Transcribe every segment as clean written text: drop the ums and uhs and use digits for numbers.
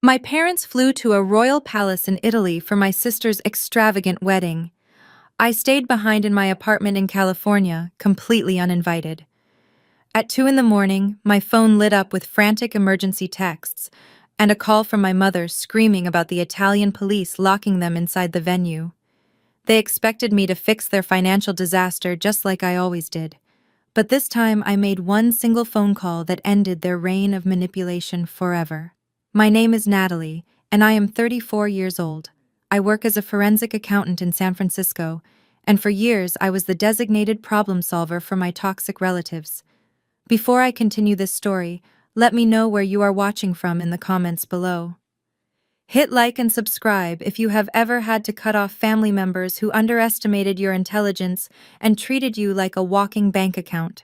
My parents flew to a royal palace in Italy for my sister's extravagant wedding. I stayed behind in my apartment in California, completely uninvited. At 2 in the morning, my phone lit up with frantic emergency texts and a call from my mother screaming about the Italian police locking them inside the venue. They expected me to fix their financial disaster just like I always did. But this time I made one single phone call that ended their reign of manipulation forever. My name is Natalie, and I am 34 years old. I work as a forensic accountant in San Francisco, and for years I was the designated problem solver for my toxic relatives. Before I continue this story, let me know where you are watching from in the comments below. Hit like and subscribe if you have ever had to cut off family members who underestimated your intelligence and treated you like a walking bank account.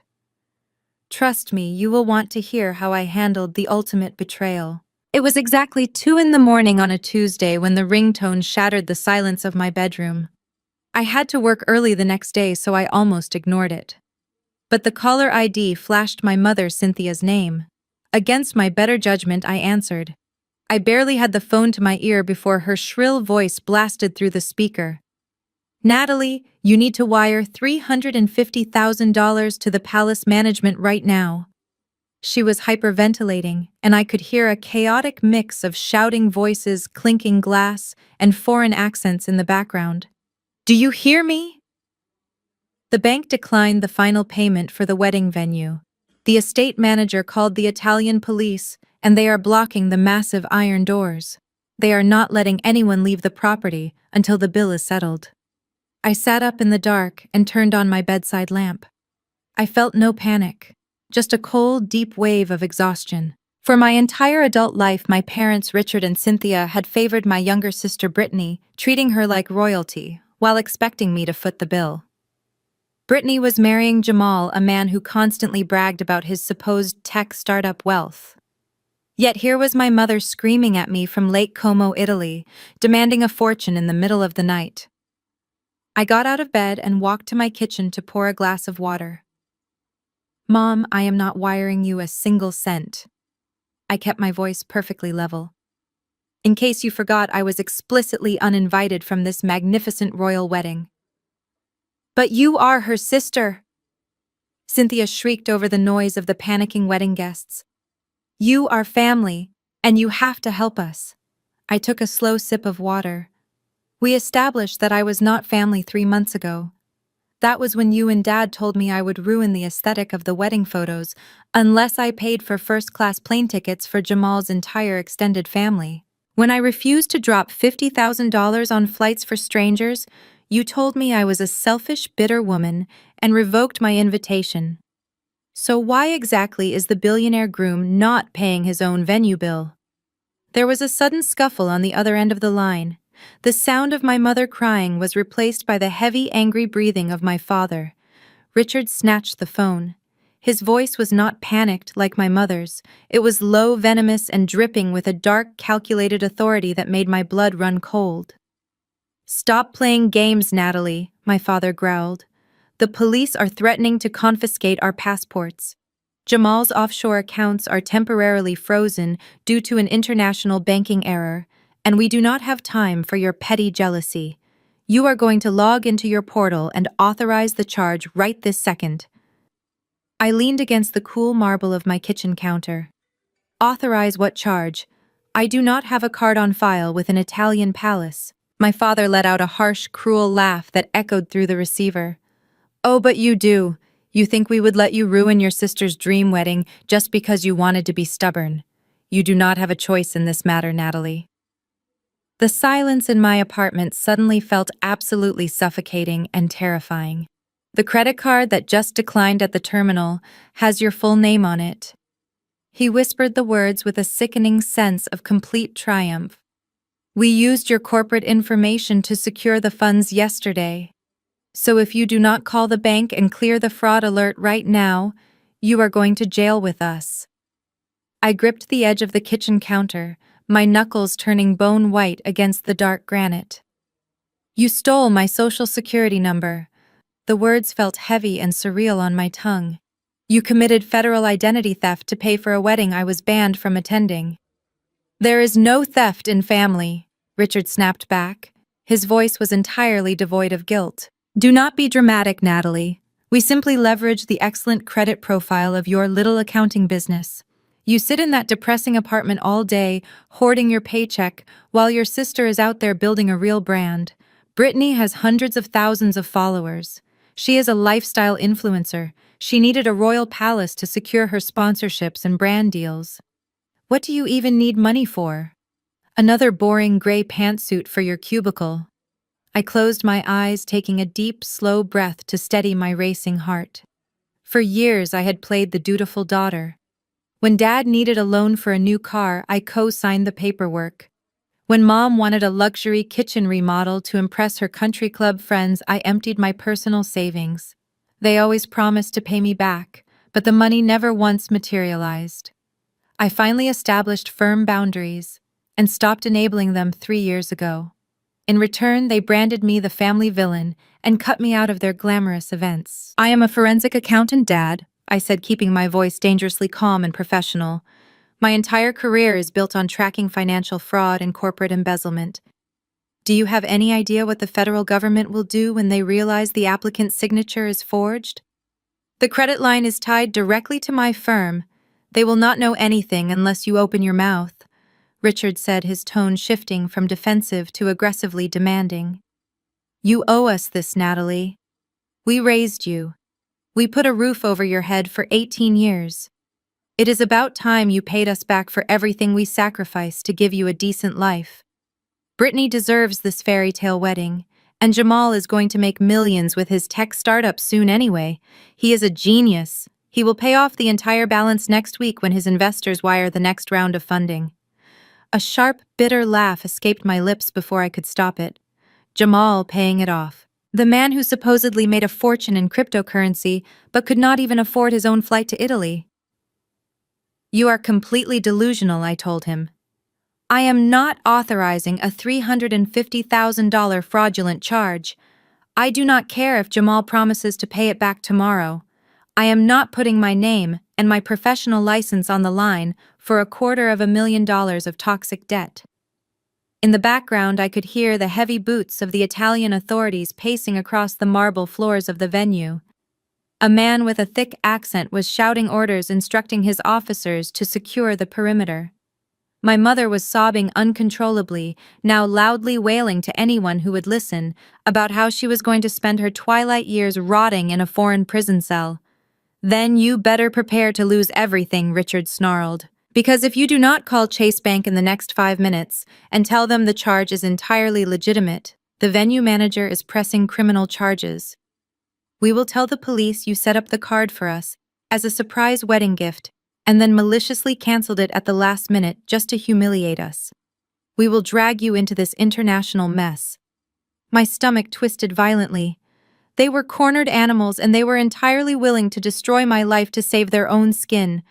Trust me, you will want to hear how I handled the ultimate betrayal. It was exactly 2 in the morning on a Tuesday when the ringtone shattered the silence of my bedroom. I had to work early the next day, so I almost ignored it. But the caller ID flashed my mother Cynthia's name. Against my better judgment, I answered. I barely had the phone to my ear before her shrill voice blasted through the speaker. Natalie, you need to wire $350,000 to the palace management right now. She was hyperventilating, and I could hear a chaotic mix of shouting voices, clinking glass, and foreign accents in the background. Do you hear me? The bank declined the final payment for the wedding venue. The estate manager called the Italian police, and they are blocking the massive iron doors. They are not letting anyone leave the property until the bill is settled. I sat up in the dark and turned on my bedside lamp. I felt no panic, just a cold, deep wave of exhaustion. For my entire adult life, my parents, Richard and Cynthia, had favored my younger sister Brittany, treating her like royalty, while expecting me to foot the bill. Brittany was marrying Jamal, a man who constantly bragged about his supposed tech startup wealth. Yet here was my mother screaming at me from Lake Como, Italy, demanding a fortune in the middle of the night. I got out of bed and walked to my kitchen to pour a glass of water. Mom, I am not wiring you a single cent. I kept my voice perfectly level. In case you forgot, I was explicitly uninvited from this magnificent royal wedding. But you are her sister! Cynthia shrieked over the noise of the panicking wedding guests. You are family, and you have to help us. I took a slow sip of water. We established that I was not family 3 months ago. That was when you and Dad told me I would ruin the aesthetic of the wedding photos unless I paid for first-class plane tickets for Jamal's entire extended family. When I refused to drop $50,000 on flights for strangers, you told me I was a selfish, bitter woman and revoked my invitation. So why exactly is the billionaire groom not paying his own venue bill? There was a sudden scuffle on the other end of the line. The sound of my mother crying was replaced by the heavy, angry breathing of my father. Richard snatched the phone. His voice was not panicked like my mother's. It was low, venomous, and dripping with a dark, calculated authority that made my blood run cold. Stop playing games, Natalie, my father growled. The police are threatening to confiscate our passports. Jamal's offshore accounts are temporarily frozen due to an international banking error, and we do not have time for your petty jealousy. You are going to log into your portal and authorize the charge right this second. I leaned against the cool marble of my kitchen counter. Authorize what charge? I do not have a card on file with an Italian palace. My father let out a harsh, cruel laugh that echoed through the receiver. Oh, but you do. You think we would let you ruin your sister's dream wedding just because you wanted to be stubborn. You do not have a choice in this matter, Natalie. The silence in my apartment suddenly felt absolutely suffocating and terrifying. The credit card that just declined at the terminal has your full name on it. He whispered the words with a sickening sense of complete triumph. We used your corporate information to secure the funds yesterday. So if you do not call the bank and clear the fraud alert right now, you are going to jail with us. I gripped the edge of the kitchen counter, my knuckles turning bone white against the dark granite. You stole my social security number. The words felt heavy and surreal on my tongue. You committed federal identity theft to pay for a wedding I was banned from attending. There is no theft in family, Richard snapped back. His voice was entirely devoid of guilt. Do not be dramatic, Natalie. We simply leverage the excellent credit profile of your little accounting business. You sit in that depressing apartment all day, hoarding your paycheck, while your sister is out there building a real brand. Brittany has hundreds of thousands of followers. She is a lifestyle influencer. She needed a royal palace to secure her sponsorships and brand deals. What do you even need money for? Another boring gray pantsuit for your cubicle. I closed my eyes, taking a deep, slow breath to steady my racing heart. For years, I had played the dutiful daughter. When Dad needed a loan for a new car, I co-signed the paperwork. When Mom wanted a luxury kitchen remodel to impress her country club friends, I emptied my personal savings. They always promised to pay me back, but the money never once materialized. I finally established firm boundaries and stopped enabling them 3 years ago. In return, they branded me the family villain and cut me out of their glamorous events. I am a forensic accountant, Dad, I said, keeping my voice dangerously calm and professional. My entire career is built on tracking financial fraud and corporate embezzlement. Do you have any idea what the federal government will do when they realize the applicant's signature is forged? The credit line is tied directly to my firm. They will not know anything unless you open your mouth, Richard said, his tone shifting from defensive to aggressively demanding. You owe us this, Natalie. We raised you. We put a roof over your head for 18 years. It is about time you paid us back for everything we sacrificed to give you a decent life. Brittany deserves this fairy tale wedding, and Jamal is going to make millions with his tech startup soon anyway. He is a genius. He will pay off the entire balance next week when his investors wire the next round of funding. A sharp, bitter laugh escaped my lips before I could stop it. Jamal paying it off. The man who supposedly made a fortune in cryptocurrency but could not even afford his own flight to Italy. You are completely delusional, I told him. I am not authorizing a $350,000 fraudulent charge. I do not care if Jamal promises to pay it back tomorrow. I am not putting my name and my professional license on the line for $250,000 of toxic debt. In the background, I could hear the heavy boots of the Italian authorities pacing across the marble floors of the venue. A man with a thick accent was shouting orders instructing his officers to secure the perimeter. My mother was sobbing uncontrollably, now loudly wailing to anyone who would listen about how she was going to spend her twilight years rotting in a foreign prison cell. Then you better prepare to lose everything, Richard snarled. Because if you do not call Chase Bank in the next 5 minutes and tell them the charge is entirely legitimate, the venue manager is pressing criminal charges. We will tell the police you set up the card for us as a surprise wedding gift and then maliciously canceled it at the last minute just to humiliate us. We will drag you into this international mess. My stomach twisted violently. They were cornered animals and they were entirely willing to destroy my life to save their own skin.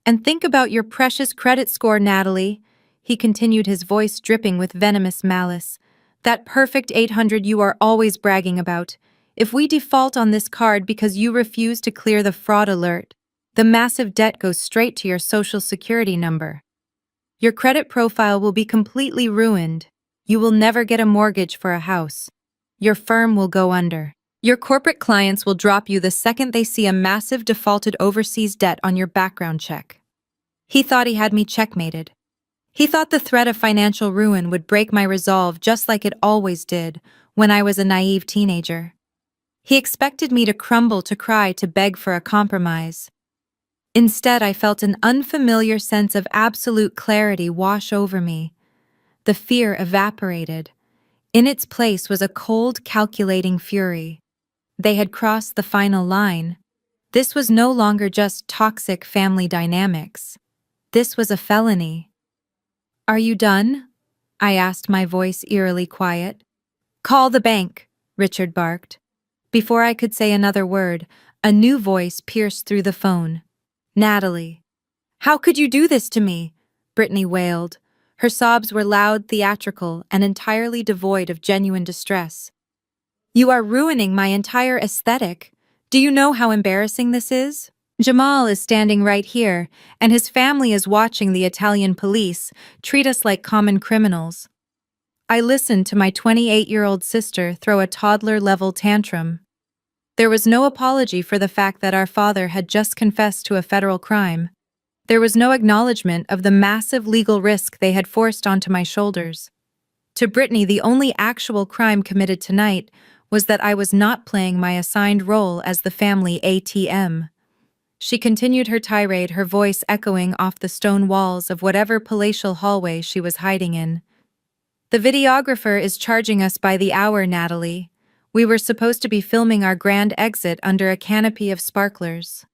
And think about your precious credit score, Natalie, he continued, his voice dripping with venomous malice. That perfect 800 you are always bragging about. If we default on this card because you refuse to clear the fraud alert, the massive debt goes straight to your social security number. Your credit profile will be completely ruined. You will never get a mortgage for a house. Your firm will go under. Your corporate clients will drop you the second they see a massive defaulted overseas debt on your background check. He thought he had me checkmated. He thought the threat of financial ruin would break my resolve just like it always did when I was a naive teenager. He expected me to crumble, to cry, to beg for a compromise. Instead, I felt an unfamiliar sense of absolute clarity wash over me. The fear evaporated. In its place was a cold, calculating fury. They had crossed the final line. This was no longer just toxic family dynamics. This was a felony. Are you done? I asked, my voice eerily quiet. Call the bank, Richard barked. Before I could say another word, a new voice pierced through the phone. Natalie. How could you do this to me? Brittany wailed. Her sobs were loud, theatrical, and entirely devoid of genuine distress. You are ruining my entire aesthetic. Do you know how embarrassing this is? Jamal is standing right here, and his family is watching the Italian police treat us like common criminals. I listened to my 28-year-old sister throw a toddler-level tantrum. There was no apology for the fact that our father had just confessed to a federal crime. There was no acknowledgement of the massive legal risk they had forced onto my shoulders. To Brittany, the only actual crime committed tonight was that I was not playing my assigned role as the family ATM. She continued her tirade, her voice echoing off the stone walls of whatever palatial hallway she was hiding in. The videographer is charging us by the hour, Natalie. We were supposed to be filming our grand exit under a canopy of sparklers.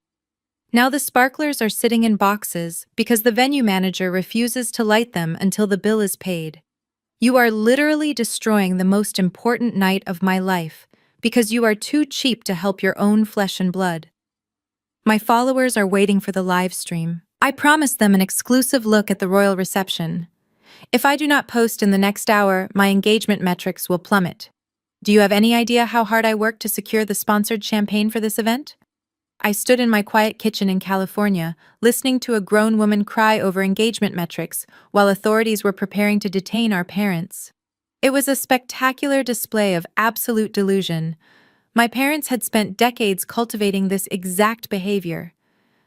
Now the sparklers are sitting in boxes because the venue manager refuses to light them until the bill is paid. You are literally destroying the most important night of my life because you are too cheap to help your own flesh and blood. My followers are waiting for the live stream. I promised them an exclusive look at the royal reception. If I do not post in the next hour, my engagement metrics will plummet. Do you have any idea how hard I worked to secure the sponsored champagne for this event? I stood in my quiet kitchen in California, listening to a grown woman cry over engagement metrics while authorities were preparing to detain our parents. It was a spectacular display of absolute delusion. My parents had spent decades cultivating this exact behavior.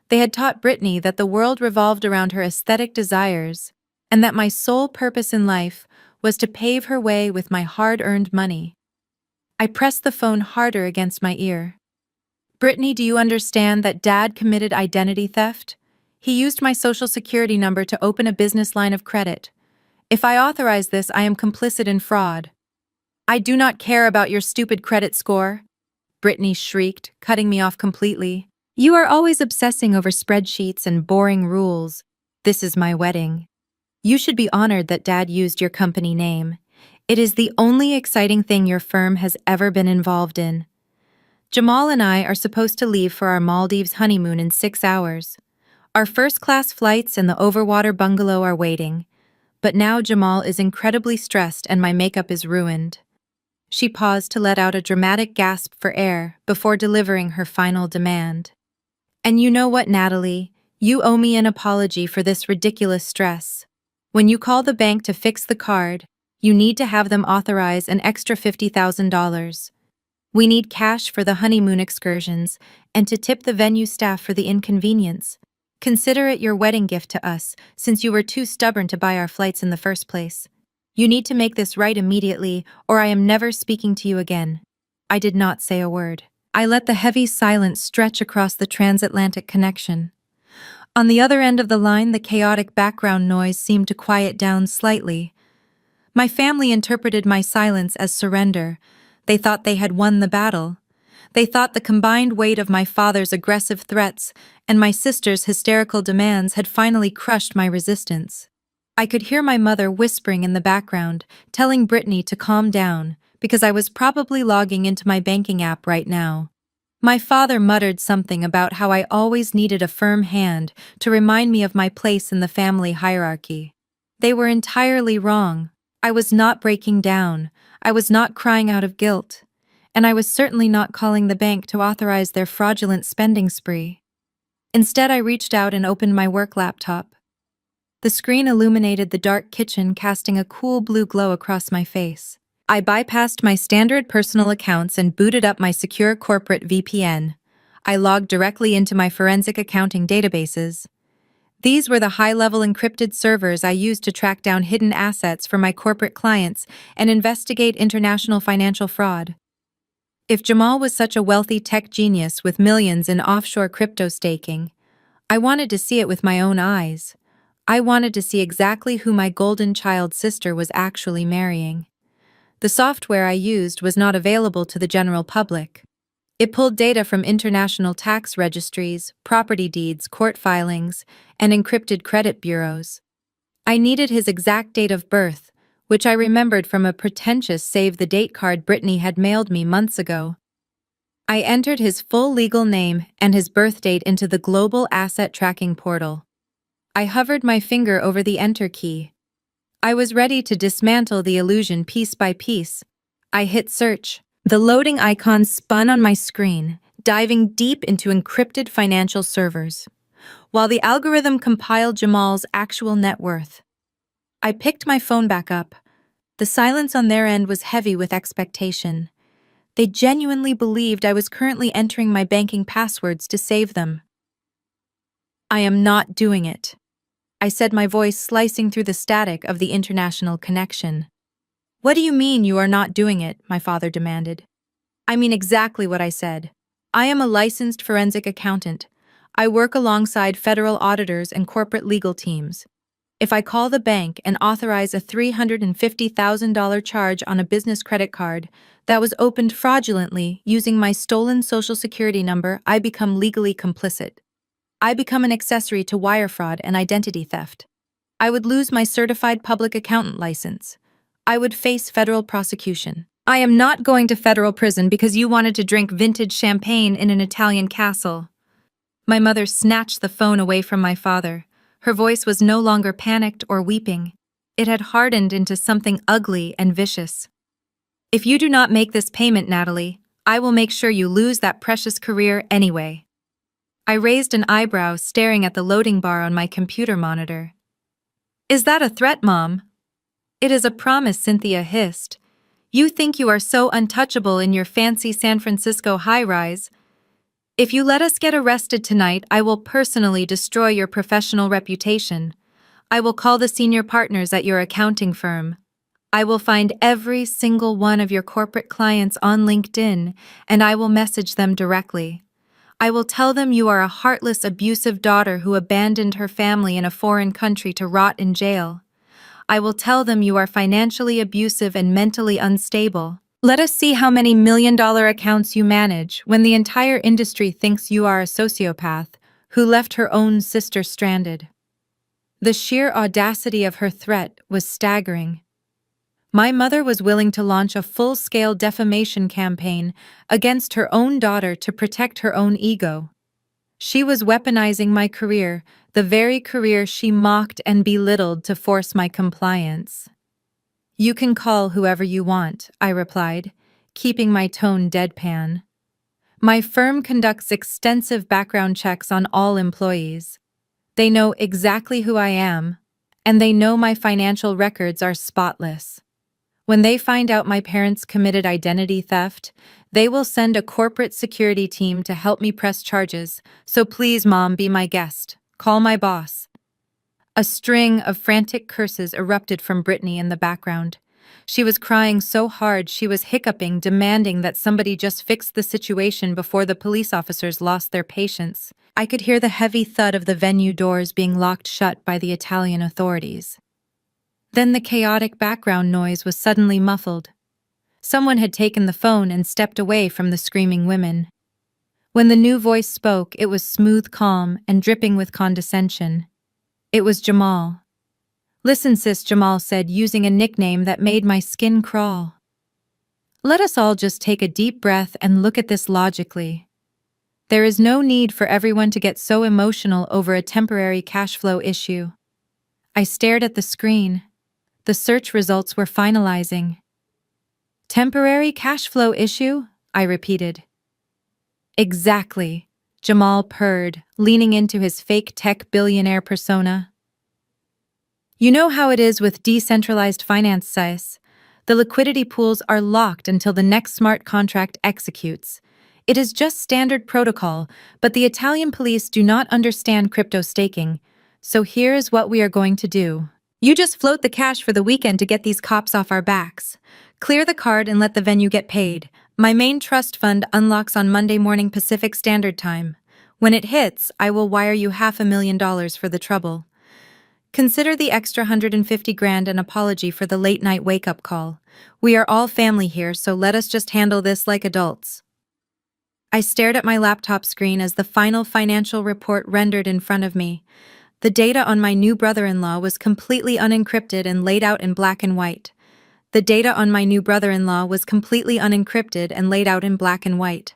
They had taught Brittany that the world revolved around her aesthetic desires, and that my sole purpose in life was to pave her way with my hard-earned money. I pressed the phone harder against my ear. Brittany, do you understand that Dad committed identity theft? He used my social security number to open a business line of credit. If I authorize this, I am complicit in fraud. I do not care about your stupid credit score, Brittany shrieked, cutting me off completely. You are always obsessing over spreadsheets and boring rules. This is my wedding. You should be honored that Dad used your company name. It is the only exciting thing your firm has ever been involved in. Jamal and I are supposed to leave for our Maldives honeymoon in 6 hours. Our first-class flights and the overwater bungalow are waiting. But now Jamal is incredibly stressed and my makeup is ruined. She paused to let out a dramatic gasp for air before delivering her final demand. And you know what, Natalie? You owe me an apology for this ridiculous stress. When you call the bank to fix the card, you need to have them authorize an extra $50,000. We need cash for the honeymoon excursions and to tip the venue staff for the inconvenience. Consider it your wedding gift to us, since you were too stubborn to buy our flights in the first place. You need to make this right immediately, or I am never speaking to you again. I did not say a word. I let the heavy silence stretch across the transatlantic connection. On the other end of the line, the chaotic background noise seemed to quiet down slightly. My family interpreted my silence as surrender. They thought they had won the battle. They thought the combined weight of my father's aggressive threats and my sister's hysterical demands had finally crushed my resistance. I could hear my mother whispering in the background, telling Brittany to calm down, because I was probably logging into my banking app right now. My father muttered something about how I always needed a firm hand to remind me of my place in the family hierarchy. They were entirely wrong. I was not breaking down. I was not crying out of guilt. And I was certainly not calling the bank to authorize their fraudulent spending spree. Instead, I reached out and opened my work laptop. The screen illuminated the dark kitchen, casting a cool blue glow across my face. I bypassed my standard personal accounts and booted up my secure corporate VPN. I logged directly into my forensic accounting databases. These were the high-level encrypted servers I used to track down hidden assets for my corporate clients and investigate international financial fraud. If Jamal was such a wealthy tech genius with millions in offshore crypto staking, I wanted to see it with my own eyes. I wanted to see exactly who my golden child sister was actually marrying. The software I used was not available to the general public. It pulled data from international tax registries, property deeds, court filings, and encrypted credit bureaus. I needed his exact date of birth, which I remembered from a pretentious save-the-date card Brittany had mailed me months ago. I entered his full legal name and his birth date into the Global Asset Tracking Portal. I hovered my finger over the Enter key. I was ready to dismantle the illusion piece by piece. I hit search. The loading icon spun on my screen, diving deep into encrypted financial servers, while the algorithm compiled Jamal's actual net worth. I picked my phone back up. The silence on their end was heavy with expectation. They genuinely believed I was currently entering my banking passwords to save them. "I am not doing it," I said, my voice slicing through the static of the international connection. "What do you mean you are not doing it?" my father demanded. "I mean exactly what I said. I am a licensed forensic accountant. I work alongside federal auditors and corporate legal teams. If I call the bank and authorize a $350,000 charge on a business credit card that was opened fraudulently using my stolen social security number, I become legally complicit. I become an accessory to wire fraud and identity theft. I would lose my certified public accountant license. I would face federal prosecution. I am not going to federal prison because you wanted to drink vintage champagne in an Italian castle." My mother snatched the phone away from my father. Her voice was no longer panicked or weeping. It had hardened into something ugly and vicious. "If you do not make this payment, Natalie, I will make sure you lose that precious career anyway." I raised an eyebrow, staring at the loading bar on my computer monitor. "Is that a threat, Mom?" "It is a promise," Cynthia hissed. "You think you are so untouchable in your fancy San Francisco high-rise. If you let us get arrested tonight, I will personally destroy your professional reputation. I will call the senior partners at your accounting firm. I will find every single one of your corporate clients on LinkedIn, and I will message them directly. I will tell them you are a heartless, abusive daughter who abandoned her family in a foreign country to rot in jail. I will tell them you are financially abusive and mentally unstable. Let us see how many million-dollar accounts you manage when the entire industry thinks you are a sociopath who left her own sister stranded." The sheer audacity of her threat was staggering. My mother was willing to launch a full-scale defamation campaign against her own daughter to protect her own ego. She was weaponizing my career, the very career she mocked and belittled, to force my compliance. "You can call whoever you want," I replied, keeping my tone deadpan. "My firm conducts extensive background checks on all employees. They know exactly who I am, and they know my financial records are spotless. When they find out my parents committed identity theft, they will send a corporate security team to help me press charges, so please, Mom, be my guest. Call my boss." A string of frantic curses erupted from Brittany in the background. She was crying so hard she was hiccuping, demanding that somebody just fix the situation before the police officers lost their patience. I could hear the heavy thud of the venue doors being locked shut by the Italian authorities. Then the chaotic background noise was suddenly muffled. Someone had taken the phone and stepped away from the screaming women. When the new voice spoke, it was smooth, calm, and dripping with condescension. It was Jamal. "Listen, sis," Jamal said, using a nickname that made my skin crawl. "Let us all just take a deep breath and look at this logically. There is no need for everyone to get so emotional over a temporary cash flow issue." I stared at the screen. The search results were finalizing. "Temporary cash flow issue?" I repeated. "Exactly," Jamal purred, leaning into his fake tech billionaire persona. "You know how it is with decentralized finance, sis. The liquidity pools are locked until the next smart contract executes. It is just standard protocol, but the Italian police do not understand crypto staking, so here is what we are going to do. You just float the cash for the weekend to get these cops off our backs. Clear the card and let the venue get paid. My main trust fund unlocks on Monday morning Pacific Standard Time. When it hits, I will wire you $500,000 for the trouble. Consider the extra $150,000 an apology for the late-night wake-up call. We are all family here, so let us just handle this like adults." I stared at my laptop screen as the final financial report rendered in front of me. The data on my new brother-in-law was completely unencrypted and laid out in black and white. The data on my new brother-in-law was completely unencrypted and laid out in black and white.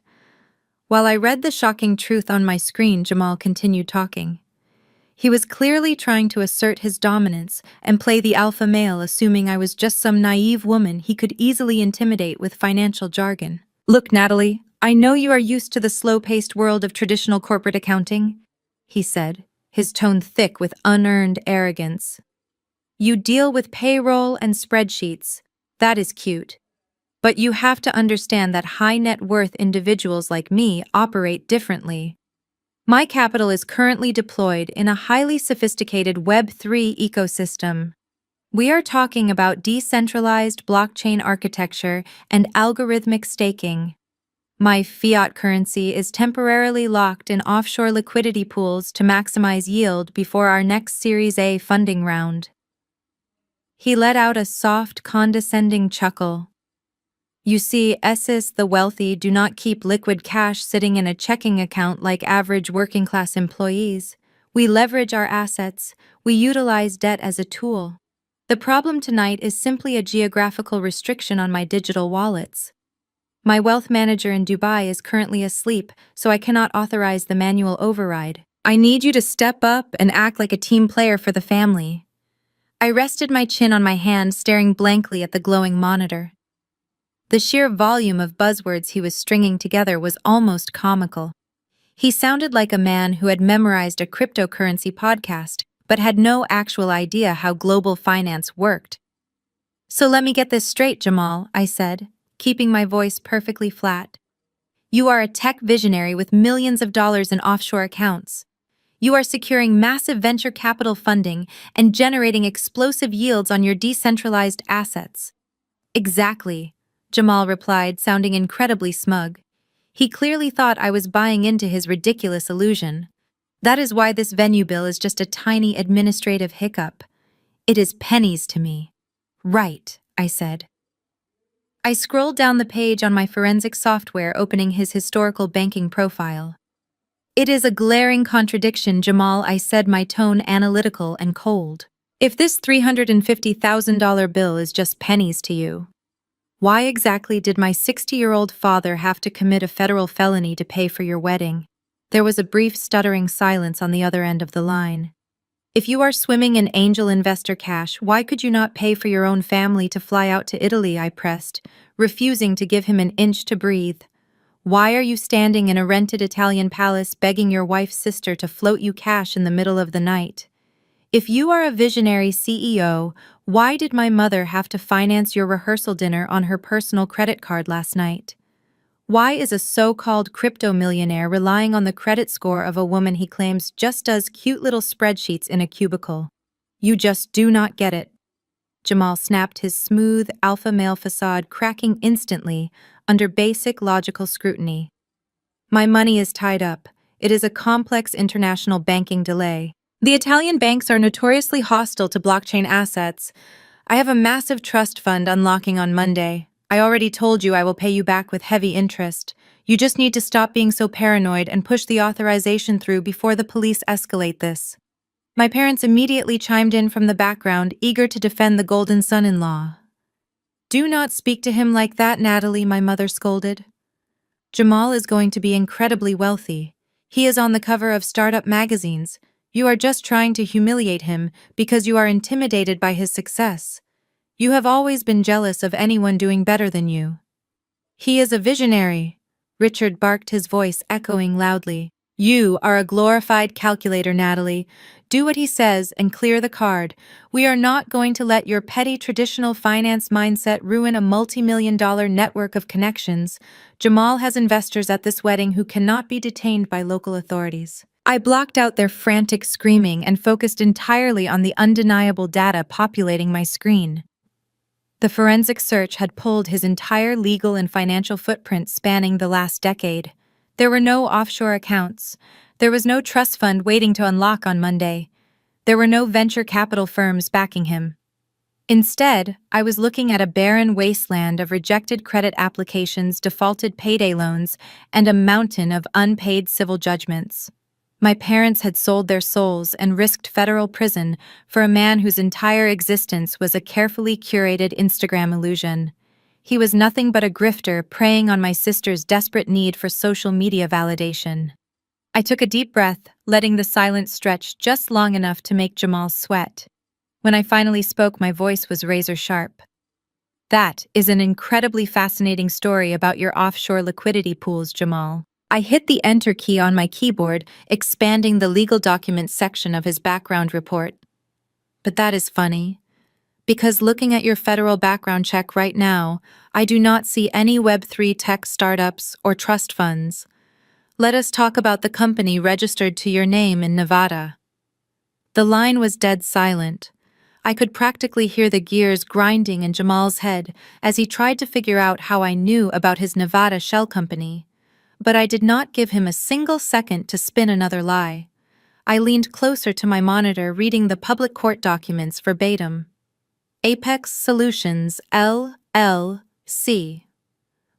While I read the shocking truth on my screen, Jamal continued talking. He was clearly trying to assert his dominance and play the alpha male, assuming I was just some naive woman he could easily intimidate with financial jargon. "Look, Natalie, I know you are used to the slow-paced world of traditional corporate accounting, he said, his tone thick with unearned arrogance. You deal with payroll and spreadsheets. That is cute. But you have to understand that high net worth individuals like me operate differently. My capital is currently deployed in a highly sophisticated Web3 ecosystem. We are talking about decentralized blockchain architecture and algorithmic staking. My fiat currency is temporarily locked in offshore liquidity pools to maximize yield before our next Series A funding round. He let out a soft, condescending chuckle. You see, the wealthy do not keep liquid cash sitting in a checking account like average working-class employees. We leverage our assets. We utilize debt as a tool. The problem tonight is simply a geographical restriction on my digital wallets. My wealth manager in Dubai is currently asleep, so I cannot authorize the manual override. I need you to step up and act like a team player for the family. I rested my chin on my hand, staring blankly at the glowing monitor. The sheer volume of buzzwords he was stringing together was almost comical. He sounded like a man who had memorized a cryptocurrency podcast, but had no actual idea how global finance worked. So let me get this straight, Jamal, I said, keeping my voice perfectly flat. You are a tech visionary with millions of dollars in offshore accounts. You are securing massive venture capital funding and generating explosive yields on your decentralized assets. Exactly, Jamal replied, sounding incredibly smug. He clearly thought I was buying into his ridiculous illusion. That is why this venue bill is just a tiny administrative hiccup. It is pennies to me. Right, I said. I scrolled down the page on my forensic software, opening his historical banking profile. It is a glaring contradiction, Jamal, I said, my tone analytical and cold. If this $350,000 bill is just pennies to you, why exactly did my 60-year-old father have to commit a federal felony to pay for your wedding? There was a brief stuttering silence on the other end of the line. If you are swimming in angel investor cash, why could you not pay for your own family to fly out to Italy? I pressed, refusing to give him an inch to breathe. Why are you standing in a rented Italian palace begging your wife's sister to float you cash in the middle of the night? If you are a visionary CEO, why did my mother have to finance your rehearsal dinner on her personal credit card last night? Why is a so-called crypto millionaire relying on the credit score of a woman he claims just does cute little spreadsheets in a cubicle? You just do not get it. Jamal snapped, his smooth alpha male facade cracking instantly under basic logical scrutiny. My money is tied up. It is a complex international banking delay. The Italian banks are notoriously hostile to blockchain assets. I have a massive trust fund unlocking on Monday. I already told you I will pay you back with heavy interest. You just need to stop being so paranoid and push the authorization through before the police escalate this. My parents immediately chimed in from the background, eager to defend the golden son-in-law. Do not speak to him like that, Natalie, my mother scolded. Jamal is going to be incredibly wealthy. He is on the cover of startup magazines. You are just trying to humiliate him because you are intimidated by his success. You have always been jealous of anyone doing better than you. He is a visionary, Richard barked, his voice echoing loudly. You are a glorified calculator, Natalie. Do what he says and clear the card. We are not going to let your petty traditional finance mindset ruin a multi-million-dollar network of connections. Jamal has investors at this wedding who cannot be detained by local authorities. I blocked out their frantic screaming and focused entirely on the undeniable data populating my screen. The forensic search had pulled his entire legal and financial footprint spanning the last decade. There were no offshore accounts. There was no trust fund waiting to unlock on Monday. There were no venture capital firms backing him. Instead, I was looking at a barren wasteland of rejected credit applications, defaulted payday loans, and a mountain of unpaid civil judgments. My parents had sold their souls and risked federal prison for a man whose entire existence was a carefully curated Instagram illusion. He was nothing but a grifter preying on my sister's desperate need for social media validation. I took a deep breath, letting the silence stretch just long enough to make Jamal sweat. When I finally spoke, my voice was razor sharp. That is an incredibly fascinating story about your offshore liquidity pools, Jamal. I hit the enter key on my keyboard, expanding the legal documents section of his background report. But that is funny, because looking at your federal background check right now, I do not see any Web3 tech startups or trust funds. Let us talk about the company registered to your name in Nevada. The line was dead silent. I could practically hear the gears grinding in Jamal's head as he tried to figure out how I knew about his Nevada shell company. But I did not give him a single second to spin another lie. I leaned closer to my monitor, reading the public court documents verbatim. Apex Solutions, LLC.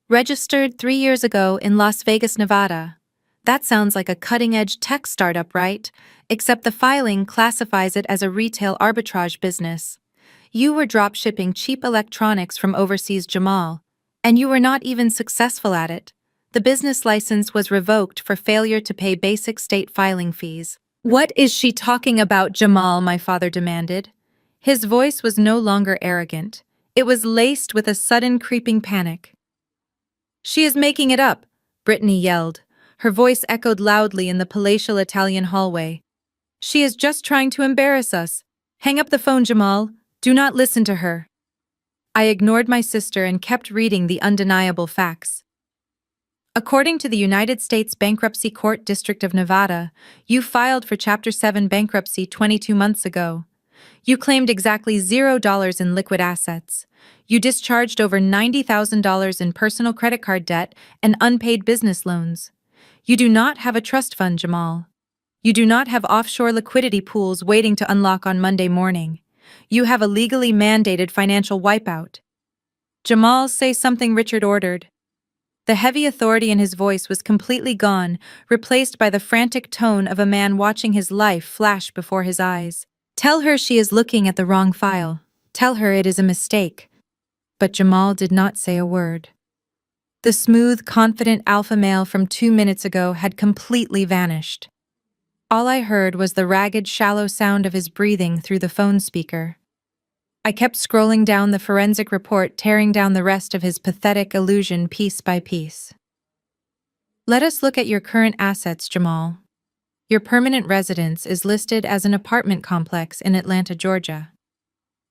Registered 3 years ago in Las Vegas, Nevada. That sounds like a cutting-edge tech startup, right? Except the filing classifies it as a retail arbitrage business. You were drop-shipping cheap electronics from overseas, Jamal, and you were not even successful at it. The business license was revoked for failure to pay basic state filing fees. What is she talking about, Jamal? My father demanded. His voice was no longer arrogant. It was laced with a sudden creeping panic. She is making it up, Brittany yelled. Her voice echoed loudly in the palatial Italian hallway. She is just trying to embarrass us. Hang up the phone, Jamal. Do not listen to her. I ignored my sister and kept reading the undeniable facts. According to the United States Bankruptcy Court District of Nevada, you filed for Chapter 7 bankruptcy 22 months ago. You claimed exactly $0 in liquid assets. You discharged over $90,000 in personal credit card debt and unpaid business loans. You do not have a trust fund, Jamal. You do not have offshore liquidity pools waiting to unlock on Monday morning. You have a legally mandated financial wipeout. Jamal, say something, Richard ordered. The heavy authority in his voice was completely gone, replaced by the frantic tone of a man watching his life flash before his eyes. Tell her she is looking at the wrong file. Tell her it is a mistake. But Jamal did not say a word. The smooth, confident alpha male from 2 minutes ago had completely vanished. All I heard was the ragged, shallow sound of his breathing through the phone speaker. I kept scrolling down the forensic report, tearing down the rest of his pathetic illusion piece by piece. Let us look at your current assets, Jamal. Your permanent residence is listed as an apartment complex in Atlanta, Georgia.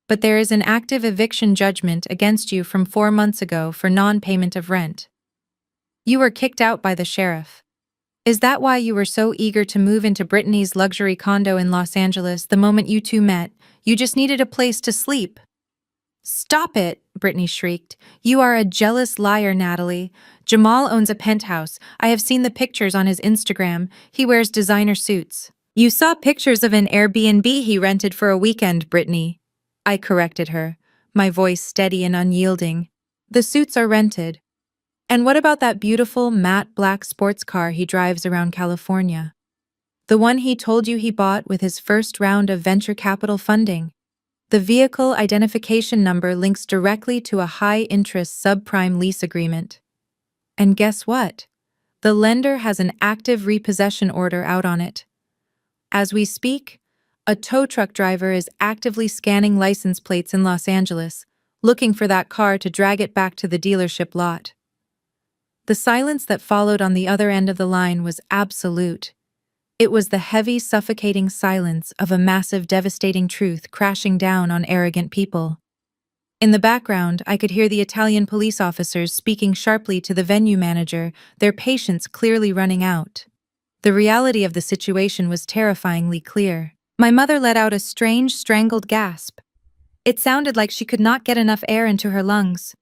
But there is an active eviction judgment against you from 4 months ago for non-payment of rent. You were kicked out by the sheriff. Is that why you were so eager to move into Brittany's luxury condo in Los Angeles the moment you two met? You just needed a place to sleep. Stop it, Brittany shrieked. You are a jealous liar, Natalie. Jamal owns a penthouse. I have seen the pictures on his Instagram. He wears designer suits. You saw pictures of an Airbnb he rented for a weekend, Brittany. I corrected her, my voice steady and unyielding. The suits are rented. And what about that beautiful matte black sports car he drives around California? The one he told you he bought with his first round of venture capital funding. The vehicle identification number links directly to a high-interest subprime lease agreement. And guess what? The lender has an active repossession order out on it. As we speak, a tow truck driver is actively scanning license plates in Los Angeles, looking for that car to drag it back to the dealership lot. The silence that followed on the other end of the line was absolute. It was the heavy, suffocating silence of a massive, devastating truth crashing down on arrogant people. In the background, I could hear the Italian police officers speaking sharply to the venue manager, their patience clearly running out. The reality of the situation was terrifyingly clear. My mother let out a strange, strangled gasp. It sounded like she could not get enough air into her lungs.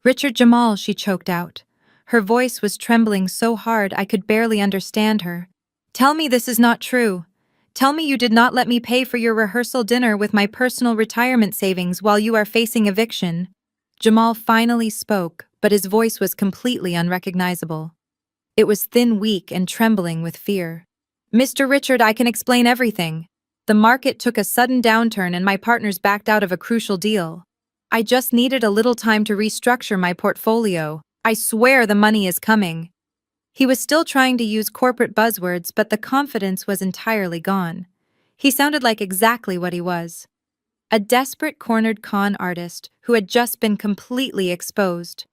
Richard Jamal, she choked out. Her voice was trembling so hard I could barely understand her. Tell me this is not true. Tell me you did not let me pay for your rehearsal dinner with my personal retirement savings while you are facing eviction. Jamal finally spoke, but his voice was completely unrecognizable. It was thin, weak, and trembling with fear. Mr. Richard, I can explain everything. The market took a sudden downturn and my partners backed out of a crucial deal. I just needed a little time to restructure my portfolio. I swear the money is coming. He was still trying to use corporate buzzwords, but the confidence was entirely gone. He sounded like exactly what he was. a desperate cornered con artist who had just been completely exposed.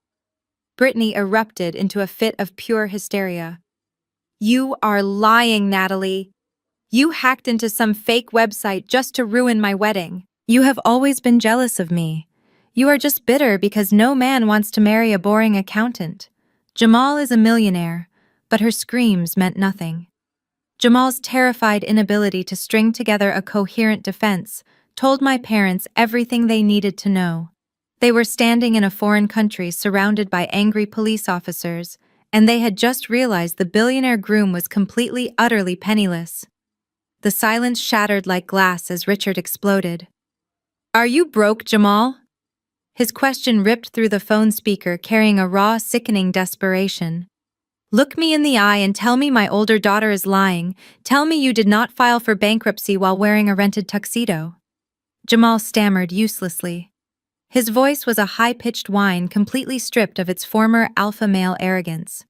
Brittany erupted into a fit of pure hysteria. "You are lying, Natalie. You hacked into some fake website just to ruin my wedding. You have always been jealous of me. You are just bitter because no man wants to marry a boring accountant. Jamal is a millionaire," but her screams meant nothing. Jamal's terrified inability to string together a coherent defense told my parents everything they needed to know. They were standing in a foreign country surrounded by angry police officers, and they had just realized the billionaire groom was completely, utterly penniless. The silence shattered like glass as Richard exploded. "Are you broke, Jamal?" His question ripped through the phone speaker, carrying a raw, sickening desperation. "Look me in the eye and tell me my older daughter is lying. Tell me you did not file for bankruptcy while wearing a rented tuxedo." Jamal stammered uselessly. His voice was a high-pitched whine completely stripped of its former alpha male arrogance.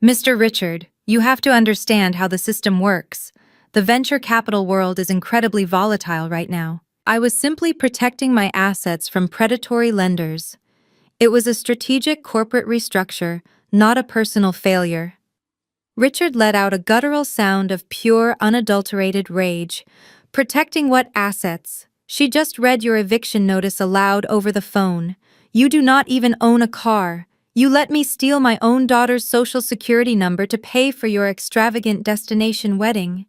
"Mr. Richard, you have to understand how the system works. The venture capital world is incredibly volatile right now. I was simply protecting my assets from predatory lenders. It was a strategic corporate restructure, not a personal failure." Richard let out a guttural sound of pure, unadulterated rage. "Protecting what assets? She just read your eviction notice aloud over the phone. You do not even own a car. You let me steal my own daughter's social security number to pay for your extravagant destination wedding.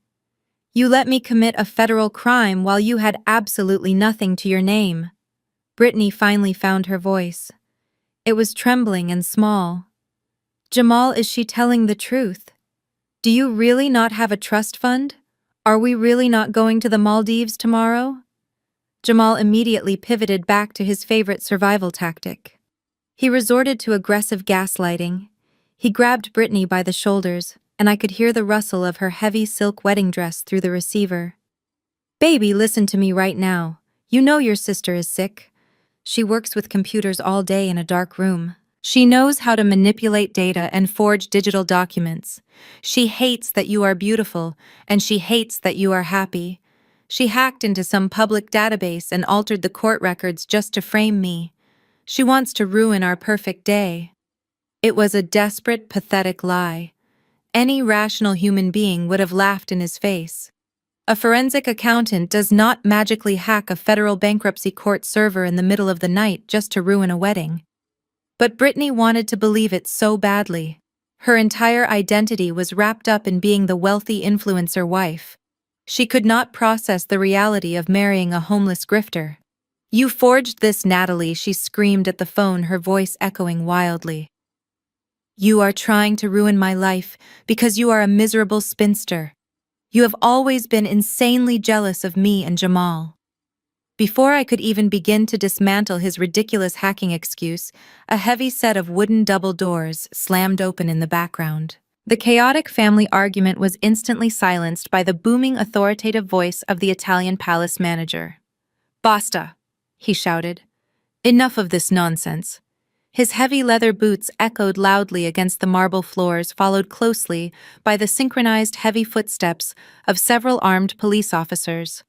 You let me commit a federal crime while you had absolutely nothing to your name." Brittany finally found her voice. It was trembling and small. "Jamal, is she telling the truth? Do you really not have a trust fund? Are we really not going to the Maldives tomorrow?" Jamal immediately pivoted back to his favorite survival tactic. He resorted to aggressive gaslighting. He grabbed Brittany by the shoulders, and I could hear the rustle of her heavy silk wedding dress through the receiver. "Baby, listen to me right now. You know your sister is sick. She works with computers all day in a dark room. She knows how to manipulate data and forge digital documents. She hates that you are beautiful, and she hates that you are happy. She hacked into some public database and altered the court records just to frame me. She wants to ruin our perfect day." It was a desperate, pathetic lie. Any rational human being would have laughed in his face. A forensic accountant does not magically hack a federal bankruptcy court server in the middle of the night just to ruin a wedding. But Brittany wanted to believe it so badly. Her entire identity was wrapped up in being the wealthy influencer wife. She could not process the reality of marrying a homeless grifter. "You forged this, Natalie," she screamed at the phone, her voice echoing wildly. "You are trying to ruin my life because you are a miserable spinster. You have always been insanely jealous of me and Jamal." Before I could even begin to dismantle his ridiculous hacking excuse, a heavy set of wooden double doors slammed open in the background. The chaotic family argument was instantly silenced by the booming, authoritative voice of the Italian palace manager. "Basta," he shouted. "Enough of this nonsense." His heavy leather boots echoed loudly against the marble floors, followed closely by the synchronized heavy footsteps of several armed police officers.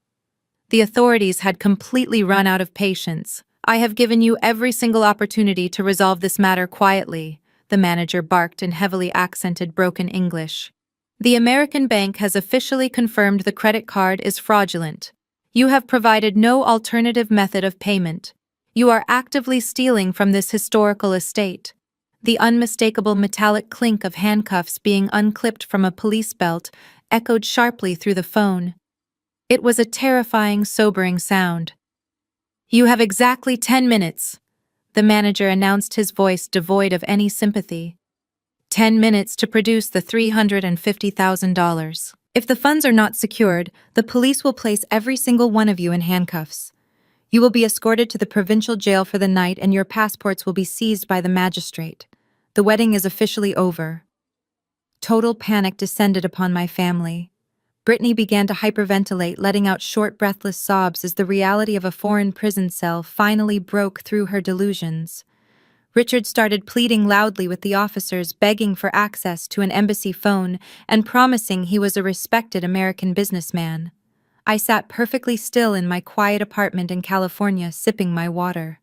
The authorities had completely run out of patience. "I have given you every single opportunity to resolve this matter quietly," the manager barked in heavily accented broken English. "The American bank has officially confirmed the credit card is fraudulent. You have provided no alternative method of payment. You are actively stealing from this historical estate." The unmistakable metallic clink of handcuffs being unclipped from a police belt echoed sharply through the phone. It was a terrifying, sobering sound. "You have exactly 10 minutes, the manager announced, his voice devoid of any sympathy. 10 minutes to produce the $350,000. If the funds are not secured, the police will place every single one of you in handcuffs. You will be escorted to the provincial jail for the night, and your passports will be seized by the magistrate. The wedding is officially over." Total panic descended upon my family. Brittany began to hyperventilate, letting out short, breathless sobs as the reality of a foreign prison cell finally broke through her delusions. Richard started pleading loudly with the officers, begging for access to an embassy phone and promising he was a respected American businessman. I sat perfectly still in my quiet apartment in California, sipping my water.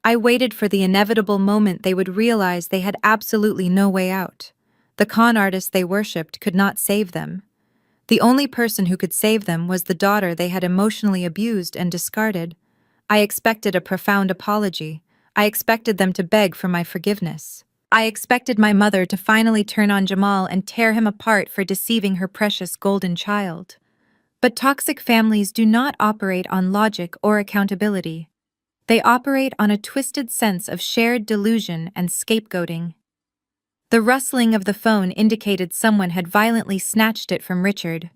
I waited for the inevitable moment they would realize they had absolutely no way out. The con artist they worshipped could not save them. The only person who could save them was the daughter they had emotionally abused and discarded. I expected a profound apology. I expected them to beg for my forgiveness. I expected my mother to finally turn on Jamal and tear him apart for deceiving her precious golden child. But toxic families do not operate on logic or accountability. They operate on a twisted sense of shared delusion and scapegoating. The rustling of the phone indicated someone had violently snatched it from Richard.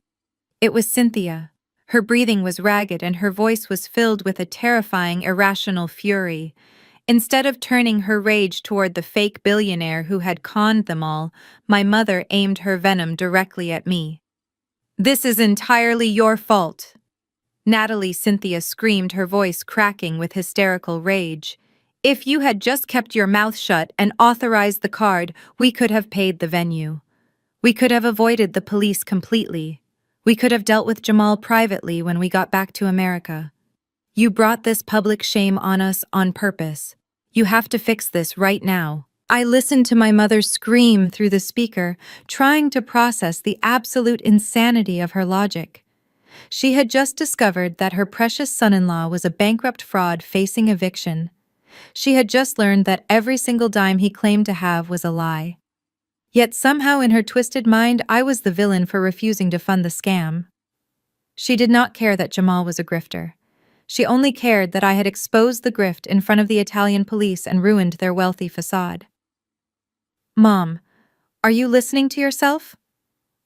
It was Cynthia. Her breathing was ragged and her voice was filled with a terrifying, irrational fury. Instead of turning her rage toward the fake billionaire who had conned them all, my mother aimed her venom directly at me. "This is entirely your fault," Natalie Cynthia screamed, her voice cracking with hysterical rage. "If you had just kept your mouth shut and authorized the card, we could have paid the venue. We could have avoided the police completely. We could have dealt with Jamal privately when we got back to America. You brought this public shame on us on purpose. You have to fix this right now." I listened to my mother scream through the speaker, trying to process the absolute insanity of her logic. She had just discovered that her precious son-in-law was a bankrupt fraud facing eviction. She had just learned that every single dime he claimed to have was a lie. Yet somehow in her twisted mind, I was the villain for refusing to fund the scam. She did not care that Jamal was a grifter. She only cared that I had exposed the grift in front of the Italian police and ruined their wealthy facade. "Mom, are you listening to yourself?"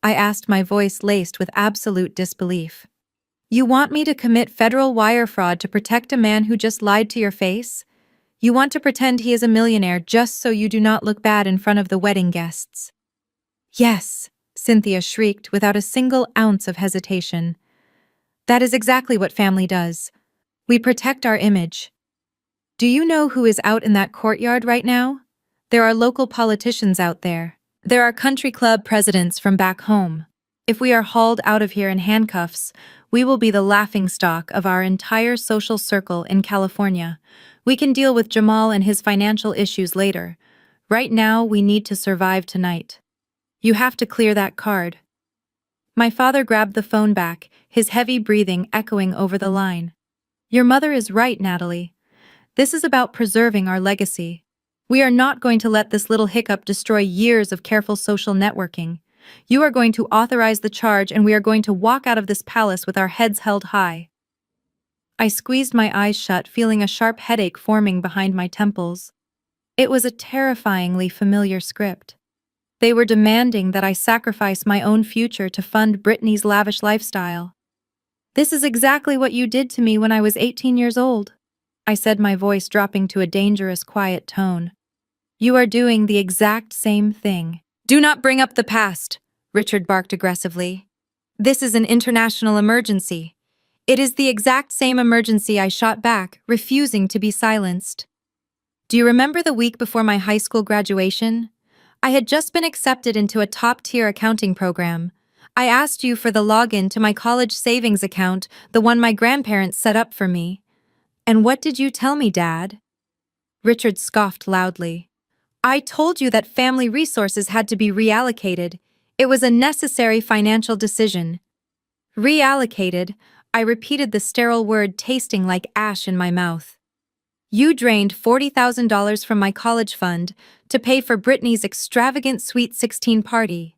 I asked, my voice laced with absolute disbelief. "You want me to commit federal wire fraud to protect a man who just lied to your face? You want to pretend he is a millionaire just so you do not look bad in front of the wedding guests?" "Yes," Cynthia shrieked without a single ounce of hesitation. "That is exactly what family does. We protect our image. Do you know who is out in that courtyard right now? There are local politicians out there. There are country club presidents from back home. If we are hauled out of here in handcuffs, we will be the laughingstock of our entire social circle in California. We can deal with Jamal and his financial issues later. Right now, we need to survive tonight. You have to clear that card." My father grabbed the phone back, his heavy breathing echoing over the line. "Your mother is right, Natalie. This is about preserving our legacy. We are not going to let this little hiccup destroy years of careful social networking. You are going to authorize the charge and we are going to walk out of this palace with our heads held high." I squeezed my eyes shut, feeling a sharp headache forming behind my temples. It was a terrifyingly familiar script. They were demanding that I sacrifice my own future to fund Brittany's lavish lifestyle. "This is exactly what you did to me when I was 18 years old," I said, my voice dropping to a dangerous, quiet tone. "You are doing the exact same thing." "Do not bring up the past," Richard barked aggressively. "This is an international emergency. It is the exact same emergency," I shot back, refusing to be silenced. "Do you remember the week before my high school graduation? I had just been accepted into a top-tier accounting program. I asked you for the login to my college savings account, the one my grandparents set up for me. And what did you tell me, Dad?" Richard scoffed loudly. "I told you that family resources had to be reallocated. It was a necessary financial decision." "Reallocated," I repeated, the sterile word tasting like ash in my mouth. "You drained $40,000 from my college fund to pay for Brittany's extravagant Sweet 16 party.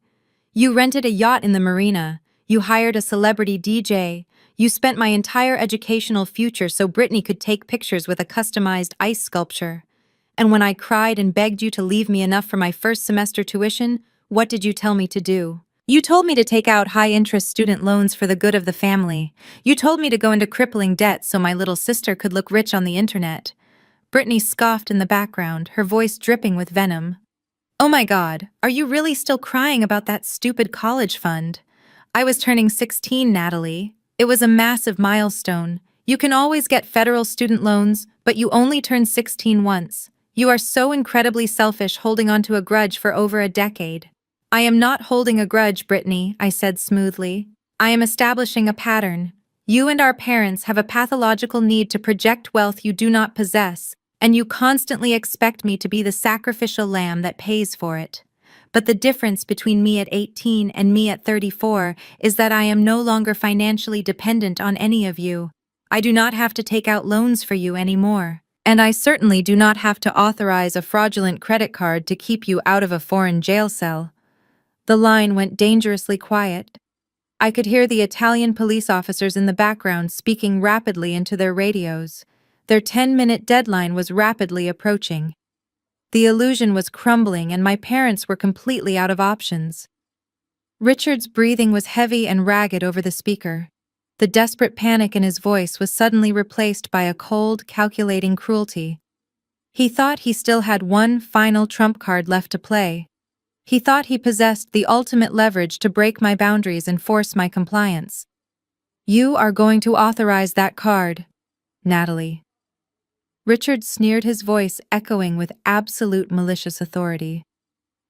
You rented a yacht in the marina. You hired a celebrity DJ. You spent my entire educational future so Brittany could take pictures with a customized ice sculpture. And when I cried and begged you to leave me enough for my first semester tuition, what did you tell me to do? You told me to take out high-interest student loans for the good of the family. You told me to go into crippling debt so my little sister could look rich on the internet." Brittany scoffed in the background, her voice dripping with venom. "Oh my God, are you really still crying about that stupid college fund? I was turning 16, Natalie. It was a massive milestone. You can always get federal student loans, but you only turn 16 once. You are so incredibly selfish, holding on to a grudge for over a decade." "I am not holding a grudge, Brittany," I said smoothly. "I am establishing a pattern. You and our parents have a pathological need to project wealth you do not possess, and you constantly expect me to be the sacrificial lamb that pays for it. But the difference between me at 18 and me at 34 is that I am no longer financially dependent on any of you. I do not have to take out loans for you anymore. And I certainly do not have to authorize a fraudulent credit card to keep you out of a foreign jail cell. The line went dangerously quiet. I could hear the Italian police officers in the background speaking rapidly into their radios. Their 10-minute deadline was rapidly approaching. The illusion was crumbling and my parents were completely out of options. Richard's breathing was heavy and ragged over the speaker. The desperate panic in his voice was suddenly replaced by a cold, calculating cruelty. He thought he still had one final trump card left to play. He thought he possessed the ultimate leverage to break my boundaries and force my compliance. You are going to authorize that card, Natalie. Richard sneered, his voice echoing with absolute malicious authority.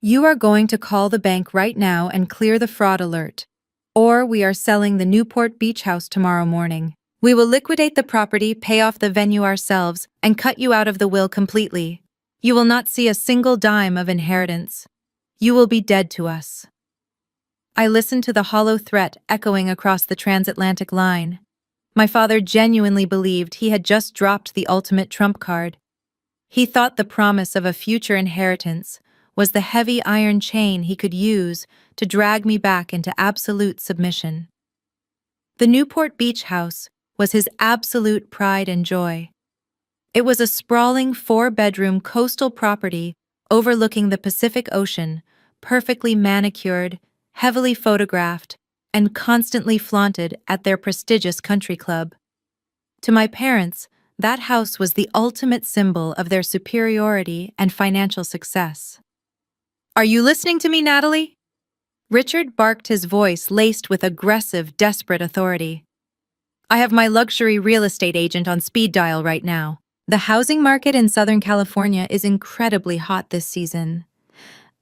You are going to call the bank right now and clear the fraud alert. Or we are selling the Newport Beach house tomorrow morning. We will liquidate the property, pay off the venue ourselves, and cut you out of the will completely. You will not see a single dime of inheritance. You will be dead to us. I listened to the hollow threat echoing across the transatlantic line. My father genuinely believed he had just dropped the ultimate trump card. He thought the promise of a future inheritance was the heavy iron chain he could use to drag me back into absolute submission. The Newport Beach house was his absolute pride and joy. It was a sprawling 4-bedroom coastal property overlooking the Pacific Ocean, perfectly manicured, heavily photographed, and constantly flaunted at their prestigious country club. To my parents, that house was the ultimate symbol of their superiority and financial success. Are you listening to me, Natalie? Richard barked, his voice laced with aggressive, desperate authority. I have my luxury real estate agent on speed dial right now. The housing market in Southern California is incredibly hot this season.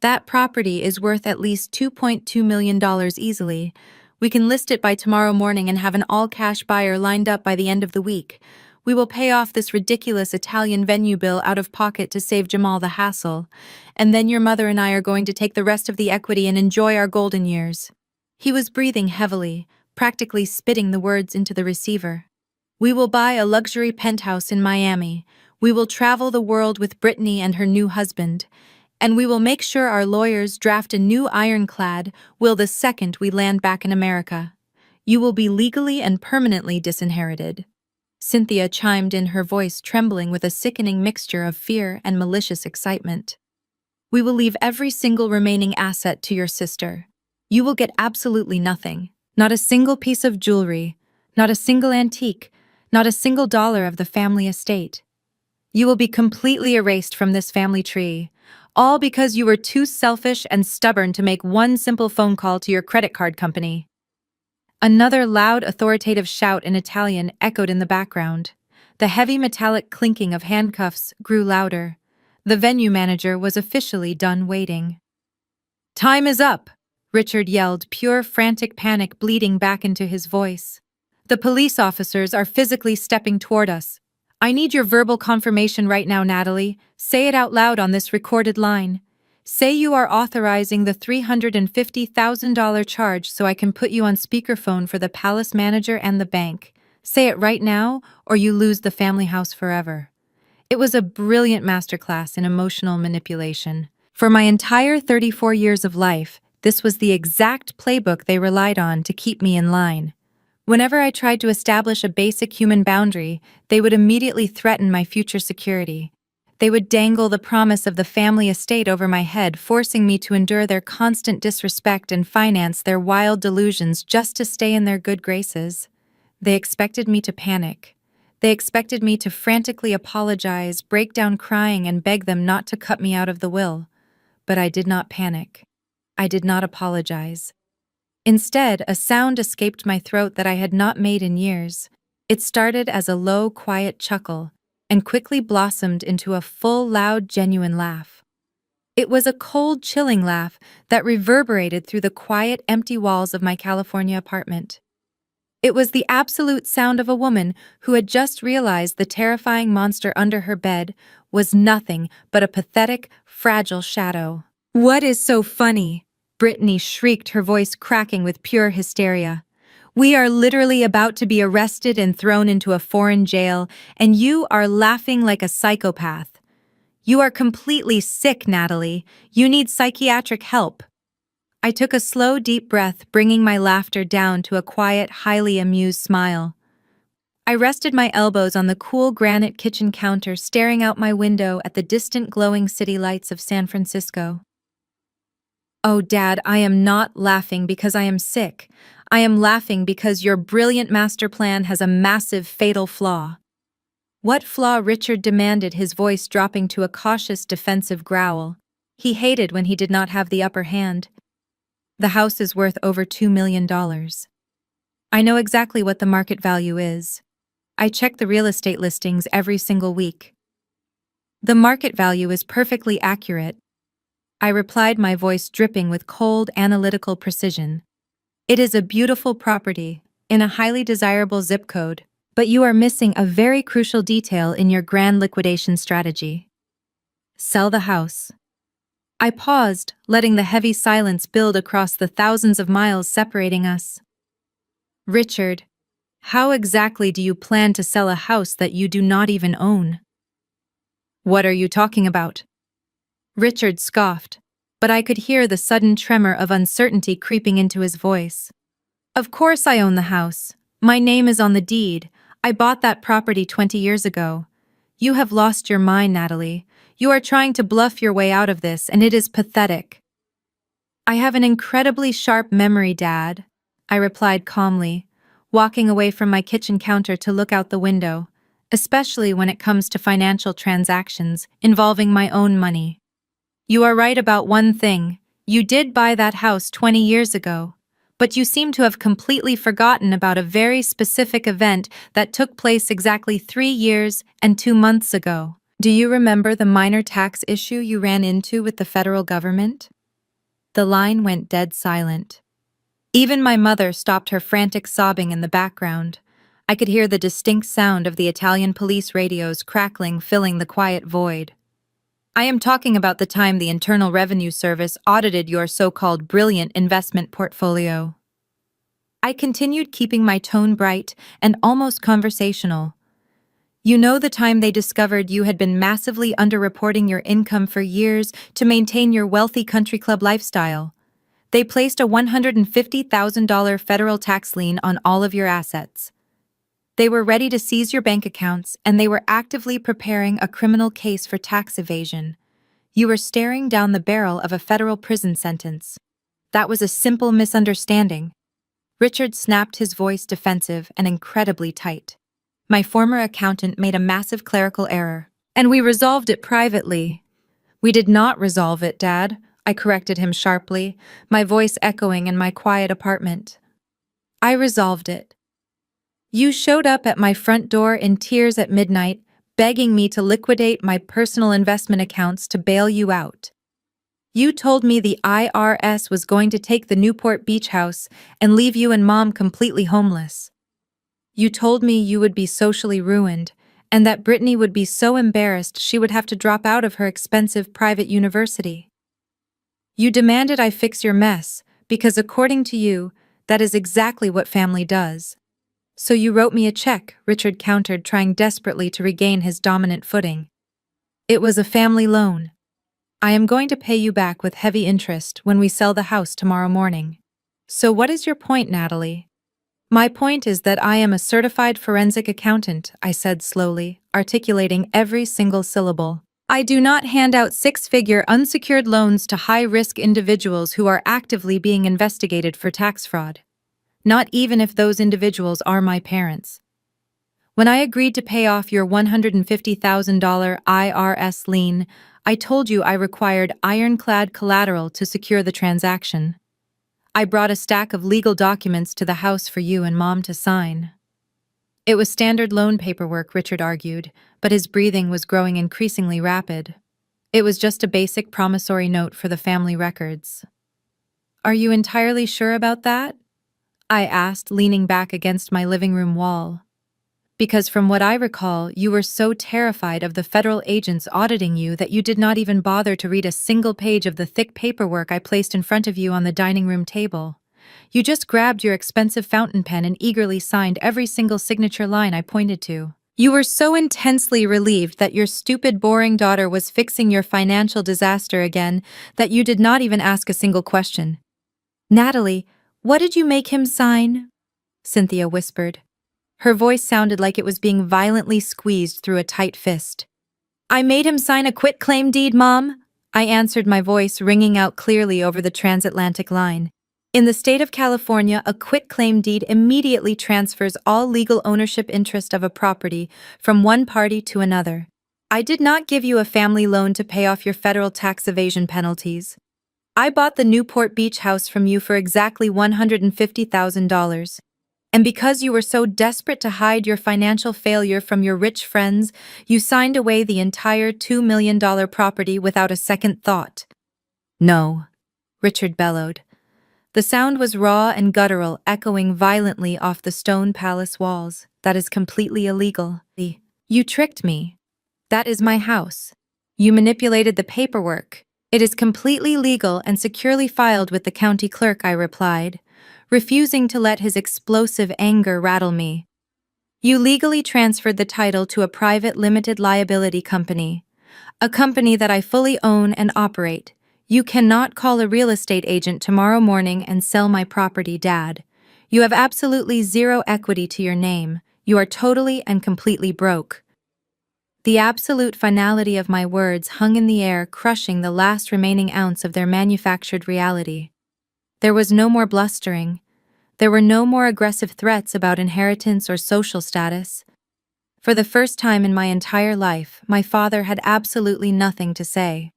That property is worth at least $2.2 million easily. We can list it by tomorrow morning and have an all-cash buyer lined up by the end of the week. We will pay off this ridiculous Italian venue bill out of pocket to save Jamal the hassle. And then your mother and I are going to take the rest of the equity and enjoy our golden years. He was breathing heavily, practically spitting the words into the receiver. We will buy a luxury penthouse in Miami. We will travel the world with Brittany and her new husband. And we will make sure our lawyers draft a new ironclad will the second we land back in America. You will be legally and permanently disinherited. Cynthia chimed in, her voice trembling with a sickening mixture of fear and malicious excitement. We will leave every single remaining asset to your sister. You will get absolutely nothing. Not a single piece of jewelry, not a single antique, not a single dollar of the family estate. You will be completely erased from this family tree, all because you were too selfish and stubborn to make one simple phone call to your credit card company. Another loud, authoritative shout in Italian echoed in the background. The heavy metallic clinking of handcuffs grew louder. The venue manager was officially done waiting. Time is up, Richard yelled, pure frantic panic bleeding back into his voice. The police officers are physically stepping toward us. I need your verbal confirmation right now, Natalie. Say it out loud on this recorded line. Say you are authorizing the $350,000 charge so I can put you on speakerphone for the palace manager and the bank. Say it right now, or you lose the family house forever. It was a brilliant masterclass in emotional manipulation. For my entire 34 years of life, this was the exact playbook they relied on to keep me in line. Whenever I tried to establish a basic human boundary, they would immediately threaten my future security. They would dangle the promise of the family estate over my head, forcing me to endure their constant disrespect and finance their wild delusions just to stay in their good graces. They expected me to panic. They expected me to frantically apologize, break down crying, and beg them not to cut me out of the will. But I did not panic. I did not apologize. Instead, a sound escaped my throat that I had not made in years. It started as a low, quiet chuckle, and quickly blossomed into a full, loud, genuine laugh. It was a cold, chilling laugh that reverberated through the quiet, empty walls of my California apartment. It was the absolute sound of a woman who had just realized the terrifying monster under her bed was nothing but a pathetic, fragile shadow. "What is so funny?" Brittany shrieked, her voice cracking with pure hysteria. "We are literally about to be arrested and thrown into a foreign jail, and you are laughing like a psychopath. You are completely sick, Natalie. You need psychiatric help." I took a slow, deep breath, bringing my laughter down to a quiet, highly amused smile. I rested my elbows on the cool granite kitchen counter, staring out my window at the distant glowing city lights of San Francisco. "Oh, Dad, I am not laughing because I am sick. I am laughing because your brilliant master plan has a massive, fatal flaw." "What flaw?" Richard demanded, his voice dropping to a cautious, defensive growl. He hated when he did not have the upper hand. "The house is worth over $2 million. I know exactly what the market value is. I check the real estate listings every single week. The market value is perfectly accurate," I replied, my voice dripping with cold, analytical precision. "It is a beautiful property, in a highly desirable zip code, but you are missing a very crucial detail in your grand liquidation strategy. Sell the house." I paused, letting the heavy silence build across the thousands of miles separating us. "Richard, how exactly do you plan to sell a house that you do not even own?" "What are you talking about?" Richard scoffed, but I could hear the sudden tremor of uncertainty creeping into his voice. "Of course I own the house. My name is on the deed. I bought that property 20 years ago. You have lost your mind, Natalie. You are trying to bluff your way out of this, and it is pathetic." "I have an incredibly sharp memory, Dad," I replied calmly, walking away from my kitchen counter to look out the window, especially when it comes to financial transactions involving my own money. "You are right about one thing. You did buy that house 20 years ago. But you seem to have completely forgotten about a very specific event that took place exactly 3 years and 2 months ago. Do you remember the minor tax issue you ran into with the federal government?" The line went dead silent. Even my mother stopped her frantic sobbing in the background. I could hear the distinct sound of the Italian police radios crackling, filling the quiet void. "I am talking about the time the Internal Revenue Service audited your so-called brilliant investment portfolio." I continued, keeping my tone bright and almost conversational. "You know, the time they discovered you had been massively underreporting your income for years to maintain your wealthy country club lifestyle. They placed a $150,000 federal tax lien on all of your assets. They were ready to seize your bank accounts, and they were actively preparing a criminal case for tax evasion. You were staring down the barrel of a federal prison sentence. That was a simple misunderstanding." Richard snapped, his voice defensive and incredibly tight. "My former accountant made a massive clerical error, and we resolved it privately." "We did not resolve it, Dad," I corrected him sharply, my voice echoing in my quiet apartment. "I resolved it. You showed up at my front door in tears at midnight, begging me to liquidate my personal investment accounts to bail you out. You told me the IRS was going to take the Newport Beach house and leave you and Mom completely homeless. You told me you would be socially ruined, and that Brittany would be so embarrassed she would have to drop out of her expensive private university. You demanded I fix your mess, because according to you, that is exactly what family does. So you wrote me a check," Richard countered, trying desperately to regain his dominant footing. "It was a family loan. I am going to pay you back with heavy interest when we sell the house tomorrow morning." "So what is your point, Natalie?" "My point is that I am a certified forensic accountant," I said slowly, articulating every single syllable. "I do not hand out six-figure unsecured loans to high-risk individuals who are actively being investigated for tax fraud. Not even if those individuals are my parents. When I agreed to pay off your $150,000 IRS lien, I told you I required ironclad collateral to secure the transaction. I brought a stack of legal documents to the house for you and Mom to sign." "It was standard loan paperwork," Richard argued, but his breathing was growing increasingly rapid. "It was just a basic promissory note for the family records." "Are you entirely sure about that?" I asked, leaning back against my living room wall. Because from what I recall, you were so terrified of the federal agents auditing you that you did not even bother to read a single page of the thick paperwork I placed in front of you on the dining room table. You just grabbed your expensive fountain pen and eagerly signed every single signature line I pointed to. You were so intensely relieved that your stupid, boring daughter was fixing your financial disaster again that you did not even ask a single question. Natalie, what did you make him sign? Cynthia whispered. Her voice sounded like it was being violently squeezed through a tight fist. I made him sign a quitclaim deed, Mom, I answered, my voice ringing out clearly over the transatlantic line. In the state of California, a quitclaim deed immediately transfers all legal ownership interest of a property from one party to another. I did not give you a family loan to pay off your federal tax evasion penalties. I bought the Newport Beach house from you for exactly $150,000. And because you were so desperate to hide your financial failure from your rich friends, you signed away the entire $2 million property without a second thought. No, Richard bellowed. The sound was raw and guttural, echoing violently off the stone palace walls. That is completely illegal. You tricked me. That is my house. You manipulated the paperwork. It is completely legal and securely filed with the county clerk, I replied, refusing to let his explosive anger rattle me. You legally transferred the title to a private limited liability company, a company that I fully own and operate. You cannot call a real estate agent tomorrow morning and sell my property, Dad. You have absolutely zero equity to your name. You are totally and completely broke. The absolute finality of my words hung in the air, crushing the last remaining ounce of their manufactured reality. There was no more blustering. There were no more aggressive threats about inheritance or social status. For the first time in my entire life, my father had absolutely nothing to say.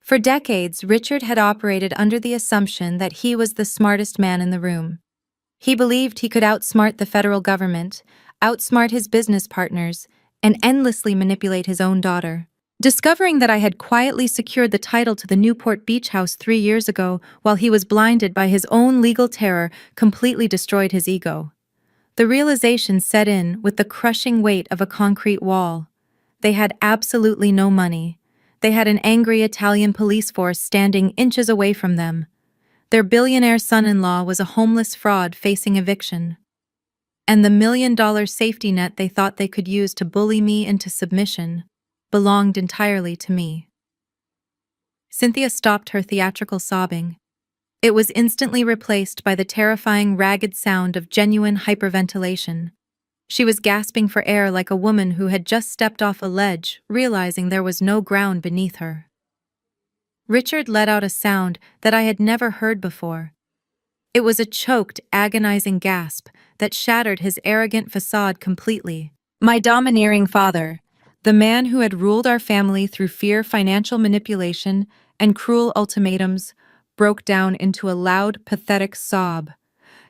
For decades, Richard had operated under the assumption that he was the smartest man in the room. He believed he could outsmart the federal government, outsmart his business partners, and endlessly manipulate his own daughter. Discovering that I had quietly secured the title to the Newport Beach house 3 years ago while he was blinded by his own legal terror completely destroyed his ego. The realization set in with the crushing weight of a concrete wall. They had absolutely no money. They had an angry Italian police force standing inches away from them. Their billionaire son-in-law was a homeless fraud facing eviction. And the $1 million safety net they thought they could use to bully me into submission belonged entirely to me. Cynthia stopped her theatrical sobbing. It was instantly replaced by the terrifying, ragged sound of genuine hyperventilation. She was gasping for air like a woman who had just stepped off a ledge, realizing there was no ground beneath her. Richard let out a sound that I had never heard before. It was a choked, agonizing gasp that shattered his arrogant facade completely. My domineering father, the man who had ruled our family through fear, financial manipulation, and cruel ultimatums, broke down into a loud, pathetic sob.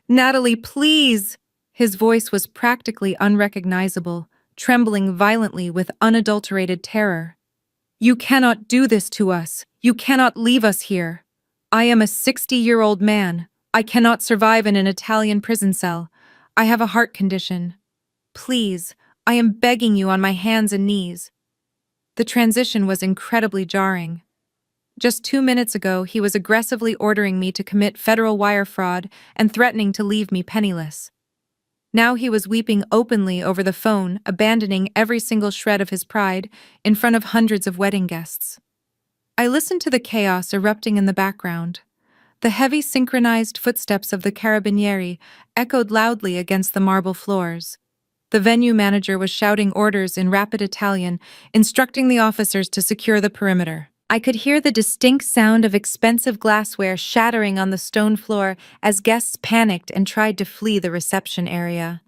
Natalie, please! His voice was practically unrecognizable, trembling violently with unadulterated terror. You cannot do this to us. You cannot leave us here. I am a 60-year-old man. I cannot survive in an Italian prison cell. I have a heart condition. Please, I am begging you on my hands and knees. The transition was incredibly jarring. Just 2 minutes ago, he was aggressively ordering me to commit federal wire fraud and threatening to leave me penniless. Now he was weeping openly over the phone, abandoning every single shred of his pride in front of hundreds of wedding guests. I listened to the chaos erupting in the background. The heavy synchronized footsteps of the carabinieri echoed loudly against the marble floors. The venue manager was shouting orders in rapid Italian, instructing the officers to secure the perimeter. I could hear the distinct sound of expensive glassware shattering on the stone floor as guests panicked and tried to flee the reception area.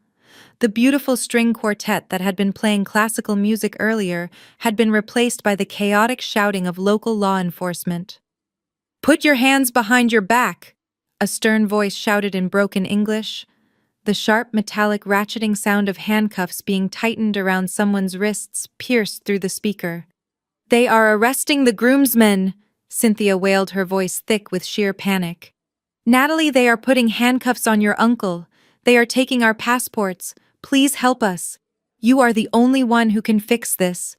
The beautiful string quartet that had been playing classical music earlier had been replaced by the chaotic shouting of local law enforcement. "Put your hands behind your back!" a stern voice shouted in broken English. The sharp, metallic ratcheting sound of handcuffs being tightened around someone's wrists pierced through the speaker. "They are arresting the groomsmen!" Cynthia wailed, her voice thick with sheer panic. Natalie, they are putting handcuffs on your uncle. They are taking our passports. Please help us. You are the only one who can fix this.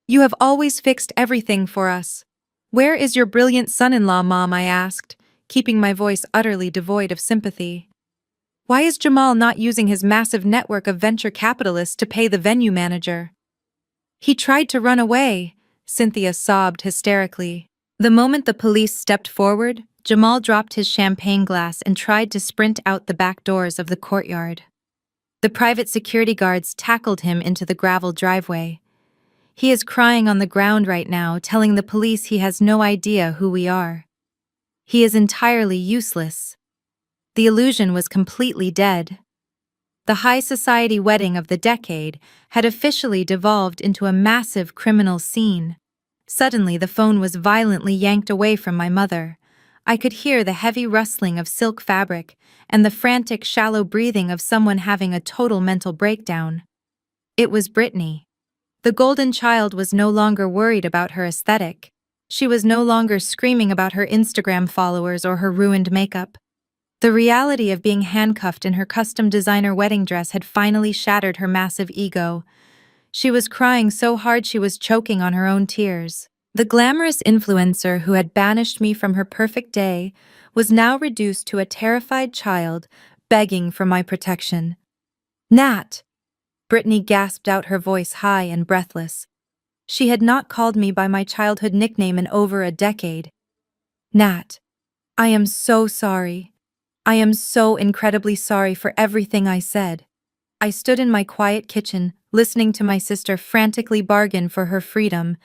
You have always fixed everything for us. Where is your brilliant son-in-law, Mom? I asked, keeping my voice utterly devoid of sympathy. Why is Jamal not using his massive network of venture capitalists to pay the venue manager? He tried to run away, Cynthia sobbed hysterically. The moment the police stepped forward, Jamal dropped his champagne glass and tried to sprint out the back doors of the courtyard. The private security guards tackled him into the gravel driveway. He is crying on the ground right now, telling the police he has no idea who we are. He is entirely useless. The illusion was completely dead. The high society wedding of the decade had officially devolved into a massive criminal scene. Suddenly, the phone was violently yanked away from my mother. I could hear the heavy rustling of silk fabric and the frantic, shallow breathing of someone having a total mental breakdown. It was Brittany. The golden child was no longer worried about her aesthetic. She was no longer screaming about her Instagram followers or her ruined makeup. The reality of being handcuffed in her custom designer wedding dress had finally shattered her massive ego. She was crying so hard she was choking on her own tears. The glamorous influencer who had banished me from her perfect day was now reduced to a terrified child begging for my protection. Nat! Brittany gasped out, her voice high and breathless. She had not called me by my childhood nickname in over a decade. Nat, I am so sorry. I am so incredibly sorry for everything I said. I stood in my quiet kitchen, listening to my sister frantically bargain for her freedom.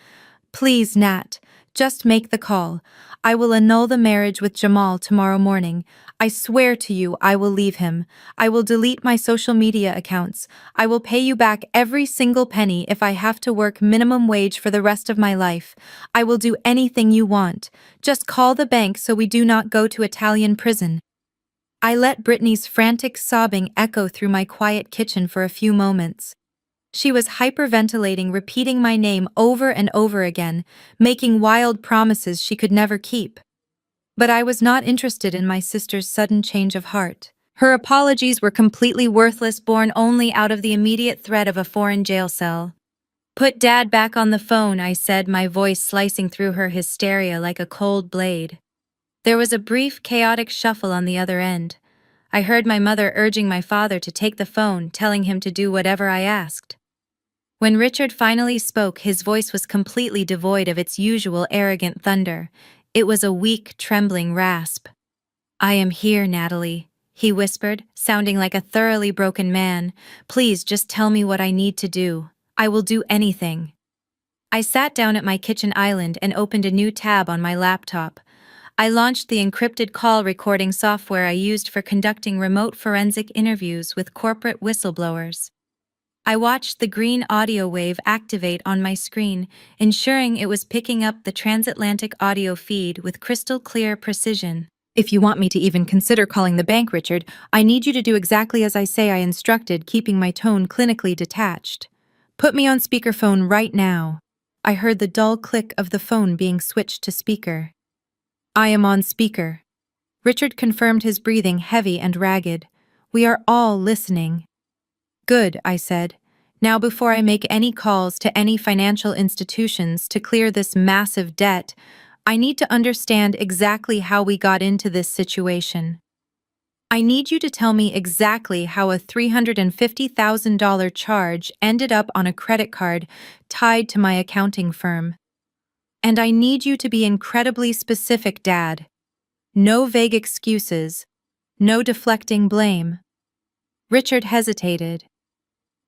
Please, Nat, just make the call. I will annul the marriage with Jamal tomorrow morning. I swear to you I will leave him. I will delete my social media accounts. I will pay you back every single penny if I have to work minimum wage for the rest of my life. I will do anything you want. Just call the bank so we do not go to Italian prison. I let Brittany's frantic sobbing echo through my quiet kitchen for a few moments. She was hyperventilating, repeating my name over and over again, making wild promises she could never keep. But I was not interested in my sister's sudden change of heart. Her apologies were completely worthless, born only out of the immediate threat of a foreign jail cell. Put Dad back on the phone, I said, my voice slicing through her hysteria like a cold blade. There was a brief, chaotic shuffle on the other end. I heard my mother urging my father to take the phone, telling him to do whatever I asked. When Richard finally spoke, his voice was completely devoid of its usual arrogant thunder. It was a weak, trembling rasp. I am here, Natalie, he whispered, sounding like a thoroughly broken man. Please just tell me what I need to do. I will do anything. I sat down at my kitchen island and opened a new tab on my laptop. I launched the encrypted call recording software I used for conducting remote forensic interviews with corporate whistleblowers. I watched the green audio wave activate on my screen, ensuring it was picking up the transatlantic audio feed with crystal clear precision. If you want me to even consider calling the bank, Richard, I need you to do exactly as I say, I instructed, keeping my tone clinically detached. Put me on speakerphone right now. I heard the dull click of the phone being switched to speaker. I am on speaker. Richard confirmed, his breathing heavy and ragged. We are all listening. Good, I said. Now, before I make any calls to any financial institutions to clear this massive debt, I need to understand exactly how we got into this situation. I need you to tell me exactly how a $350,000 charge ended up on a credit card tied to my accounting firm. And I need you to be incredibly specific, Dad. No vague excuses. No deflecting blame. Richard hesitated.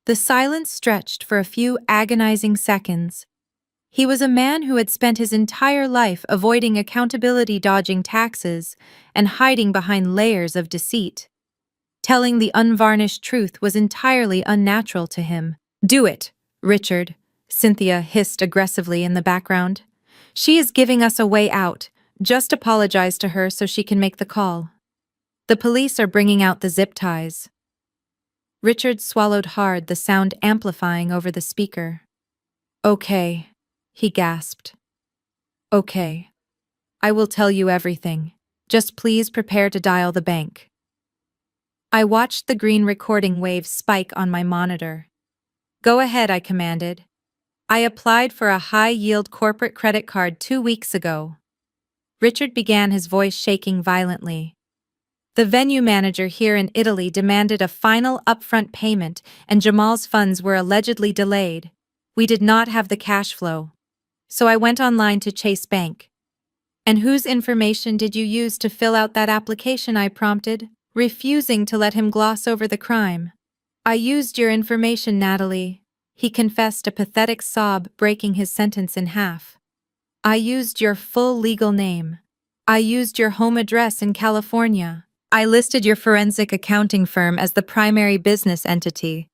The silence stretched for a few agonizing seconds. He was a man who had spent his entire life avoiding accountability, dodging taxes, and hiding behind layers of deceit. Telling the unvarnished truth was entirely unnatural to him. Do it, Richard, Cynthia hissed aggressively in the background. She is giving us a way out. Just apologize to her so she can make the call. The police are bringing out the zip ties. Richard swallowed hard, the sound amplifying over the speaker. Okay, he gasped. Okay. I will tell you everything. Just please prepare to dial the bank. I watched the green recording wave spike on my monitor. Go ahead, I commanded. I applied for a high-yield corporate credit card 2 weeks ago. Richard began, his voice shaking violently. The venue manager here in Italy demanded a final upfront payment, and Jamal's funds were allegedly delayed. We did not have the cash flow. So I went online to Chase Bank. And whose information did you use to fill out that application? I prompted, refusing to let him gloss over the crime. I used your information, Natalie. He confessed, a pathetic sob breaking his sentence in half. I used your full legal name. I used your home address in California. I listed your forensic accounting firm as the primary business entity.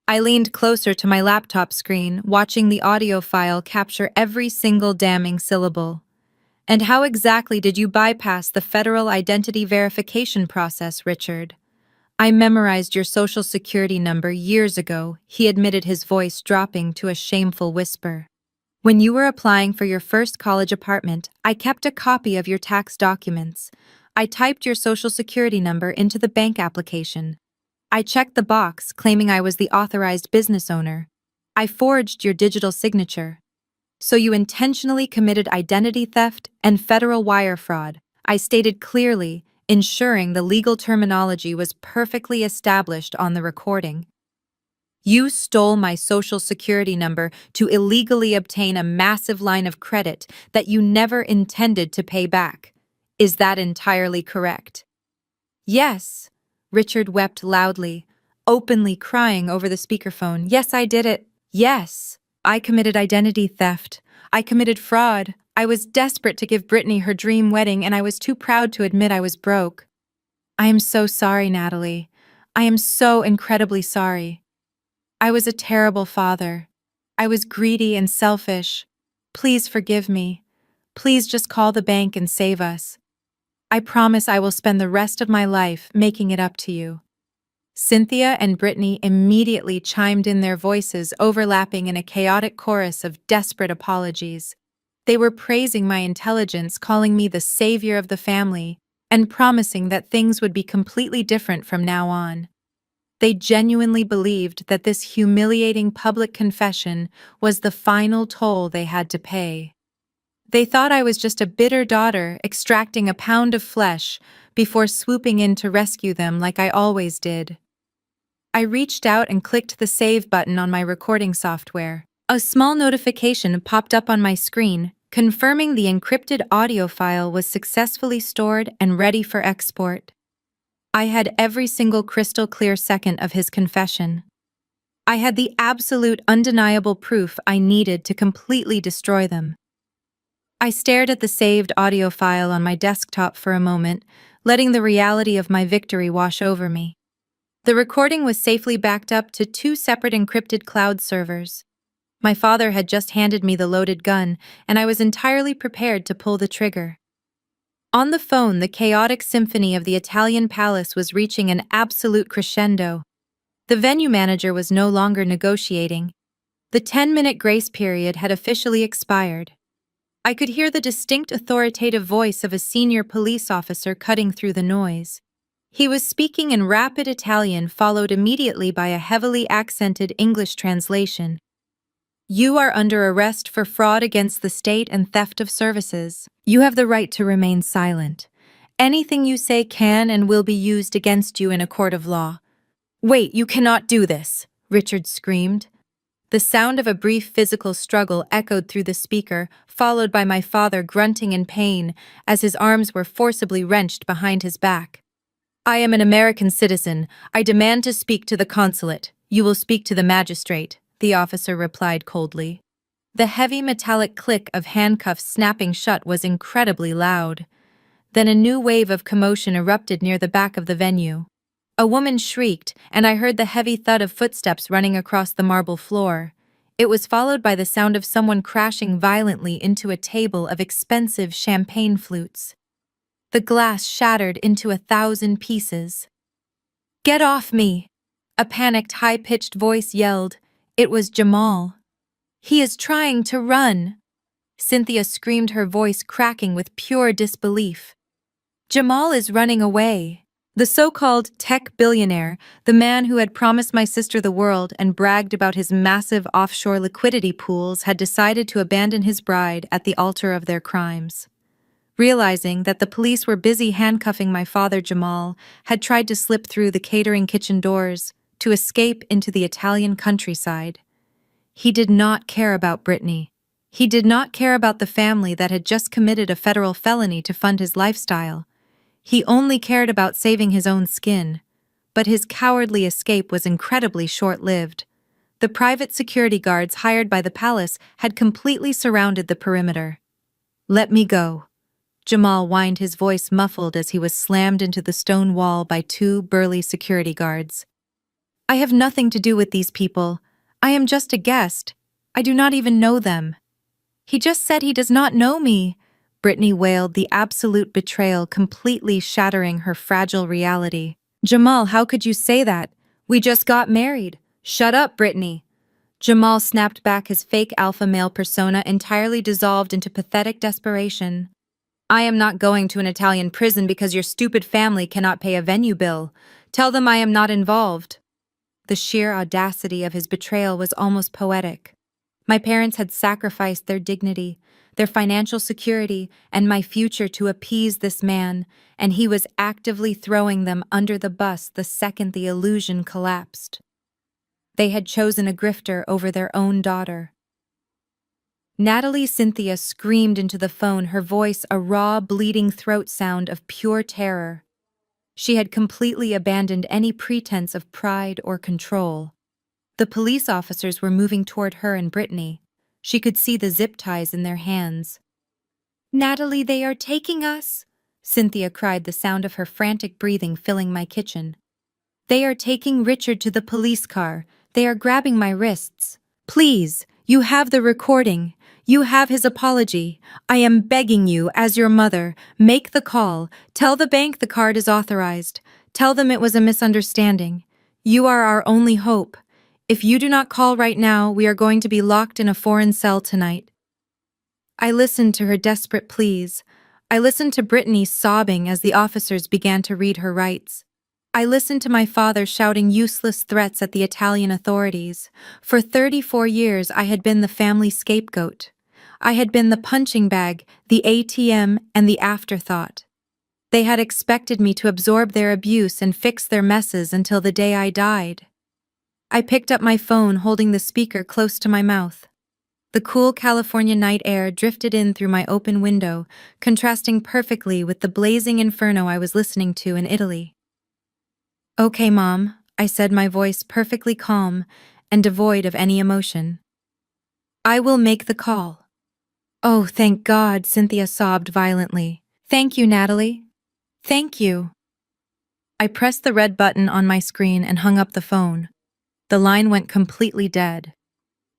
I leaned closer to my laptop screen, watching the audio file capture every single damning syllable. And how exactly did you bypass the federal identity verification process, Richard? I memorized your social security number years ago, he admitted, his voice dropping to a shameful whisper. When you were applying for your first college apartment, I kept a copy of your tax documents. I typed your social security number into the bank application. I checked the box, claiming I was the authorized business owner. I forged your digital signature. So you intentionally committed identity theft and federal wire fraud, I stated clearly, ensuring the legal terminology was perfectly established on the recording. You stole my social security number to illegally obtain a massive line of credit that you never intended to pay back. Is that entirely correct? Yes, Richard wept loudly, openly crying over the speakerphone. Yes, I did it. Yes, I committed identity theft. I committed fraud. I was desperate to give Brittany her dream wedding, and I was too proud to admit I was broke. I am so sorry, Natalie. I am so incredibly sorry. I was a terrible father. I was greedy and selfish. Please forgive me. Please just call the bank and save us. I promise I will spend the rest of my life making it up to you. Cynthia and Brittany immediately chimed in, their voices overlapping in a chaotic chorus of desperate apologies. They were praising my intelligence, calling me the savior of the family, and promising that things would be completely different from now on. They genuinely believed that this humiliating public confession was the final toll they had to pay. They thought I was just a bitter daughter extracting a pound of flesh before swooping in to rescue them like I always did. I reached out and clicked the save button on my recording software. A small notification popped up on my screen, confirming the encrypted audio file was successfully stored and ready for export. I had every single crystal clear second of his confession. I had the absolute undeniable proof I needed to completely destroy them. I stared at the saved audio file on my desktop for a moment, letting the reality of my victory wash over me. The recording was safely backed up to 2 separate encrypted cloud servers. My father had just handed me the loaded gun, and I was entirely prepared to pull the trigger. On the phone, the chaotic symphony of the Italian palace was reaching an absolute crescendo. The venue manager was no longer negotiating. The 10-minute grace period had officially expired. I could hear the distinct authoritative voice of a senior police officer cutting through the noise. He was speaking in rapid Italian, followed immediately by a heavily accented English translation. You are under arrest for fraud against the state and theft of services. You have the right to remain silent. Anything you say can and will be used against you in a court of law. Wait, you cannot do this, Richard screamed. The sound of a brief physical struggle echoed through the speaker, followed by my father grunting in pain as his arms were forcibly wrenched behind his back. I am an American citizen. I demand to speak to the consulate. You will speak to the magistrate, the officer replied coldly. The heavy metallic click of handcuffs snapping shut was incredibly loud. Then a new wave of commotion erupted near the back of the venue. A woman shrieked, and I heard the heavy thud of footsteps running across the marble floor. It was followed by the sound of someone crashing violently into a table of expensive champagne flutes. The glass shattered into 1,000 pieces. Get off me! A panicked, high-pitched voice yelled. It was Jamal. He is trying to run! Cynthia screamed, her voice cracking with pure disbelief. Jamal is running away. The so-called tech billionaire, the man who had promised my sister the world and bragged about his massive offshore liquidity pools, had decided to abandon his bride at the altar of their crimes. Realizing that the police were busy handcuffing my father, Jamal had tried to slip through the catering kitchen doors to escape into the Italian countryside. He did not care about Brittany. He did not care about the family that had just committed a federal felony to fund his lifestyle. He only cared about saving his own skin. But his cowardly escape was incredibly short-lived. The private security guards hired by the palace had completely surrounded the perimeter. "Let me go." Jamal whined, his voice muffled as he was slammed into the stone wall by two burly security guards. "I have nothing to do with these people. I am just a guest. I do not even know them." "He just said he does not know me," Brittany wailed, the absolute betrayal completely shattering her fragile reality. "Jamal, how could you say that? We just got married." "Shut up, Brittany." Jamal snapped back, his fake alpha male persona entirely dissolved into pathetic desperation. "I am not going to an Italian prison because your stupid family cannot pay a venue bill. Tell them I am not involved." The sheer audacity of his betrayal was almost poetic. My parents had sacrificed their dignity, their financial security, and my future to appease this man, and he was actively throwing them under the bus the second the illusion collapsed. They had chosen a grifter over their own daughter. Natalie Cynthia screamed into the phone, her voice a raw, bleeding throat sound of pure terror. She had completely abandoned any pretense of pride or control. The police officers were moving toward her and Brittany. She could see the zip ties in their hands. "Natalie, they are taking us!" Cynthia cried, the sound of her frantic breathing filling my kitchen. "They are taking Richard to the police car. They are grabbing my wrists. Please, you have the recording. You have his apology. I am begging you, as your mother, make the call. Tell the bank the card is authorized. Tell them it was a misunderstanding. You are our only hope. If you do not call right now, we are going to be locked in a foreign cell tonight." I listened to her desperate pleas. I listened to Brittany sobbing as the officers began to read her rights. I listened to my father shouting useless threats at the Italian authorities. For 34 years, I had been the family scapegoat. I had been the punching bag, the ATM, and the afterthought. They had expected me to absorb their abuse and fix their messes until the day I died. I picked up my phone, holding the speaker close to my mouth. The cool California night air drifted in through my open window, contrasting perfectly with the blazing inferno I was listening to in Italy. "Okay, Mom," I said, my voice perfectly calm and devoid of any emotion. "I will make the call." "Oh, thank God," Cynthia sobbed violently. "Thank you, Natalie. Thank you." I pressed the red button on my screen and hung up the phone. The line went completely dead.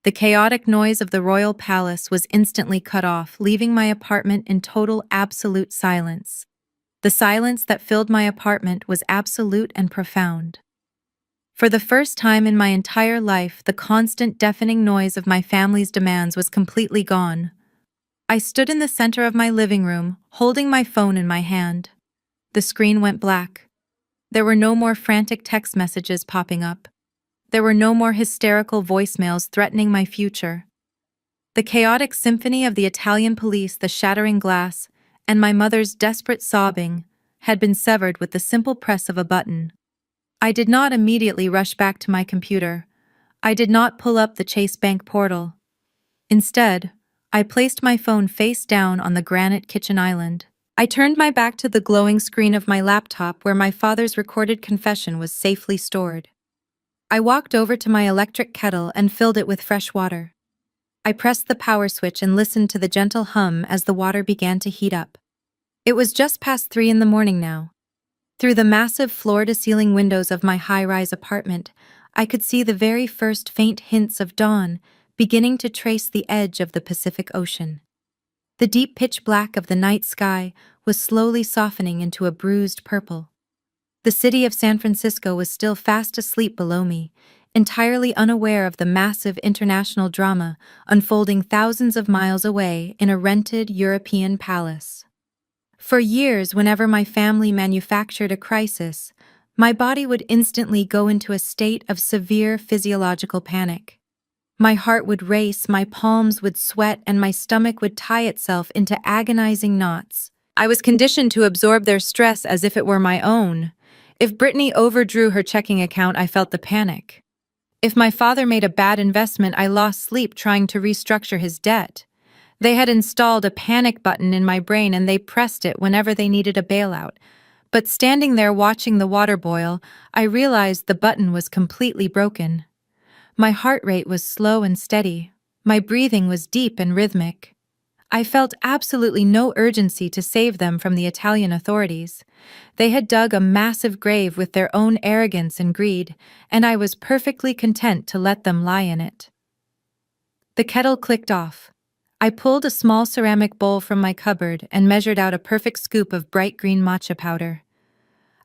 The chaotic noise of the royal palace was instantly cut off, leaving my apartment in total, absolute silence. The silence that filled my apartment was absolute and profound. For the first time in my entire life, the constant deafening noise of my family's demands was completely gone. I stood in the center of my living room, holding my phone in my hand. The screen went black. There were no more frantic text messages popping up. There were no more hysterical voicemails threatening my future. The chaotic symphony of the Italian police, the shattering glass, and my mother's desperate sobbing had been severed with the simple press of a button. I did not immediately rush back to my computer. I did not pull up the Chase Bank portal. Instead, I placed my phone face down on the granite kitchen island. I turned my back to the glowing screen of my laptop where my father's recorded confession was safely stored. I walked over to my electric kettle and filled it with fresh water. I pressed the power switch and listened to the gentle hum as the water began to heat up. It was just past 3 in the morning now. Through the massive floor-to-ceiling windows of my high-rise apartment, I could see the very first faint hints of dawn beginning to trace the edge of the Pacific Ocean. The deep pitch black of the night sky was slowly softening into a bruised purple. The city of San Francisco was still fast asleep below me, entirely unaware of the massive international drama unfolding thousands of miles away in a rented European palace. For years, whenever my family manufactured a crisis, my body would instantly go into a state of severe physiological panic. My heart would race, my palms would sweat, and my stomach would tie itself into agonizing knots. I was conditioned to absorb their stress as if it were my own. If Brittany overdrew her checking account, I felt the panic. If my father made a bad investment, I lost sleep trying to restructure his debt. They had installed a panic button in my brain and they pressed it whenever they needed a bailout. But standing there watching the water boil, I realized the button was completely broken. My heart rate was slow and steady. My breathing was deep and rhythmic. I felt absolutely no urgency to save them from the Italian authorities. They had dug a massive grave with their own arrogance and greed, and I was perfectly content to let them lie in it. The kettle clicked off. I pulled a small ceramic bowl from my cupboard and measured out a perfect scoop of bright green matcha powder.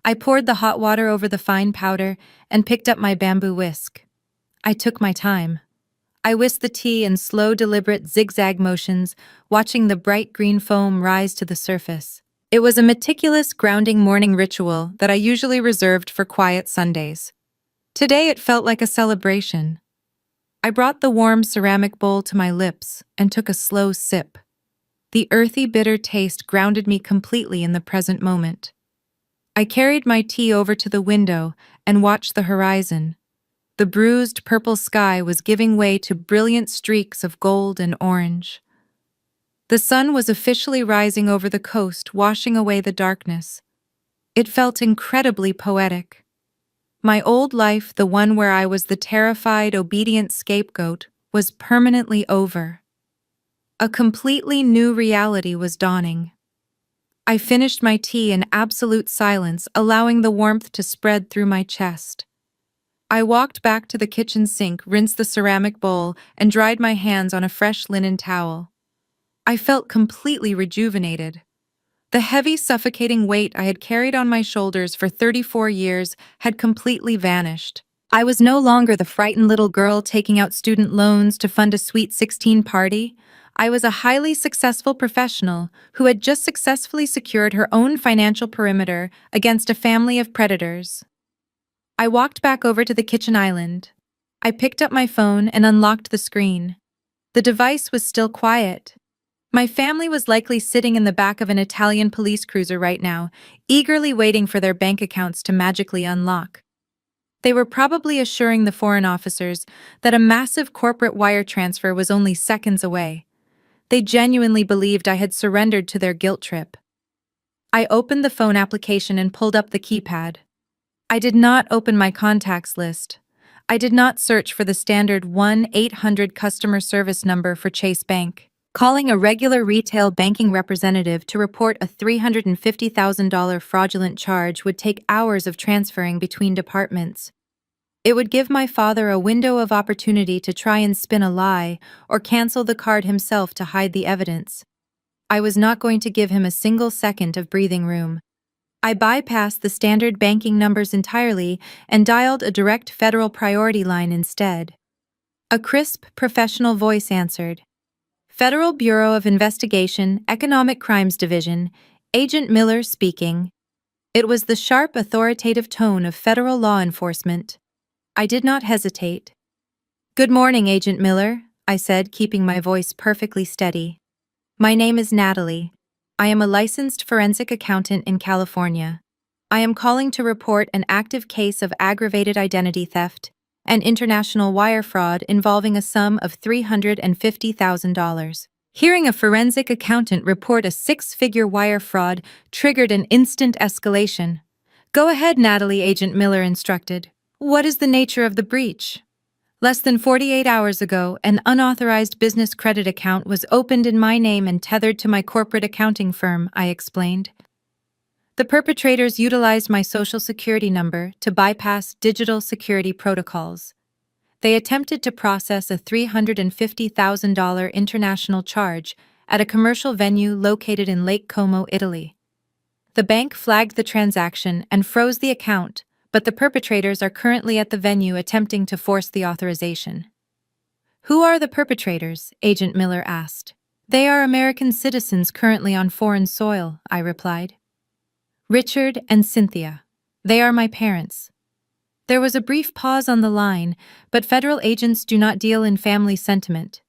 I poured the hot water over the fine powder and picked up my bamboo whisk. I took my time. I whisked the tea in slow, deliberate zigzag motions, watching the bright green foam rise to the surface. It was a meticulous, grounding morning ritual that I usually reserved for quiet Sundays. Today it felt like a celebration. I brought the warm ceramic bowl to my lips and took a slow sip. The earthy, bitter taste grounded me completely in the present moment. I carried my tea over to the window and watched the horizon. The bruised purple sky was giving way to brilliant streaks of gold and orange. The sun was officially rising over the coast, washing away the darkness. It felt incredibly poetic. My old life, the one where I was the terrified, obedient scapegoat, was permanently over. A completely new reality was dawning. I finished my tea in absolute silence, allowing the warmth to spread through my chest. I walked back to the kitchen sink, rinsed the ceramic bowl, and dried my hands on a fresh linen towel. I felt completely rejuvenated. The heavy, suffocating weight I had carried on my shoulders for 34 years had completely vanished. I was no longer the frightened little girl taking out student loans to fund a sweet 16 party. I was a highly successful professional who had just successfully secured her own financial perimeter against a family of predators. I walked back over to the kitchen island. I picked up my phone and unlocked the screen. The device was still quiet. My family was likely sitting in the back of an Italian police cruiser right now, eagerly waiting for their bank accounts to magically unlock. They were probably assuring the foreign officers that a massive corporate wire transfer was only seconds away. They genuinely believed I had surrendered to their guilt trip. I opened the phone application and pulled up the keypad. I did not open my contacts list. I did not search for the standard 1-800 customer service number for Chase Bank. Calling a regular retail banking representative to report a $350,000 fraudulent charge would take hours of transferring between departments. It would give my father a window of opportunity to try and spin a lie or cancel the card himself to hide the evidence. I was not going to give him a single second of breathing room. I bypassed the standard banking numbers entirely and dialed a direct federal priority line instead. A crisp, professional voice answered. Federal Bureau of Investigation, Economic Crimes Division, Agent Miller speaking. It was the sharp, authoritative tone of federal law enforcement. I did not hesitate. Good morning, Agent Miller, I said, keeping my voice perfectly steady. My name is Natalie. I am a licensed forensic accountant in California. I am calling to report an active case of aggravated identity theft and international wire fraud involving a sum of $350,000. Hearing a forensic accountant report a six-figure wire fraud triggered an instant escalation. Go ahead, Natalie, Agent Miller instructed. What is the nature of the breach? Less than 48 hours ago, an unauthorized business credit account was opened in my name and tethered to my corporate accounting firm, I explained. The perpetrators utilized my social security number to bypass digital security protocols. They attempted to process a $350,000 international charge at a commercial venue located in Lake Como, Italy. The bank flagged the transaction and froze the account, but the perpetrators are currently at the venue attempting to force the authorization. Who are the perpetrators? Agent Miller asked. They are American citizens currently on foreign soil, I replied. Richard and Cynthia. They are my parents. There was a brief pause on the line, but federal agents do not deal in family sentiment.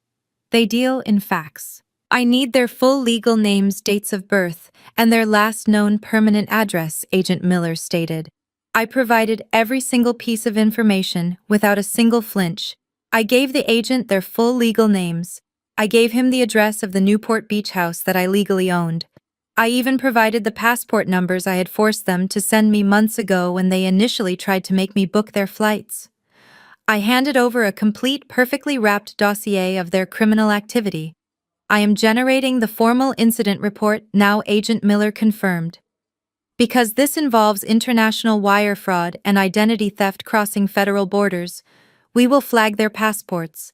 They deal in facts. I need their full legal names, dates of birth, and their last known permanent address, Agent Miller stated. I provided every single piece of information without a single flinch. I gave the agent their full legal names. I gave him the address of the Newport Beach house that I legally owned. I even provided the passport numbers I had forced them to send me months ago when they initially tried to make me book their flights. I handed over a complete, perfectly wrapped dossier of their criminal activity. I am generating the formal incident report now, Agent Miller confirmed. Because this involves international wire fraud and identity theft crossing federal borders, we will flag their passports.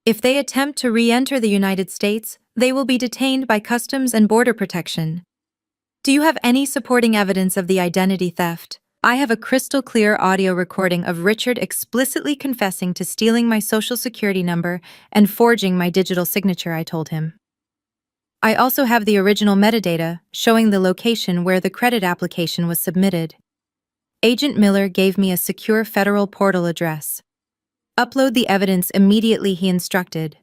If they attempt to re-enter the United States, they will be detained by Customs and Border Protection. Do you have any supporting evidence of the identity theft? I have a crystal-clear audio recording of Richard explicitly confessing to stealing my social security number and forging my digital signature, I told him. I also have the original metadata showing the location where the credit application was submitted. Agent Miller gave me a secure federal portal address. Upload the evidence immediately, he instructed.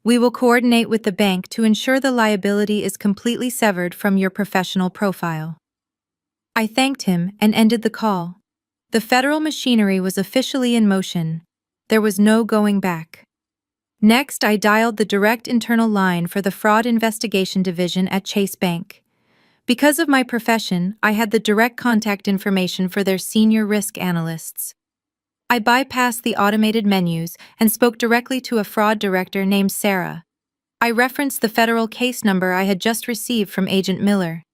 We will coordinate with the bank to ensure the liability is completely severed from your professional profile. I thanked him and ended the call. The federal machinery was officially in motion. There was no going back. Next, I dialed the direct internal line for the Fraud Investigation Division at Chase Bank. Because of my profession, I had the direct contact information for their senior risk analysts. I bypassed the automated menus and spoke directly to a fraud director named Sarah. I referenced the federal case number I had just received from Agent Miller.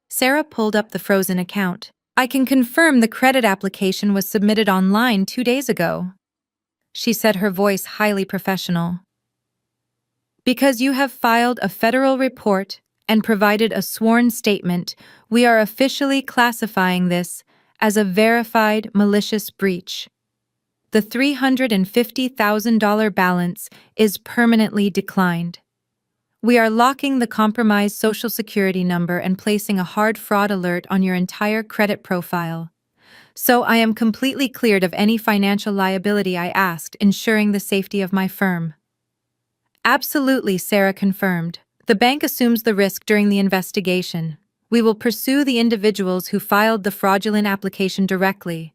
Sarah pulled up the frozen account. I can confirm the credit application was submitted online 2 days ago. She said, her voice highly professional. Because you have filed a federal report and provided a sworn statement, we are officially classifying this as a verified malicious breach. The $350,000 balance is permanently declined. We are locking the compromised social security number and placing a hard fraud alert on your entire credit profile. So I am completely cleared of any financial liability, I asked, ensuring the safety of my firm. Absolutely, Sarah confirmed. The bank assumes the risk during the investigation. We will pursue the individuals who filed the fraudulent application directly.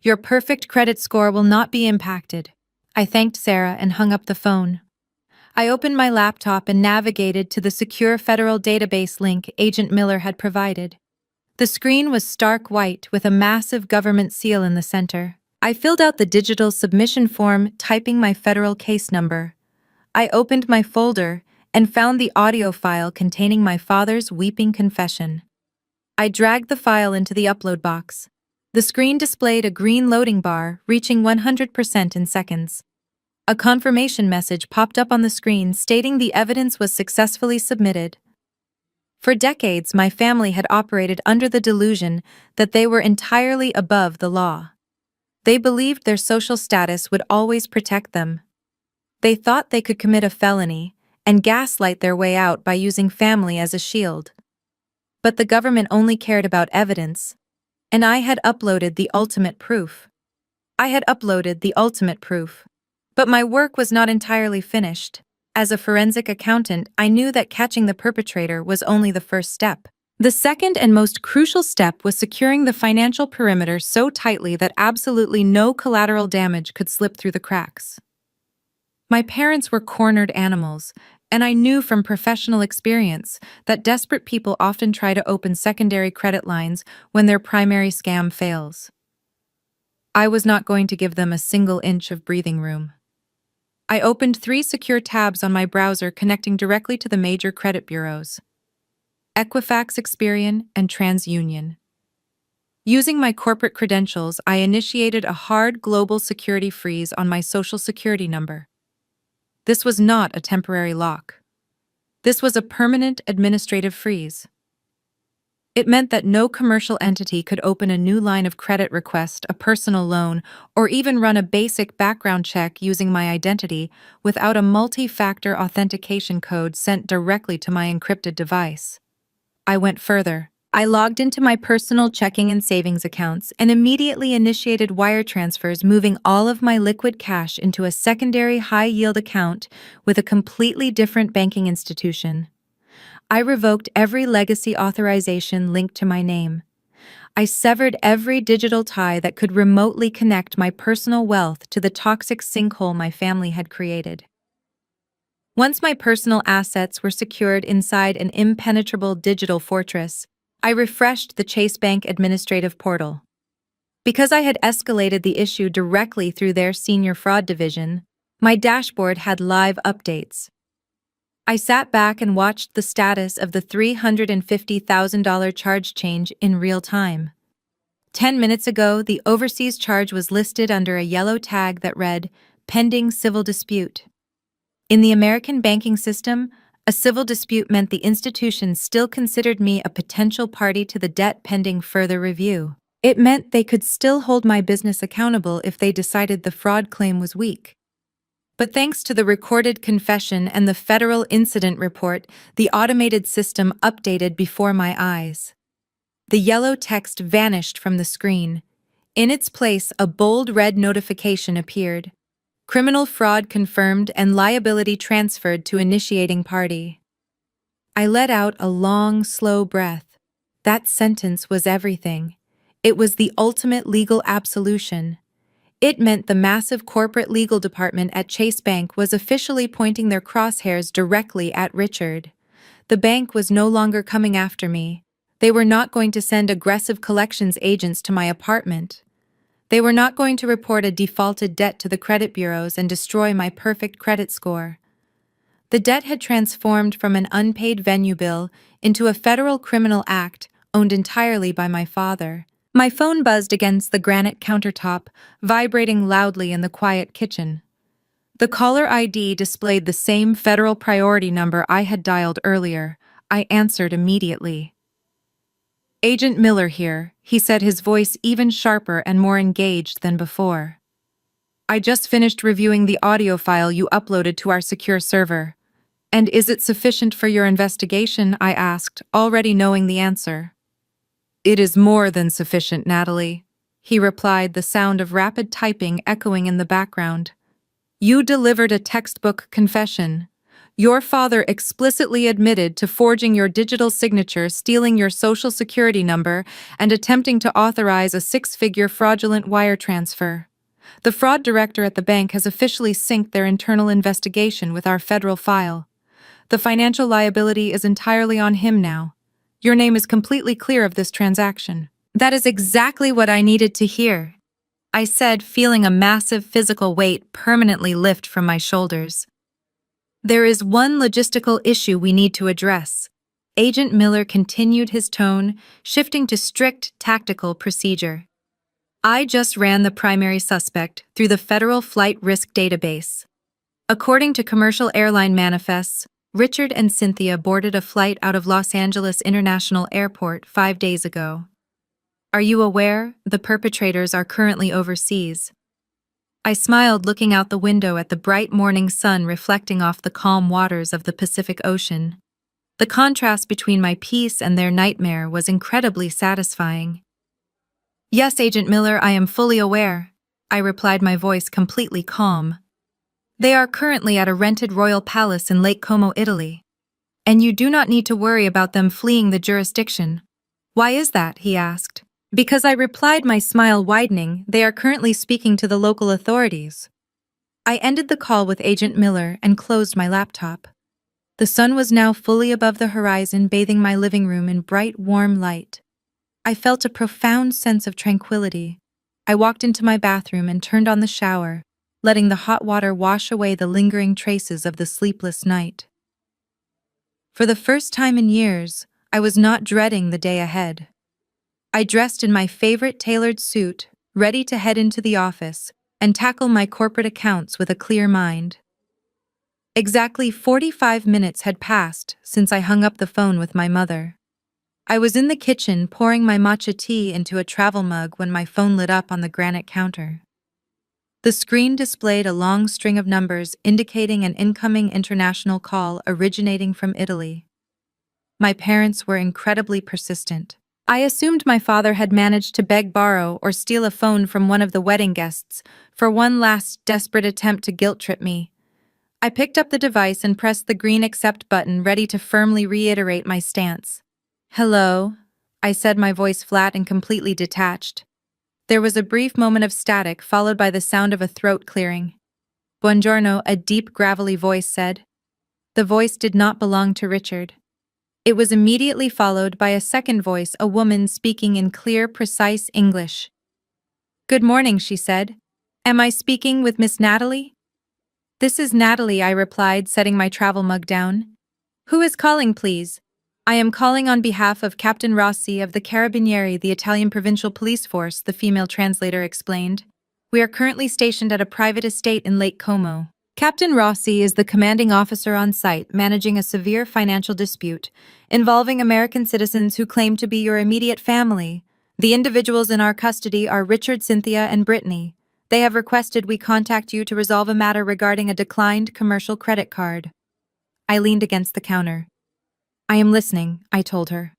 Your perfect credit score will not be impacted. I thanked Sarah and hung up the phone. I opened my laptop and navigated to the secure federal database link Agent Miller had provided. The screen was stark white with a massive government seal in the center. I filled out the digital submission form, typing my federal case number. I opened my folder and found the audio file containing my father's weeping confession. I dragged the file into the upload box. The screen displayed a green loading bar, reaching 100% in seconds. A confirmation message popped up on the screen stating the evidence was successfully submitted. For decades, my family had operated under the delusion that they were entirely above the law. They believed their social status would always protect them. They thought they could commit a felony and gaslight their way out by using family as a shield. But the government only cared about evidence, and I had uploaded the ultimate proof. But my work was not entirely finished. As a forensic accountant, I knew that catching the perpetrator was only the first step. The second and most crucial step was securing the financial perimeter so tightly that absolutely no collateral damage could slip through the cracks. My parents were cornered animals, and I knew from professional experience that desperate people often try to open secondary credit lines when their primary scam fails. I was not going to give them a single inch of breathing room. I opened 3 secure tabs on my browser connecting directly to the major credit bureaus: Equifax, Experian, and TransUnion. Using my corporate credentials, I initiated a hard global security freeze on my social security number. This was not a temporary lock. This was a permanent administrative freeze. It meant that no commercial entity could open a new line of credit request, a personal loan, or even run a basic background check using my identity without a multi-factor authentication code sent directly to my encrypted device. I went further. I logged into my personal checking and savings accounts and immediately initiated wire transfers, moving all of my liquid cash into a secondary high-yield account with a completely different banking institution. I revoked every legacy authorization linked to my name. I severed every digital tie that could remotely connect my personal wealth to the toxic sinkhole my family had created. Once my personal assets were secured inside an impenetrable digital fortress, I refreshed the Chase Bank administrative portal. Because I had escalated the issue directly through their senior fraud division, my dashboard had live updates. I sat back and watched the status of the $350,000 charge change in real time. 10 minutes ago, the overseas charge was listed under a yellow tag that read, "Pending Civil Dispute." In the American banking system, a civil dispute meant the institution still considered me a potential party to the debt pending further review. It meant they could still hold my business accountable if they decided the fraud claim was weak. But thanks to the recorded confession and the federal incident report, the automated system updated before my eyes. The yellow text vanished from the screen. In its place, a bold red notification appeared. Criminal fraud confirmed and liability transferred to initiating party. I let out a long, slow breath. That sentence was everything. It was the ultimate legal absolution. It meant the massive corporate legal department at Chase Bank was officially pointing their crosshairs directly at Richard. The bank was no longer coming after me. They were not going to send aggressive collections agents to my apartment. They were not going to report a defaulted debt to the credit bureaus and destroy my perfect credit score. The debt had transformed from an unpaid venue bill into a federal criminal act owned entirely by my father. My phone buzzed against the granite countertop, vibrating loudly in the quiet kitchen. The caller ID displayed the same federal priority number I had dialed earlier. I answered immediately. "Agent Miller here," he said, his voice even sharper and more engaged than before. "I just finished reviewing the audio file you uploaded to our secure server. And is it sufficient for your investigation?" I asked, already knowing the answer. "It is more than sufficient, Natalie," he replied, the sound of rapid typing echoing in the background. "You delivered a textbook confession. Your father explicitly admitted to forging your digital signature, stealing your social security number, and attempting to authorize a six-figure fraudulent wire transfer. The fraud director at the bank has officially synced their internal investigation with our federal file. The financial liability is entirely on him now. Your name is completely clear of this transaction." "That is exactly what I needed to hear," I said, feeling a massive physical weight permanently lift from my shoulders. "There is one logistical issue we need to address." Agent Miller continued, his tone shifting to strict tactical procedure. "I just ran the primary suspect through the Federal Flight Risk Database. According to commercial airline manifests, Richard and Cynthia boarded a flight out of Los Angeles International Airport 5 days ago. Are you aware the perpetrators are currently overseas?" I smiled, looking out the window at the bright morning sun reflecting off the calm waters of the Pacific Ocean. The contrast between my peace and their nightmare was incredibly satisfying. "Yes, Agent Miller, I am fully aware," I replied, my voice completely calm. "They are currently at a rented royal palace in Lake Como, Italy. And you do not need to worry about them fleeing the jurisdiction." "Why is that?" he asked. "Because," I replied, my smile widening, "they are currently speaking to the local authorities." I ended the call with Agent Miller and closed my laptop. The sun was now fully above the horizon, bathing my living room in bright, warm light. I felt a profound sense of tranquility. I walked into my bathroom and turned on the shower, letting the hot water wash away the lingering traces of the sleepless night. For the first time in years, I was not dreading the day ahead. I dressed in my favorite tailored suit, ready to head into the office and tackle my corporate accounts with a clear mind. Exactly 45 minutes had passed since I hung up the phone with my mother. I was in the kitchen pouring my matcha tea into a travel mug when my phone lit up on the granite counter. The screen displayed a long string of numbers indicating an incoming international call originating from Italy. My parents were incredibly persistent. I assumed my father had managed to beg, borrow, or steal a phone from one of the wedding guests for one last desperate attempt to guilt-trip me. I picked up the device and pressed the green accept button, ready to firmly reiterate my stance. "Hello," I said, my voice flat and completely detached. There was a brief moment of static, followed by the sound of a throat clearing. "Buongiorno," a deep, gravelly voice said. The voice did not belong to Richard. It was immediately followed by a second voice, a woman speaking in clear, precise English. "Good morning," she said. "Am I speaking with Miss Natalie?" "This is Natalie," I replied, setting my travel mug down. "Who is calling, please?" "I am calling on behalf of Captain Rossi of the Carabinieri, the Italian provincial police force," the female translator explained. "We are currently stationed at a private estate in Lake Como. Captain Rossi is the commanding officer on site, managing a severe financial dispute involving American citizens who claim to be your immediate family. The individuals in our custody are Richard, Cynthia, and Brittany. They have requested we contact you to resolve a matter regarding a declined commercial credit card." I leaned against the counter. "I am listening," I told her.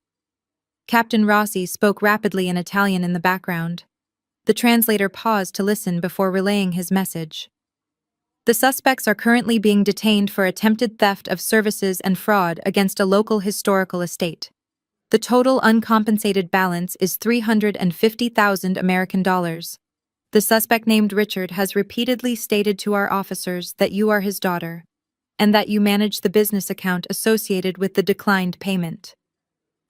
Captain Rossi spoke rapidly in Italian in the background. The translator paused to listen before relaying his message. "The suspects are currently being detained for attempted theft of services and fraud against a local historical estate. The total uncompensated balance is $350,000 American dollars. The suspect, named Richard, has repeatedly stated to our officers that you are his daughter, and that you manage the business account associated with the declined payment."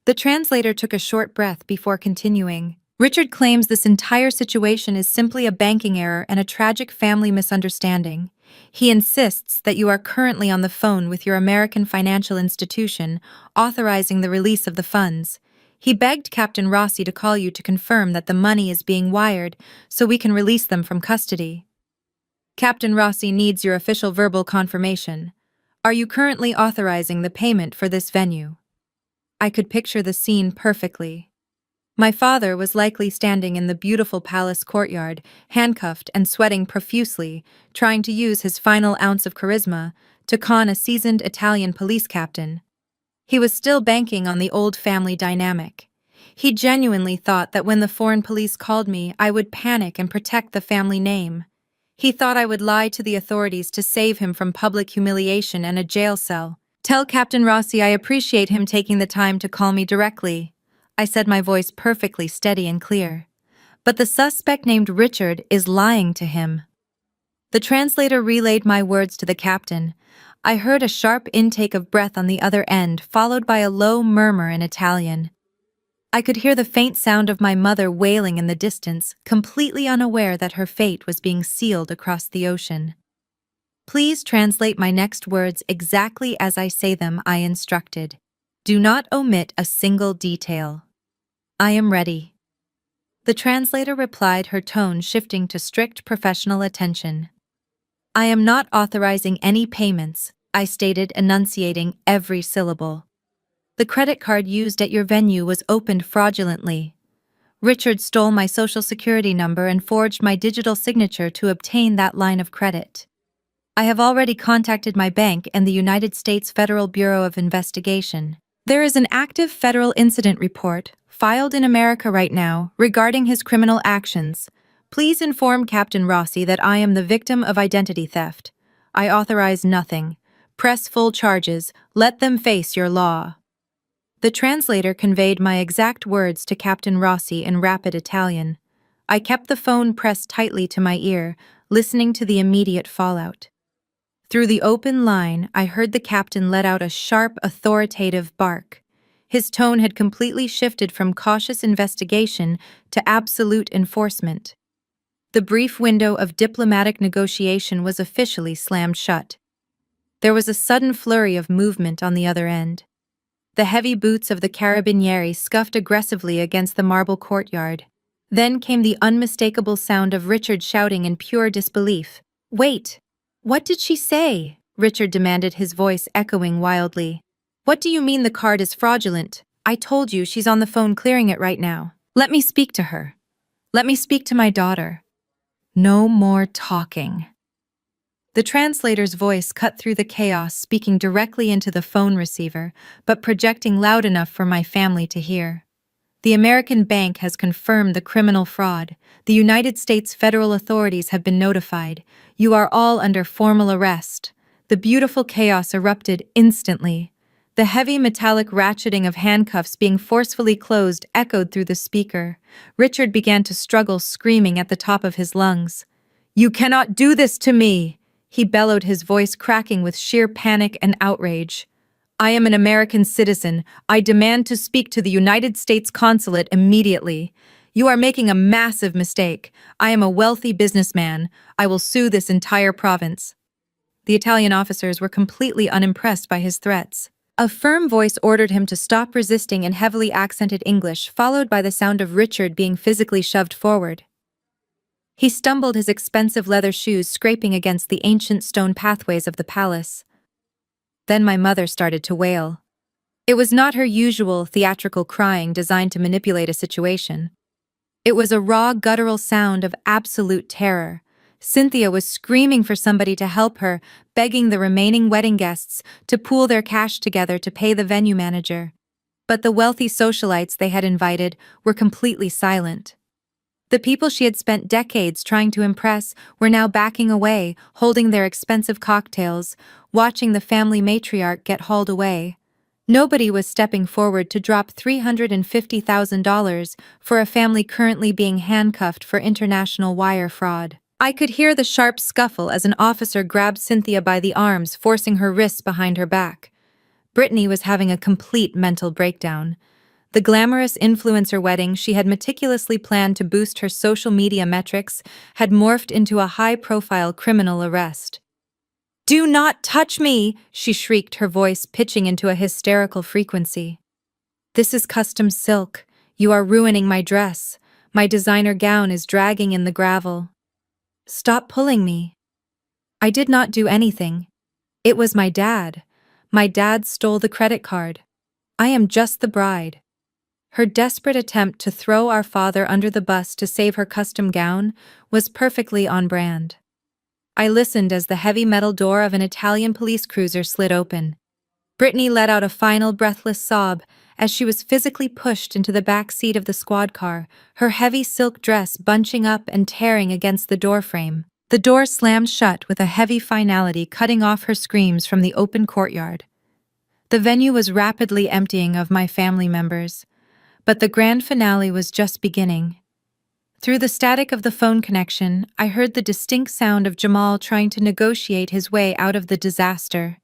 The translator took a short breath before continuing. "Richard claims this entire situation is simply a banking error and a tragic family misunderstanding. He insists that you are currently on the phone with your American financial institution, authorizing the release of the funds. He begged Captain Rossi to call you to confirm that the money is being wired so we can release them from custody. Captain Rossi needs your official verbal confirmation. Are you currently authorizing the payment for this venue?" I could picture the scene perfectly. My father was likely standing in the beautiful palace courtyard, handcuffed and sweating profusely, trying to use his final ounce of charisma to con a seasoned Italian police captain. He was still banking on the old family dynamic. He genuinely thought that when the foreign police called me, I would panic and protect the family name. He thought I would lie to the authorities to save him from public humiliation and a jail cell. "Tell Captain Rossi I appreciate him taking the time to call me directly," I said, my voice perfectly steady and clear. "But the suspect, named Richard, is lying to him." The translator relayed my words to the captain. I heard a sharp intake of breath on the other end, followed by a low murmur in Italian. I could hear the faint sound of my mother wailing in the distance, completely unaware that her fate was being sealed across the ocean. "Please translate my next words exactly as I say them," I instructed. "Do not omit a single detail." "I am ready." The translator replied, her tone shifting to strict professional attention. "I am not authorizing any payments," I stated, enunciating every syllable. "The credit card used at your venue was opened fraudulently. Richard stole my social security number and forged my digital signature to obtain that line of credit. I have already contacted my bank and the United States Federal Bureau of Investigation. There is an active federal incident report filed in America right now regarding his criminal actions. Please inform Captain Rossi that I am the victim of identity theft. I authorize nothing. Press full charges. Let them face your law." The translator conveyed my exact words to Captain Rossi in rapid Italian. I kept the phone pressed tightly to my ear, listening to the immediate fallout. Through the open line, I heard the captain let out a sharp, authoritative bark. His tone had completely shifted from cautious investigation to absolute enforcement. The brief window of diplomatic negotiation was officially slammed shut. There was a sudden flurry of movement on the other end. The heavy boots of the carabinieri scuffed aggressively against the marble courtyard. Then came the unmistakable sound of Richard shouting in pure disbelief. "Wait! What did she say?" Richard demanded, his voice echoing wildly. "What do you mean the card is fraudulent?" I told you she's on the phone clearing it right now. Let me speak to her. Let me speak to my daughter. No more talking. The translator's voice cut through the chaos, speaking directly into the phone receiver, but projecting loud enough for my family to hear. The American bank has confirmed the criminal fraud. The United States federal authorities have been notified. You are all under formal arrest. The beautiful chaos erupted instantly. The heavy metallic ratcheting of handcuffs being forcefully closed echoed through the speaker. Richard began to struggle, screaming at the top of his lungs. "You cannot do this to me!" He bellowed, his voice cracking with sheer panic and outrage. "I am an American citizen. I demand to speak to the United States consulate immediately. You are making a massive mistake. I am a wealthy businessman. I will sue this entire province." The Italian officers were completely unimpressed by his threats. A firm voice ordered him to stop resisting in heavily accented English, followed by the sound of Richard being physically shoved forward. He stumbled, his expensive leather shoes scraping against the ancient stone pathways of the palace. Then my mother started to wail. It was not her usual theatrical crying designed to manipulate a situation. It was a raw, guttural sound of absolute terror. Cynthia was screaming for somebody to help her, begging the remaining wedding guests to pool their cash together to pay the venue manager. But the wealthy socialites they had invited were completely silent. The people she had spent decades trying to impress were now backing away, holding their expensive cocktails, watching the family matriarch get hauled away. Nobody was stepping forward to drop $350,000 for a family currently being handcuffed for international wire fraud. I could hear the sharp scuffle as an officer grabbed Cynthia by the arms, forcing her wrists behind her back. Brittany was having a complete mental breakdown. The glamorous influencer wedding she had meticulously planned to boost her social media metrics had morphed into a high-profile criminal arrest. "Do not touch me!" she shrieked, her voice pitching into a hysterical frequency. "This is custom silk. You are ruining my dress. My designer gown is dragging in the gravel. Stop pulling me." I did not do anything. It was my dad. My dad stole the credit card. I am just the bride. Her desperate attempt to throw our father under the bus to save her custom gown was perfectly on brand. I listened as the heavy metal door of an Italian police cruiser slid open. Brittany let out a final breathless sob as she was physically pushed into the back seat of the squad car, her heavy silk dress bunching up and tearing against the doorframe. The door slammed shut with a heavy finality, cutting off her screams from the open courtyard. The venue was rapidly emptying of my family members, but the grand finale was just beginning. Through the static of the phone connection, I heard the distinct sound of Jamal trying to negotiate his way out of the disaster.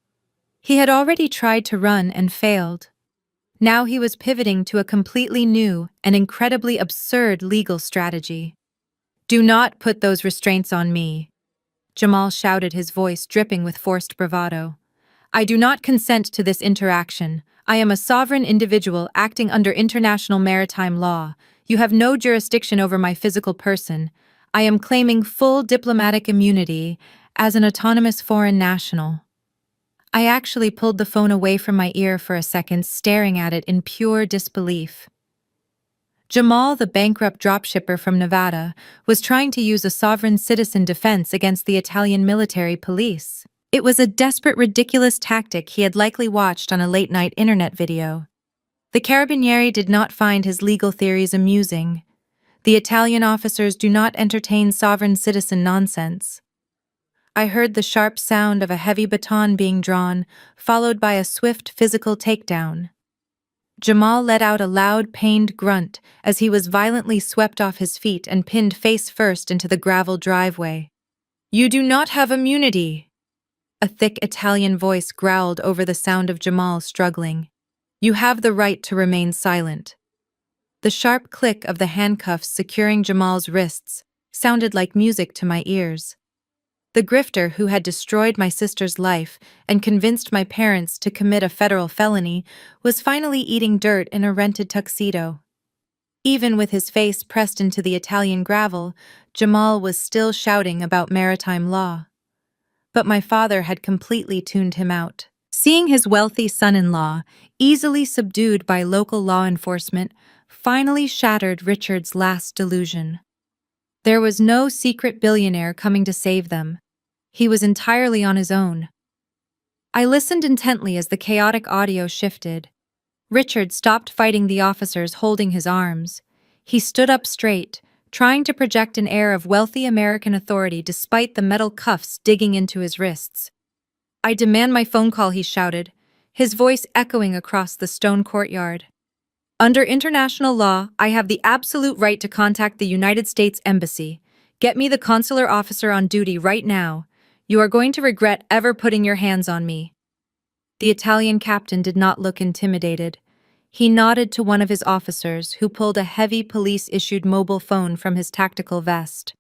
He had already tried to run and failed. Now he was pivoting to a completely new and incredibly absurd legal strategy. "Do not put those restraints on me," Jamal shouted, his voice dripping with forced bravado. "I do not consent to this interaction. I am a sovereign individual acting under international maritime law. You have no jurisdiction over my physical person. I am claiming full diplomatic immunity as an autonomous foreign national." I actually pulled the phone away from my ear for a second, staring at it in pure disbelief. Jamal, the bankrupt dropshipper from Nevada, was trying to use a sovereign citizen defense against the Italian military police. It was a desperate, ridiculous tactic he had likely watched on a late-night internet video. The Carabinieri did not find his legal theories amusing. The Italian officers do not entertain sovereign citizen nonsense. I heard the sharp sound of a heavy baton being drawn, followed by a swift physical takedown. Jamal let out a loud, pained grunt as he was violently swept off his feet and pinned face first into the gravel driveway. "You do not have immunity," a thick Italian voice growled over the sound of Jamal struggling. "You have the right to remain silent." The sharp click of the handcuffs securing Jamal's wrists sounded like music to my ears. The grifter who had destroyed my sister's life and convinced my parents to commit a federal felony was finally eating dirt in a rented tuxedo. Even with his face pressed into the Italian gravel, Jamal was still shouting about maritime law. But my father had completely tuned him out. Seeing his wealthy son-in-law, easily subdued by local law enforcement, finally shattered Richard's last delusion. There was no secret billionaire coming to save them. He was entirely on his own. I listened intently as the chaotic audio shifted. Richard stopped fighting the officers holding his arms. He stood up straight, trying to project an air of wealthy American authority despite the metal cuffs digging into his wrists. "I demand my phone call," he shouted, his voice echoing across the stone courtyard. "Under international law, I have the absolute right to contact the United States Embassy. Get me the consular officer on duty right now. You are going to regret ever putting your hands on me." The Italian captain did not look intimidated. He nodded to one of his officers, who pulled a heavy police-issued mobile phone from his tactical vest.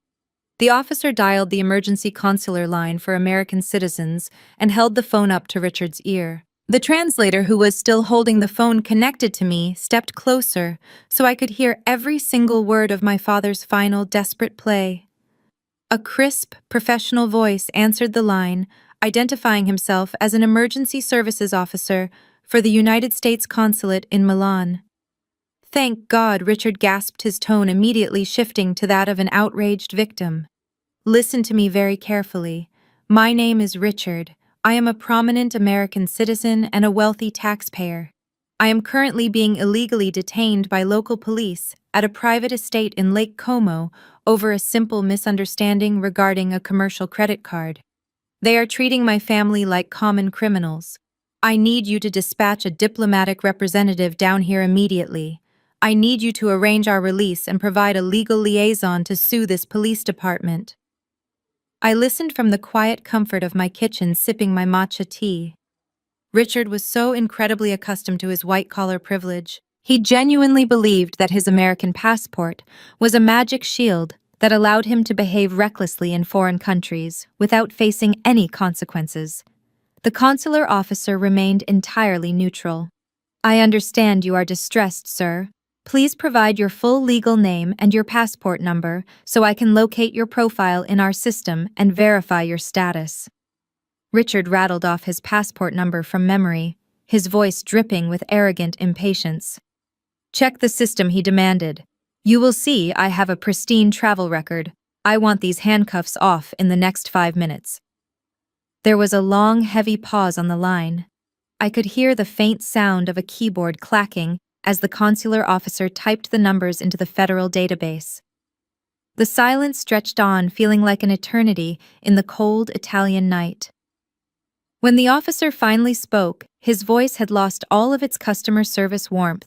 The officer dialed the emergency consular line for American citizens and held the phone up to Richard's ear. The translator, who was still holding the phone connected to me, stepped closer so I could hear every single word of my father's final desperate play. A crisp, professional voice answered the line, identifying himself as an emergency services officer for the United States Consulate in Milan. "Thank God," Richard gasped, his tone immediately shifting to that of an outraged victim. "Listen to me very carefully. My name is Richard. I am a prominent American citizen and a wealthy taxpayer. I am currently being illegally detained by local police at a private estate in Lake Como over a simple misunderstanding regarding a commercial credit card. They are treating my family like common criminals. I need you to dispatch a diplomatic representative down here immediately. I need you to arrange our release and provide a legal liaison to sue this police department." I listened from the quiet comfort of my kitchen, sipping my matcha tea. Richard was so incredibly accustomed to his white-collar privilege. He genuinely believed that his American passport was a magic shield that allowed him to behave recklessly in foreign countries without facing any consequences. The consular officer remained entirely neutral. "I understand you are distressed, sir. Please provide your full legal name and your passport number so I can locate your profile in our system and verify your status." Richard rattled off his passport number from memory, his voice dripping with arrogant impatience. "Check the system," he demanded. "You will see I have a pristine travel record. I want these handcuffs off in the next 5 minutes." There was a long, heavy pause on the line. I could hear the faint sound of a keyboard clacking as the consular officer typed the numbers into the federal database. The silence stretched on, feeling like an eternity in the cold Italian night. When the officer finally spoke, his voice had lost all of its customer service warmth.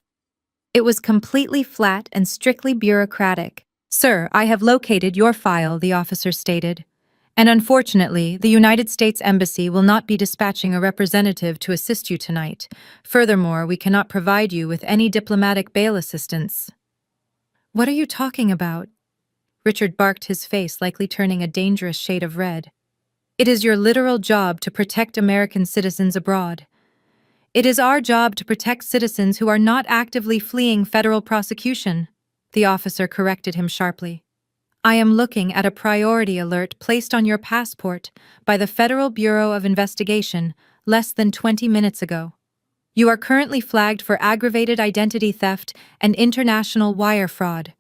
It was completely flat and strictly bureaucratic. "Sir, I have located your file," the officer stated. "And unfortunately, the United States Embassy will not be dispatching a representative to assist you tonight. Furthermore, we cannot provide you with any diplomatic bail assistance." "What are you talking about?" Richard barked, his face likely turning a dangerous shade of red. "It is your literal job to protect American citizens abroad. It is our job to protect citizens who are not actively fleeing federal prosecution," the officer corrected him sharply. "I am looking at a priority alert placed on your passport by the Federal Bureau of Investigation less than 20 minutes ago. You are currently flagged for aggravated identity theft and international wire fraud.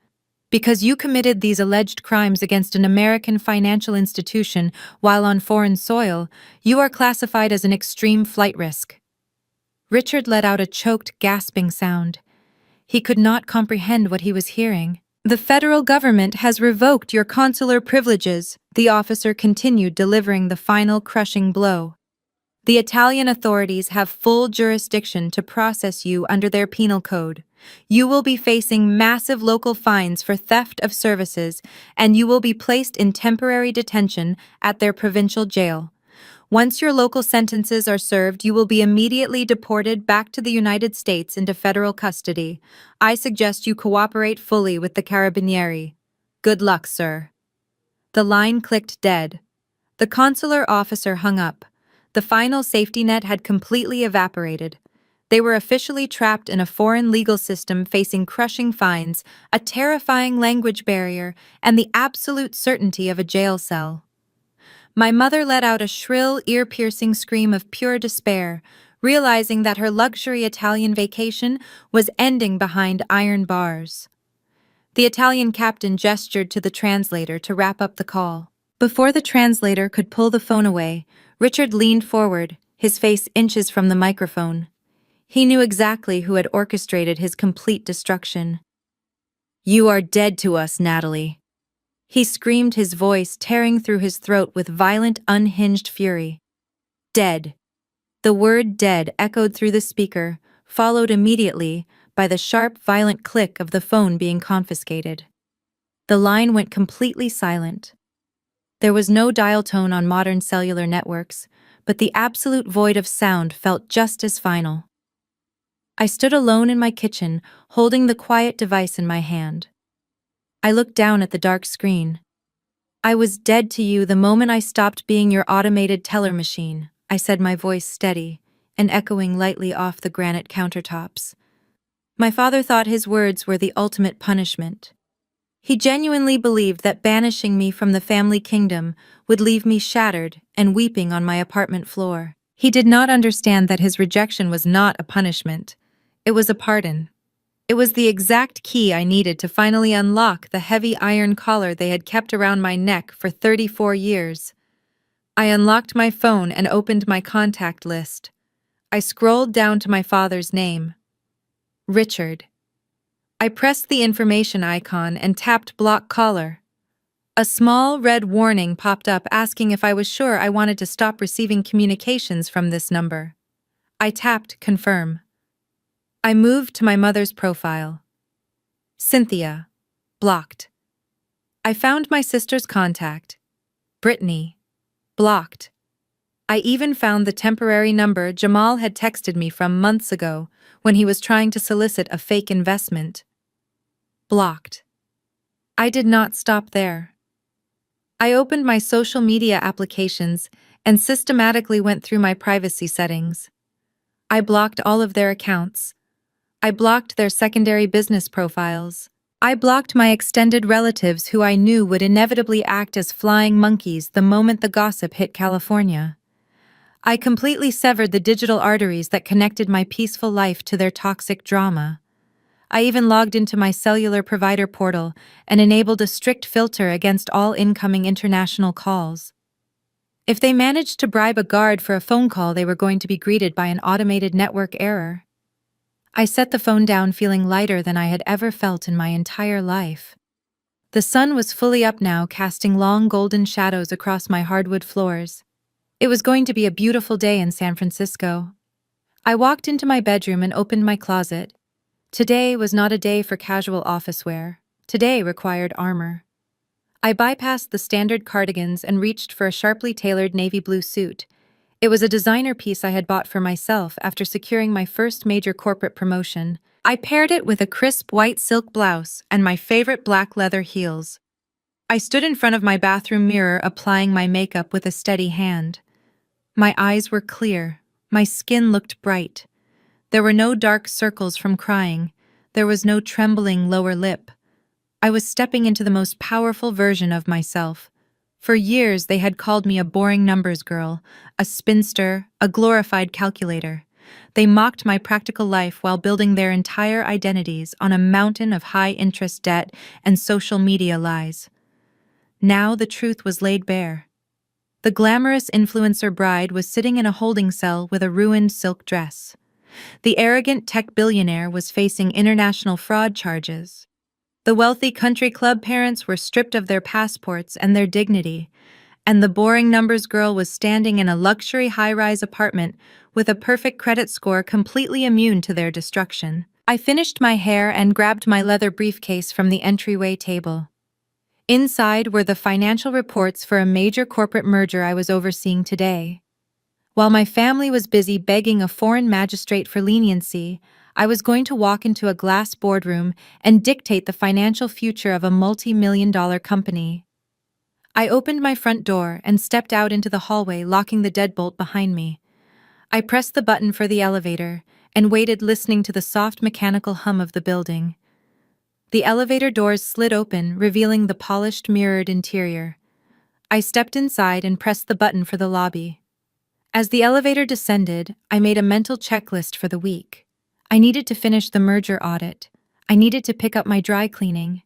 Because you committed these alleged crimes against an American financial institution while on foreign soil, you are classified as an extreme flight risk." Richard let out a choked, gasping sound. He could not comprehend what he was hearing. "The federal government has revoked your consular privileges," the officer continued, delivering the final crushing blow. "The Italian authorities have full jurisdiction to process you under their penal code. You will be facing massive local fines for theft of services, and you will be placed in temporary detention at their provincial jail. Once your local sentences are served, you will be immediately deported back to the United States into federal custody. I suggest you cooperate fully with the Carabinieri. Good luck, sir." The line clicked dead. The consular officer hung up. The final safety net had completely evaporated. They were officially trapped in a foreign legal system, facing crushing fines, a terrifying language barrier, and the absolute certainty of a jail cell. My mother let out a shrill, ear-piercing scream of pure despair, realizing that her luxury Italian vacation was ending behind iron bars. The Italian captain gestured to the translator to wrap up the call. Before the translator could pull the phone away, Richard leaned forward, his face inches from the microphone. He knew exactly who had orchestrated his complete destruction. "You are dead to us, Natalie," he screamed, his voice tearing through his throat with violent, unhinged fury. "Dead." The word dead echoed through the speaker, followed immediately by the sharp, violent click of the phone being confiscated. The line went completely silent. There was no dial tone on modern cellular networks, but the absolute void of sound felt just as final. I stood alone in my kitchen, holding the quiet device in my hand. I looked down at the dark screen. "I was dead to you the moment I stopped being your automated teller machine," I said, my voice steady and echoing lightly off the granite countertops. My father thought his words were the ultimate punishment. He genuinely believed that banishing me from the family kingdom would leave me shattered and weeping on my apartment floor. He did not understand that his rejection was not a punishment. It was a pardon. It was the exact key I needed to finally unlock the heavy iron collar they had kept around my neck for 34 years. I unlocked my phone and opened my contact list. I scrolled down to my father's name. Richard. I pressed the information icon and tapped block caller. A small red warning popped up asking if I was sure I wanted to stop receiving communications from this number. I tapped confirm. I moved to my mother's profile. Cynthia. Blocked. I found my sister's contact. Brittany. Blocked. I even found the temporary number Jamal had texted me from months ago when he was trying to solicit a fake investment. Blocked. I did not stop there. I opened my social media applications and systematically went through my privacy settings. I blocked all of their accounts. I blocked their secondary business profiles. I blocked my extended relatives who I knew would inevitably act as flying monkeys the moment the gossip hit California. I completely severed the digital arteries that connected my peaceful life to their toxic drama. I even logged into my cellular provider portal and enabled a strict filter against all incoming international calls. If they managed to bribe a guard for a phone call, they were going to be greeted by an automated network error. I set the phone down feeling lighter than I had ever felt in my entire life. The sun was fully up now, casting long golden shadows across my hardwood floors. It was going to be a beautiful day in San Francisco. I walked into my bedroom and opened my closet. Today was not a day for casual office wear. Today required armor. I bypassed the standard cardigans and reached for a sharply tailored navy blue suit. It was a designer piece I had bought for myself after securing my first major corporate promotion. I paired it with a crisp white silk blouse and my favorite black leather heels. I stood in front of my bathroom mirror, applying my makeup with a steady hand. My eyes were clear. My skin looked bright. There were no dark circles from crying. There was no trembling lower lip. I was stepping into the most powerful version of myself. For years, they had called me a boring numbers girl, a spinster, a glorified calculator. They mocked my practical life while building their entire identities on a mountain of high-interest debt and social media lies. Now the truth was laid bare. The glamorous influencer bride was sitting in a holding cell with a ruined silk dress. The arrogant tech billionaire was facing international fraud charges. The wealthy country club parents were stripped of their passports and their dignity, and the boring numbers girl was standing in a luxury high-rise apartment with a perfect credit score, completely immune to their destruction. I finished my hair and grabbed my leather briefcase from the entryway table. Inside were the financial reports for a major corporate merger I was overseeing today. While my family was busy begging a foreign magistrate for leniency, I was going to walk into a glass boardroom and dictate the financial future of a multi-million-dollar company. I opened my front door and stepped out into the hallway, locking the deadbolt behind me. I pressed the button for the elevator and waited, listening to the soft mechanical hum of the building. The elevator doors slid open, revealing the polished, mirrored interior. I stepped inside and pressed the button for the lobby. As the elevator descended, I made a mental checklist for the week. I needed to finish the merger audit. I needed to pick up my dry cleaning.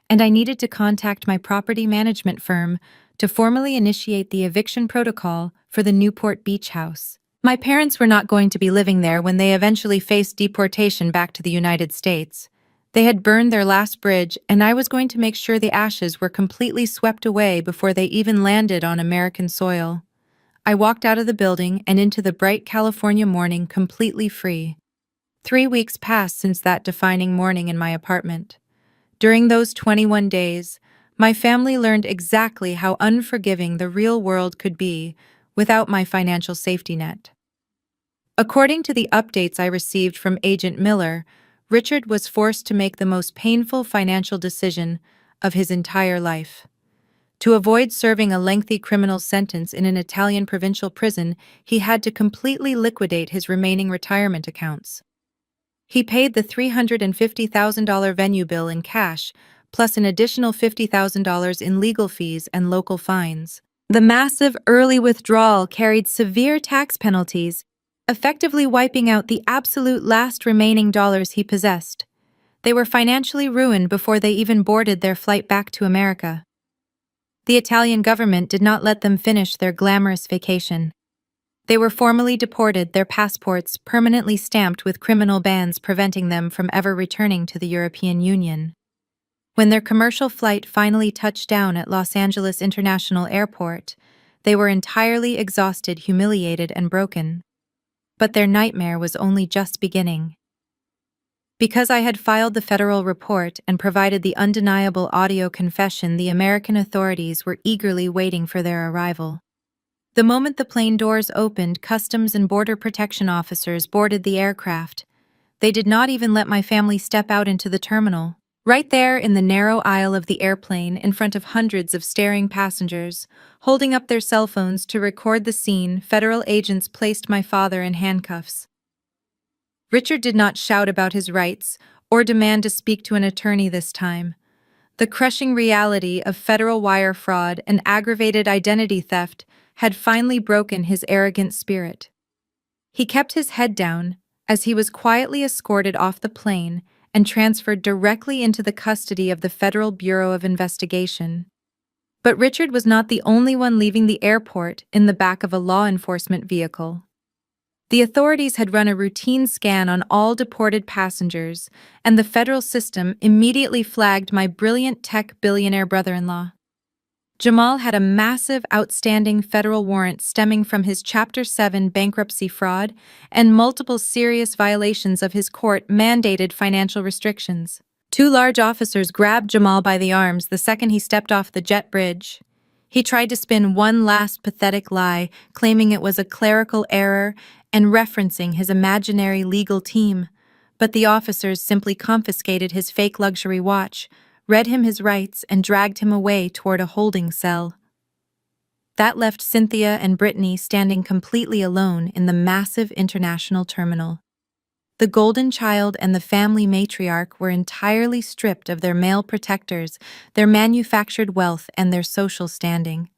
And I needed to contact my property management firm to formally initiate the eviction protocol for the Newport Beach house. My parents were not going to be living there when they eventually faced deportation back to the United States. They had burned their last bridge, and I was going to make sure the ashes were completely swept away before they even landed on American soil. I walked out of the building and into the bright California morning completely free. 3 weeks passed since that defining morning in my apartment. During those 21 days, my family learned exactly how unforgiving the real world could be without my financial safety net. According to the updates I received from Agent Miller, Richard was forced to make the most painful financial decision of his entire life. To avoid serving a lengthy criminal sentence in an Italian provincial prison, he had to completely liquidate his remaining retirement accounts. He paid the $350,000 venue bill in cash, plus an additional $50,000 in legal fees and local fines. The massive early withdrawal carried severe tax penalties, effectively wiping out the absolute last remaining dollars he possessed. They were financially ruined before they even boarded their flight back to America. The Italian government did not let them finish their glamorous vacation. They were formally deported, their passports permanently stamped with criminal bans preventing them from ever returning to the European Union. When their commercial flight finally touched down at Los Angeles International Airport, they were entirely exhausted, humiliated, and broken. But their nightmare was only just beginning. Because I had filed the federal report and provided the undeniable audio confession, the American authorities were eagerly waiting for their arrival. The moment the plane doors opened, Customs and Border Protection officers boarded the aircraft. They did not even let my family step out into the terminal. Right there in the narrow aisle of the airplane, in front of hundreds of staring passengers, holding up their cell phones to record the scene, federal agents placed my father in handcuffs. Richard did not shout about his rights or demand to speak to an attorney this time. The crushing reality of federal wire fraud and aggravated identity theft had finally broken his arrogant spirit. He kept his head down as he was quietly escorted off the plane and transferred directly into the custody of the Federal Bureau of Investigation. But Richard was not the only one leaving the airport in the back of a law enforcement vehicle. The authorities had run a routine scan on all deported passengers, and the federal system immediately flagged my brilliant tech billionaire brother-in-law. Jamal had a massive outstanding federal warrant stemming from his Chapter 7 bankruptcy fraud and multiple serious violations of his court-mandated financial restrictions. 2 large officers grabbed Jamal by the arms the second he stepped off the jet bridge. He tried to spin one last pathetic lie, claiming it was a clerical error and referencing his imaginary legal team, but the officers simply confiscated his fake luxury watch, read him his rights, and dragged him away toward a holding cell. That left Cynthia and Brittany standing completely alone in the massive international terminal. The golden child and the family matriarch were entirely stripped of their male protectors, their manufactured wealth, and their social standing.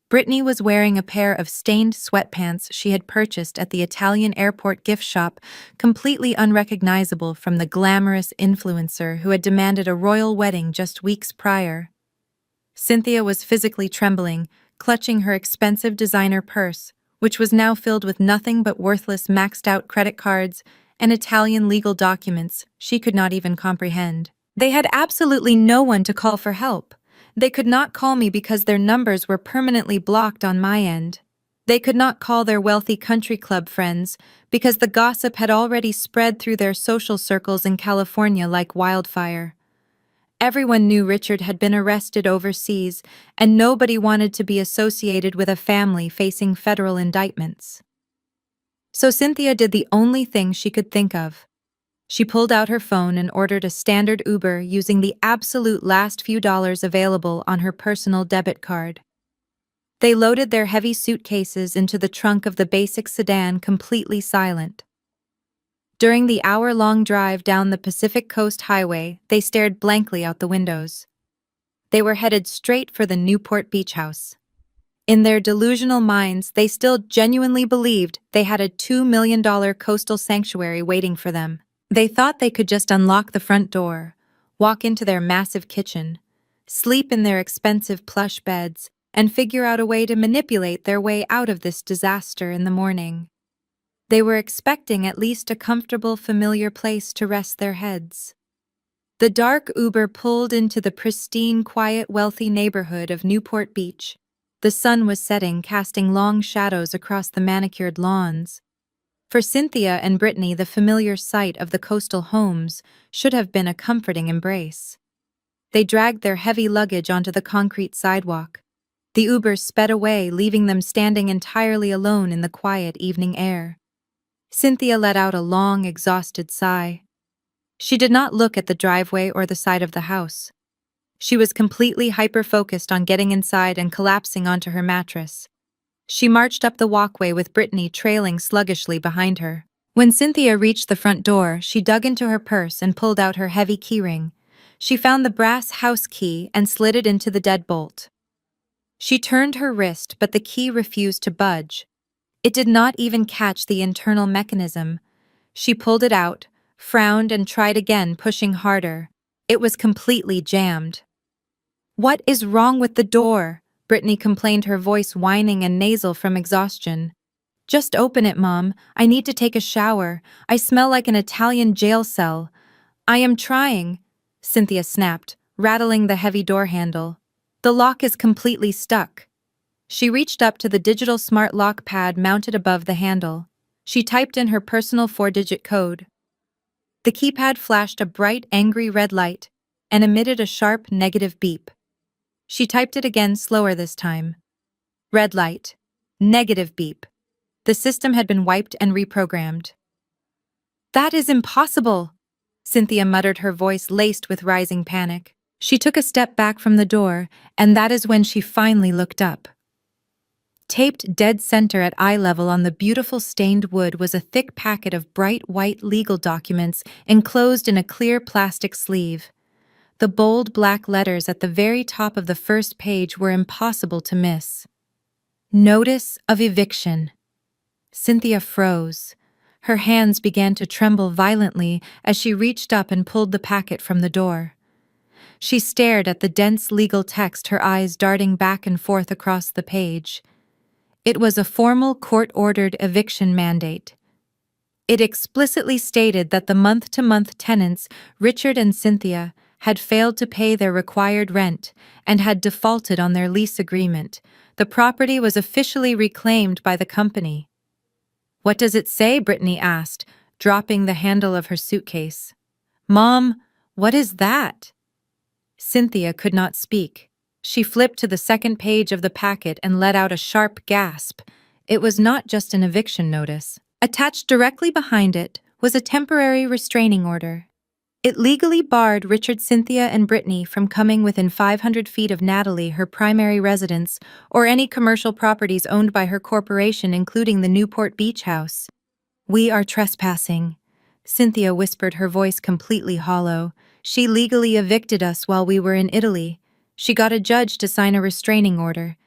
Brittany was wearing a pair of stained sweatpants she had purchased at the Italian airport gift shop, completely unrecognizable from the glamorous influencer who had demanded a royal wedding just weeks prior. Cynthia was physically trembling, clutching her expensive designer purse, which was now filled with nothing but worthless maxed-out credit cards and Italian legal documents she could not even comprehend. They had absolutely no one to call for help. They could not call me because their numbers were permanently blocked on my end. They could not call their wealthy country club friends because the gossip had already spread through their social circles in California like wildfire. Everyone knew Richard had been arrested overseas, and nobody wanted to be associated with a family facing federal indictments. So Cynthia did the only thing she could think of. She pulled out her phone and ordered a standard Uber using the absolute last few dollars available on her personal debit card. They loaded their heavy suitcases into the trunk of the basic sedan, completely silent. During the hour-long drive down the Pacific Coast Highway, they stared blankly out the windows. They were headed straight for the Newport Beach house. In their delusional minds, they still genuinely believed they had a $2 million coastal sanctuary waiting for them. They thought they could just unlock the front door, walk into their massive kitchen, sleep in their expensive plush beds, and figure out a way to manipulate their way out of this disaster in the morning. They were expecting at least a comfortable, familiar place to rest their heads. The dark Uber pulled into the pristine, quiet, wealthy neighborhood of Newport Beach. The sun was setting, casting long shadows across the manicured lawns. For Cynthia and Brittany, the familiar sight of the coastal homes should have been a comforting embrace. They dragged their heavy luggage onto the concrete sidewalk. The Uber sped away, leaving them standing entirely alone in the quiet evening air. Cynthia let out a long, exhausted sigh. She did not look at the driveway or the side of the house. She was completely hyper-focused on getting inside and collapsing onto her mattress. She marched up the walkway with Brittany trailing sluggishly behind her. When Cynthia reached the front door, she dug into her purse and pulled out her heavy keyring. She found the brass house key and slid it into the deadbolt. She turned her wrist, but the key refused to budge. It did not even catch the internal mechanism. She pulled it out, frowned, and tried again, pushing harder. It was completely jammed. "What is wrong with the door?" Brittany complained, her voice whining and nasal from exhaustion. "Just open it, Mom. I need to take a shower. I smell like an Italian jail cell." "I am trying," Cynthia snapped, rattling the heavy door handle. "The lock is completely stuck." She reached up to the digital smart lock pad mounted above the handle. She typed in her personal 4-digit code. The keypad flashed a bright, angry red light and emitted a sharp, negative beep. She typed it again, slower this time. Red light. Negative beep. The system had been wiped and reprogrammed. "That is impossible," Cynthia muttered, her voice laced with rising panic. She took a step back from the door, and that is when she finally looked up. Taped dead center at eye level on the beautiful stained wood was a thick packet of bright white legal documents enclosed in a clear plastic sleeve. The bold black letters at the very top of the first page were impossible to miss. Notice of eviction. Cynthia froze. Her hands began to tremble violently as she reached up and pulled the packet from the door. She stared at the dense legal text, her eyes darting back and forth across the page. It was a formal court-ordered eviction mandate. It explicitly stated that the month-to-month tenants, Richard and Cynthia, had failed to pay their required rent and had defaulted on their lease agreement. The property was officially reclaimed by the company. "What does it say?" Brittany asked, dropping the handle of her suitcase. "Mom, what is that?" Cynthia could not speak. She flipped to the second page of the packet and let out a sharp gasp. It was not just an eviction notice. Attached directly behind it was a temporary restraining order. It legally barred Richard, Cynthia, and Brittany from coming within 500 feet of Natalie, her primary residence, or any commercial properties owned by her corporation, including the Newport Beach house. "We are trespassing," Cynthia whispered, her voice completely hollow. "She legally evicted us while we were in Italy. She got a judge to sign a restraining order.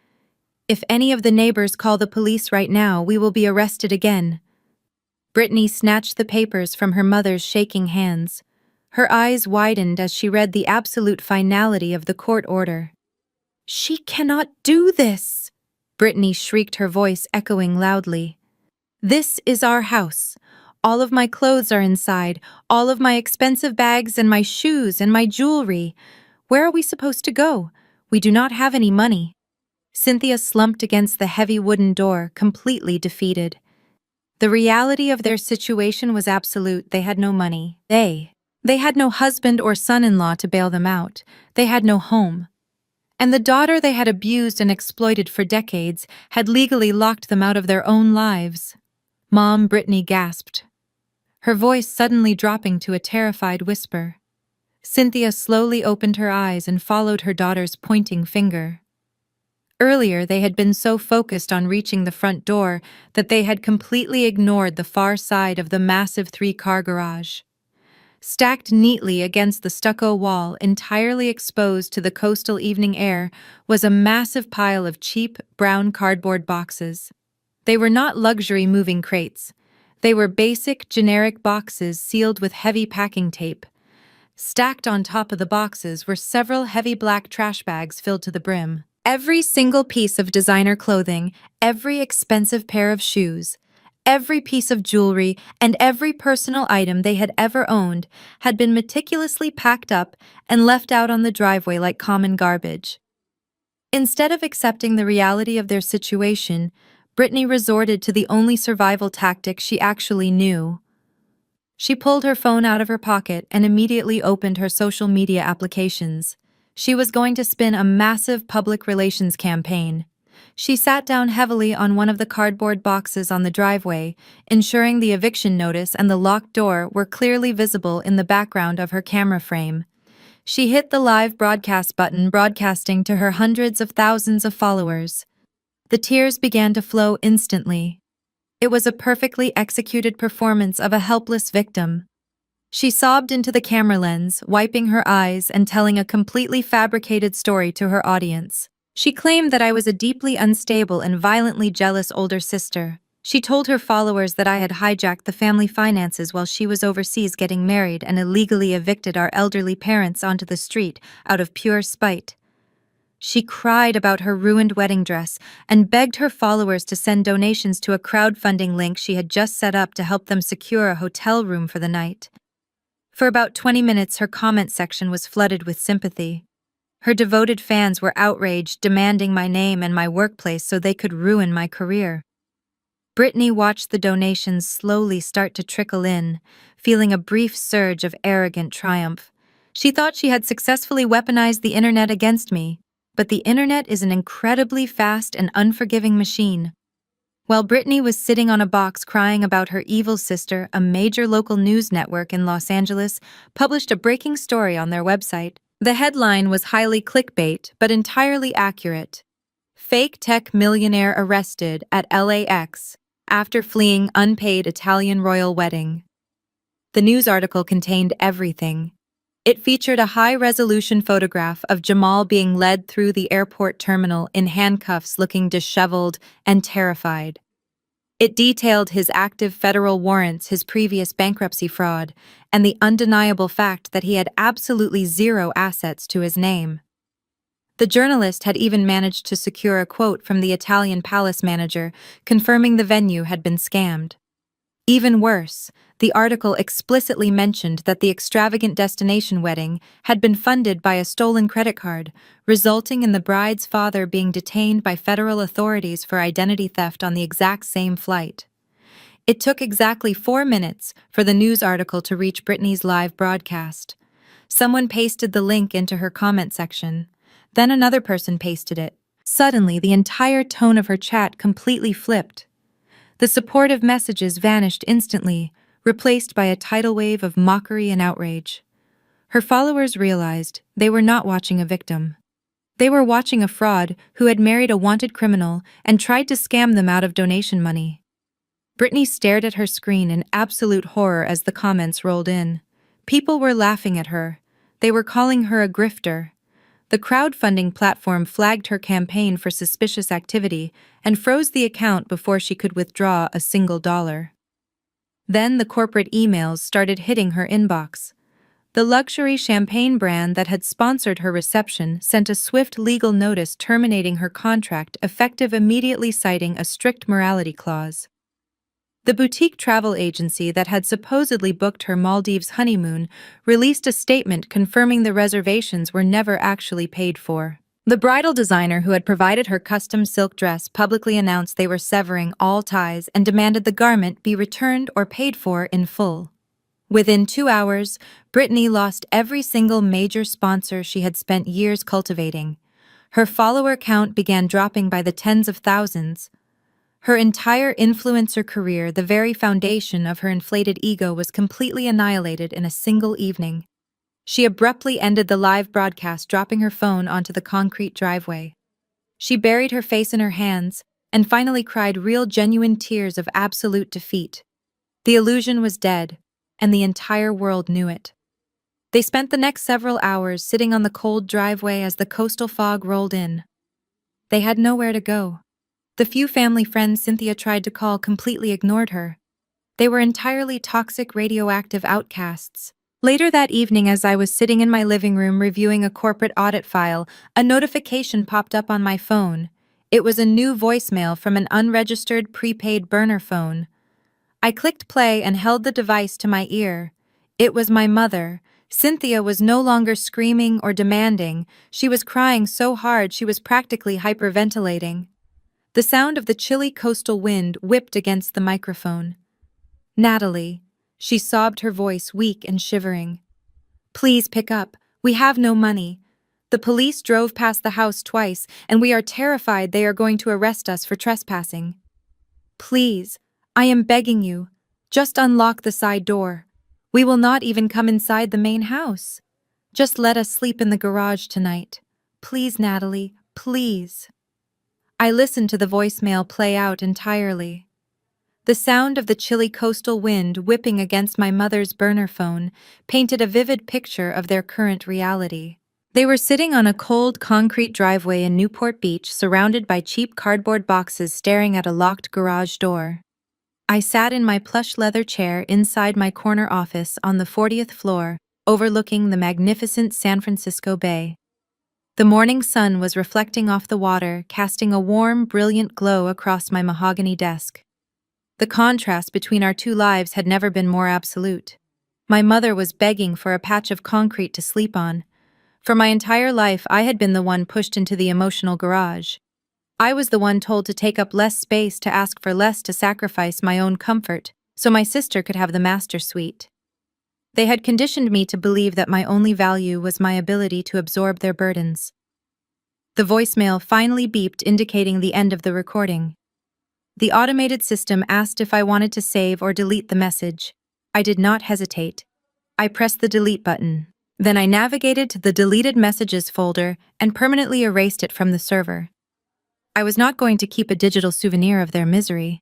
If any of the neighbors call the police right now, we will be arrested again." Brittany snatched the papers from her mother's shaking hands. Her eyes widened as she read the absolute finality of the court order. "She cannot do this!" Brittany shrieked, her voice echoing loudly. "This is our house. All of my clothes are inside, all of my expensive bags and my shoes and my jewelry. Where are we supposed to go? We do not have any money." Cynthia slumped against the heavy wooden door, completely defeated. The reality of their situation was absolute. They had no money. They had no husband or son-in-law to bail them out. They had no home. And the daughter they had abused and exploited for decades had legally locked them out of their own lives. "Mom," Brittany gasped, her voice suddenly dropping to a terrified whisper. Cynthia slowly opened her eyes and followed her daughter's pointing finger. Earlier, they had been so focused on reaching the front door that they had completely ignored the far side of the massive 3-car garage. Stacked neatly against the stucco wall, entirely exposed to the coastal evening air, was a massive pile of cheap, brown cardboard boxes. They were not luxury moving crates. They were basic, generic boxes sealed with heavy packing tape. Stacked on top of the boxes were several heavy black trash bags filled to the brim. Every single piece of designer clothing, every expensive pair of shoes, every piece of jewelry, and every personal item they had ever owned had been meticulously packed up and left out on the driveway like common garbage. Instead of accepting the reality of their situation, Brittany resorted to the only survival tactic she actually knew. She pulled her phone out of her pocket and immediately opened her social media applications. She was going to spin a massive public relations campaign. She sat down heavily on one of the cardboard boxes on the driveway, ensuring the eviction notice and the locked door were clearly visible in the background of her camera frame. She hit the live broadcast button, broadcasting to her hundreds of thousands of followers. The tears began to flow instantly. It was a perfectly executed performance of a helpless victim. She sobbed into the camera lens, wiping her eyes and telling a completely fabricated story to her audience. She claimed that I was a deeply unstable and violently jealous older sister. She told her followers that I had hijacked the family finances while she was overseas getting married and illegally evicted our elderly parents onto the street out of pure spite. She cried about her ruined wedding dress and begged her followers to send donations to a crowdfunding link she had just set up to help them secure a hotel room for the night. For about 20 minutes, her comment section was flooded with sympathy. Her devoted fans were outraged, demanding my name and my workplace so they could ruin my career. Brittany watched the donations slowly start to trickle in, feeling a brief surge of arrogant triumph. She thought she had successfully weaponized the internet against me, but the internet is an incredibly fast and unforgiving machine. While Brittany was sitting on a box crying about her evil sister, a major local news network in Los Angeles published a breaking story on their website. The headline was highly clickbait, but entirely accurate. Fake tech millionaire arrested at LAX after fleeing unpaid Italian royal wedding. The news article contained everything. It featured a high-resolution photograph of Jamal being led through the airport terminal in handcuffs, looking disheveled and terrified. It detailed his active federal warrants, his previous bankruptcy fraud, and the undeniable fact that he had absolutely zero assets to his name. The journalist had even managed to secure a quote from the Italian palace manager, confirming the venue had been scammed. Even worse, the article explicitly mentioned that the extravagant destination wedding had been funded by a stolen credit card, resulting in the bride's father being detained by federal authorities for identity theft on the exact same flight. It took exactly 4 minutes for the news article to reach Brittany's live broadcast. Someone pasted the link into her comment section. Then another person pasted it. Suddenly, the entire tone of her chat completely flipped. The supportive messages vanished instantly, replaced by a tidal wave of mockery and outrage. Her followers realized they were not watching a victim. They were watching a fraud who had married a wanted criminal and tried to scam them out of donation money. Brittany stared at her screen in absolute horror as the comments rolled in. People were laughing at her. They were calling her a grifter. The crowdfunding platform flagged her campaign for suspicious activity and froze the account before she could withdraw a single dollar. Then the corporate emails started hitting her inbox. The luxury champagne brand that had sponsored her reception sent a swift legal notice terminating her contract, effective immediately, citing a strict morality clause. The boutique travel agency that had supposedly booked her Maldives honeymoon released a statement confirming the reservations were never actually paid for. The bridal designer who had provided her custom silk dress publicly announced they were severing all ties and demanded the garment be returned or paid for in full. Within 2 hours, Brittany lost every single major sponsor she had spent years cultivating. Her follower count began dropping by the tens of thousands. Her entire influencer career, the very foundation of her inflated ego, was completely annihilated in a single evening. She abruptly ended the live broadcast, dropping her phone onto the concrete driveway. She buried her face in her hands and finally cried real, genuine tears of absolute defeat. The illusion was dead. and the entire world knew it. They spent the next several hours sitting on the cold driveway as the coastal fog rolled in. They had nowhere to go. The few family friends Cynthia tried to call completely ignored her. They were entirely toxic radioactive outcasts. Later that evening, as I was sitting in my living room reviewing a corporate audit file, a notification popped up on my phone. It was a new voicemail from an unregistered prepaid burner phone. I clicked play and held the device to my ear. It was my mother. Cynthia was no longer screaming or demanding. She was crying so hard she was practically hyperventilating. The sound of the chilly coastal wind whipped against the microphone. "Natalie," she sobbed, her voice weak and shivering. "Please pick up. We have no money. The police drove past the house twice, and we are terrified they are going to arrest us for trespassing. Please, I am begging you, just unlock the side door. We will not even come inside the main house. Just let us sleep in the garage tonight. Please, Natalie, please." I listened to the voicemail play out entirely. The sound of the chilly coastal wind whipping against my mother's burner phone painted a vivid picture of their current reality. They were sitting on a cold concrete driveway in Newport Beach, surrounded by cheap cardboard boxes, staring at a locked garage door. I sat in my plush leather chair inside my corner office on the 40th floor, overlooking the magnificent San Francisco Bay. The morning sun was reflecting off the water, casting a warm, brilliant glow across my mahogany desk. The contrast between our two lives had never been more absolute. My mother was begging for a patch of concrete to sleep on. For my entire life, I had been the one pushed into the emotional garage. I was the one told to take up less space, to ask for less, to sacrifice my own comfort, so my sister could have the master suite. They had conditioned me to believe that my only value was my ability to absorb their burdens. The voicemail finally beeped, indicating the end of the recording. The automated system asked if I wanted to save or delete the message. I did not hesitate. I pressed the delete button. Then I navigated to the deleted messages folder and permanently erased it from the server. I was not going to keep a digital souvenir of their misery.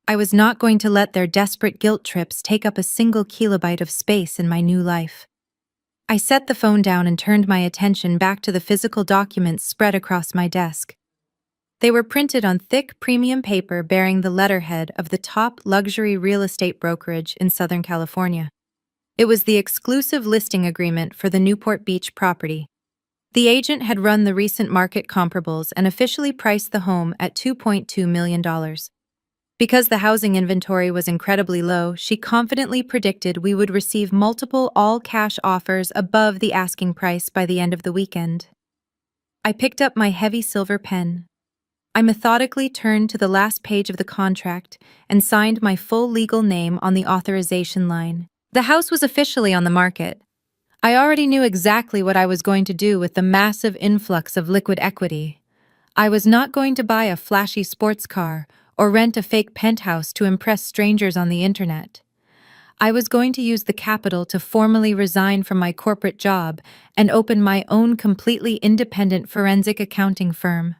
I was not going to let their desperate guilt trips take up a single kilobyte of space in my new life. I set the phone down and turned my attention back to the physical documents spread across my desk. They were printed on thick premium paper bearing the letterhead of the top luxury real estate brokerage in Southern California. It was the exclusive listing agreement for the Newport Beach property. The agent had run the recent market comparables and officially priced the home at $2.2 million. Because the housing inventory was incredibly low, she confidently predicted we would receive multiple all-cash offers above the asking price by the end of the weekend. I picked up my heavy silver pen. I methodically turned to the last page of the contract and signed my full legal name on the authorization line. The house was officially on the market. I already knew exactly what I was going to do with the massive influx of liquid equity. I was not going to buy a flashy sports car or rent a fake penthouse to impress strangers on the internet. I was going to use the capital to formally resign from my corporate job and open my own completely independent forensic accounting firm.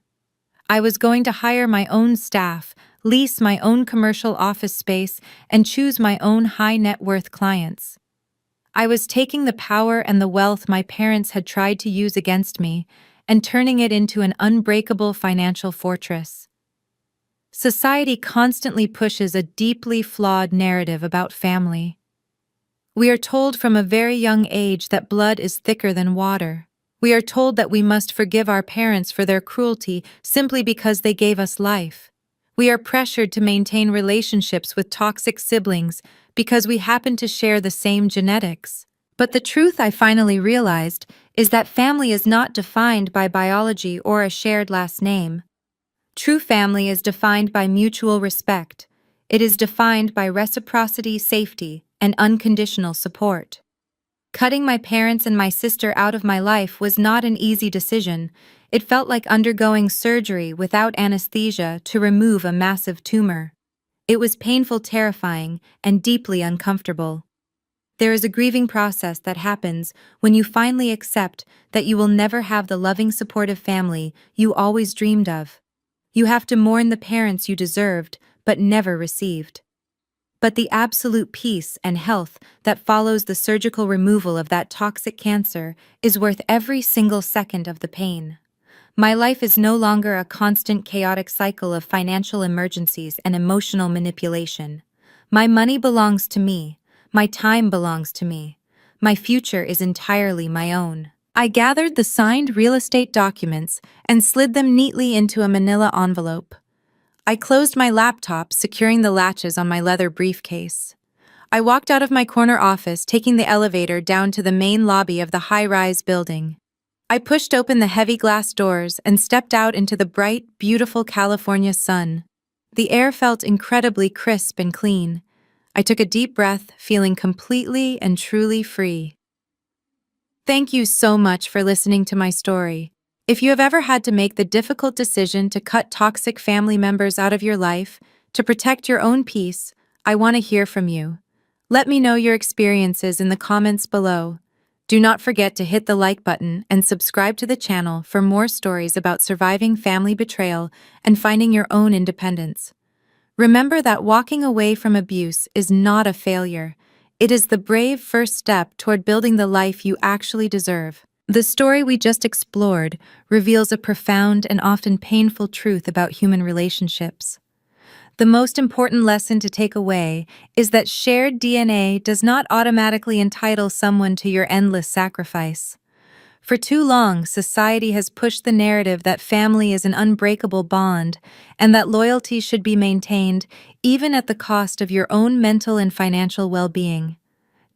I was going to hire my own staff, lease my own commercial office space, and choose my own high-net-worth clients. I was taking the power and the wealth my parents had tried to use against me and turning it into an unbreakable financial fortress. Society constantly pushes a deeply flawed narrative about family. We are told from a very young age that blood is thicker than water. We are told that we must forgive our parents for their cruelty simply because they gave us life. We are pressured to maintain relationships with toxic siblings because we happen to share the same genetics. But the truth I finally realized is that family is not defined by biology or a shared last name. True family is defined by mutual respect. It is defined by reciprocity, safety, and unconditional support. Cutting my parents and my sister out of my life was not an easy decision. It felt like undergoing surgery without anesthesia to remove a massive tumor. It was painful, terrifying, and deeply uncomfortable. There is a grieving process that happens when you finally accept that you will never have the loving, supportive family you always dreamed of. You have to mourn the parents you deserved but never received. but the absolute peace and health that follows the surgical removal of that toxic cancer is worth every single second of the pain. My life is no longer a constant chaotic cycle of financial emergencies and emotional manipulation. My money belongs to me. My time belongs to me. My future is entirely my own. I gathered the signed real estate documents and slid them neatly into a manila envelope. I closed my laptop, securing the latches on my leather briefcase. I walked out of my corner office, taking the elevator down to the main lobby of the high-rise building. I pushed open the heavy glass doors and stepped out into the bright, beautiful California sun. The air felt incredibly crisp and clean. I took a deep breath, feeling completely and truly free. Thank you so much for listening to my story. If you have ever had to make the difficult decision to cut toxic family members out of your life to protect your own peace, I want to hear from you. Let me know your experiences in the comments below. Do not forget to hit the like button and subscribe to the channel for more stories about surviving family betrayal and finding your own independence. Remember that walking away from abuse is not a failure. It is the brave first step toward building the life you actually deserve. The story we just explored reveals a profound and often painful truth about human relationships. The most important lesson to take away is that shared DNA does not automatically entitle someone to your endless sacrifice. For too long, society has pushed the narrative that family is an unbreakable bond and that loyalty should be maintained even at the cost of your own mental and financial well-being.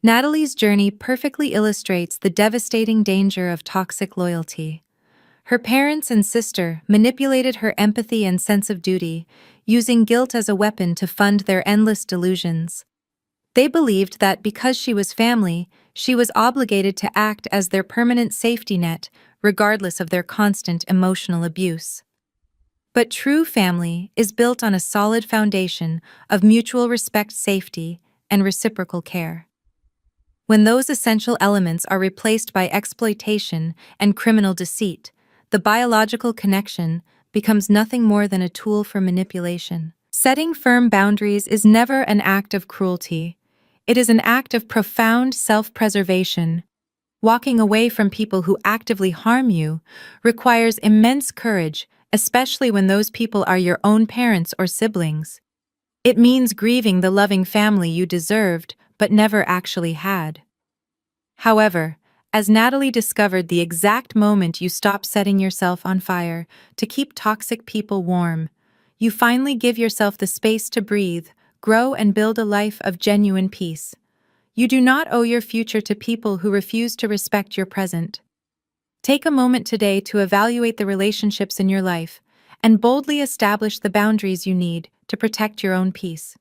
Natalie's journey perfectly illustrates the devastating danger of toxic loyalty. Her parents and sister manipulated her empathy and sense of duty, using guilt as a weapon to fund their endless delusions. They believed that because she was family, she was obligated to act as their permanent safety net, regardless of their constant emotional abuse. But true family is built on a solid foundation of mutual respect, safety, and reciprocal care. When those essential elements are replaced by exploitation and criminal deceit, the biological connection becomes nothing more than a tool for manipulation. Setting firm boundaries is never an act of cruelty. It is an act of profound self-preservation. Walking away from people who actively harm you requires immense courage, especially when those people are your own parents or siblings. It means grieving the loving family you deserved but never actually had. However, as Natalie discovered the exact moment you stop setting yourself on fire to keep toxic people warm, you finally give yourself the space to breathe, grow, and build a life of genuine peace. You do not owe your future to people who refuse to respect your present. Take a moment today to evaluate the relationships in your life and boldly establish the boundaries you need to protect your own peace.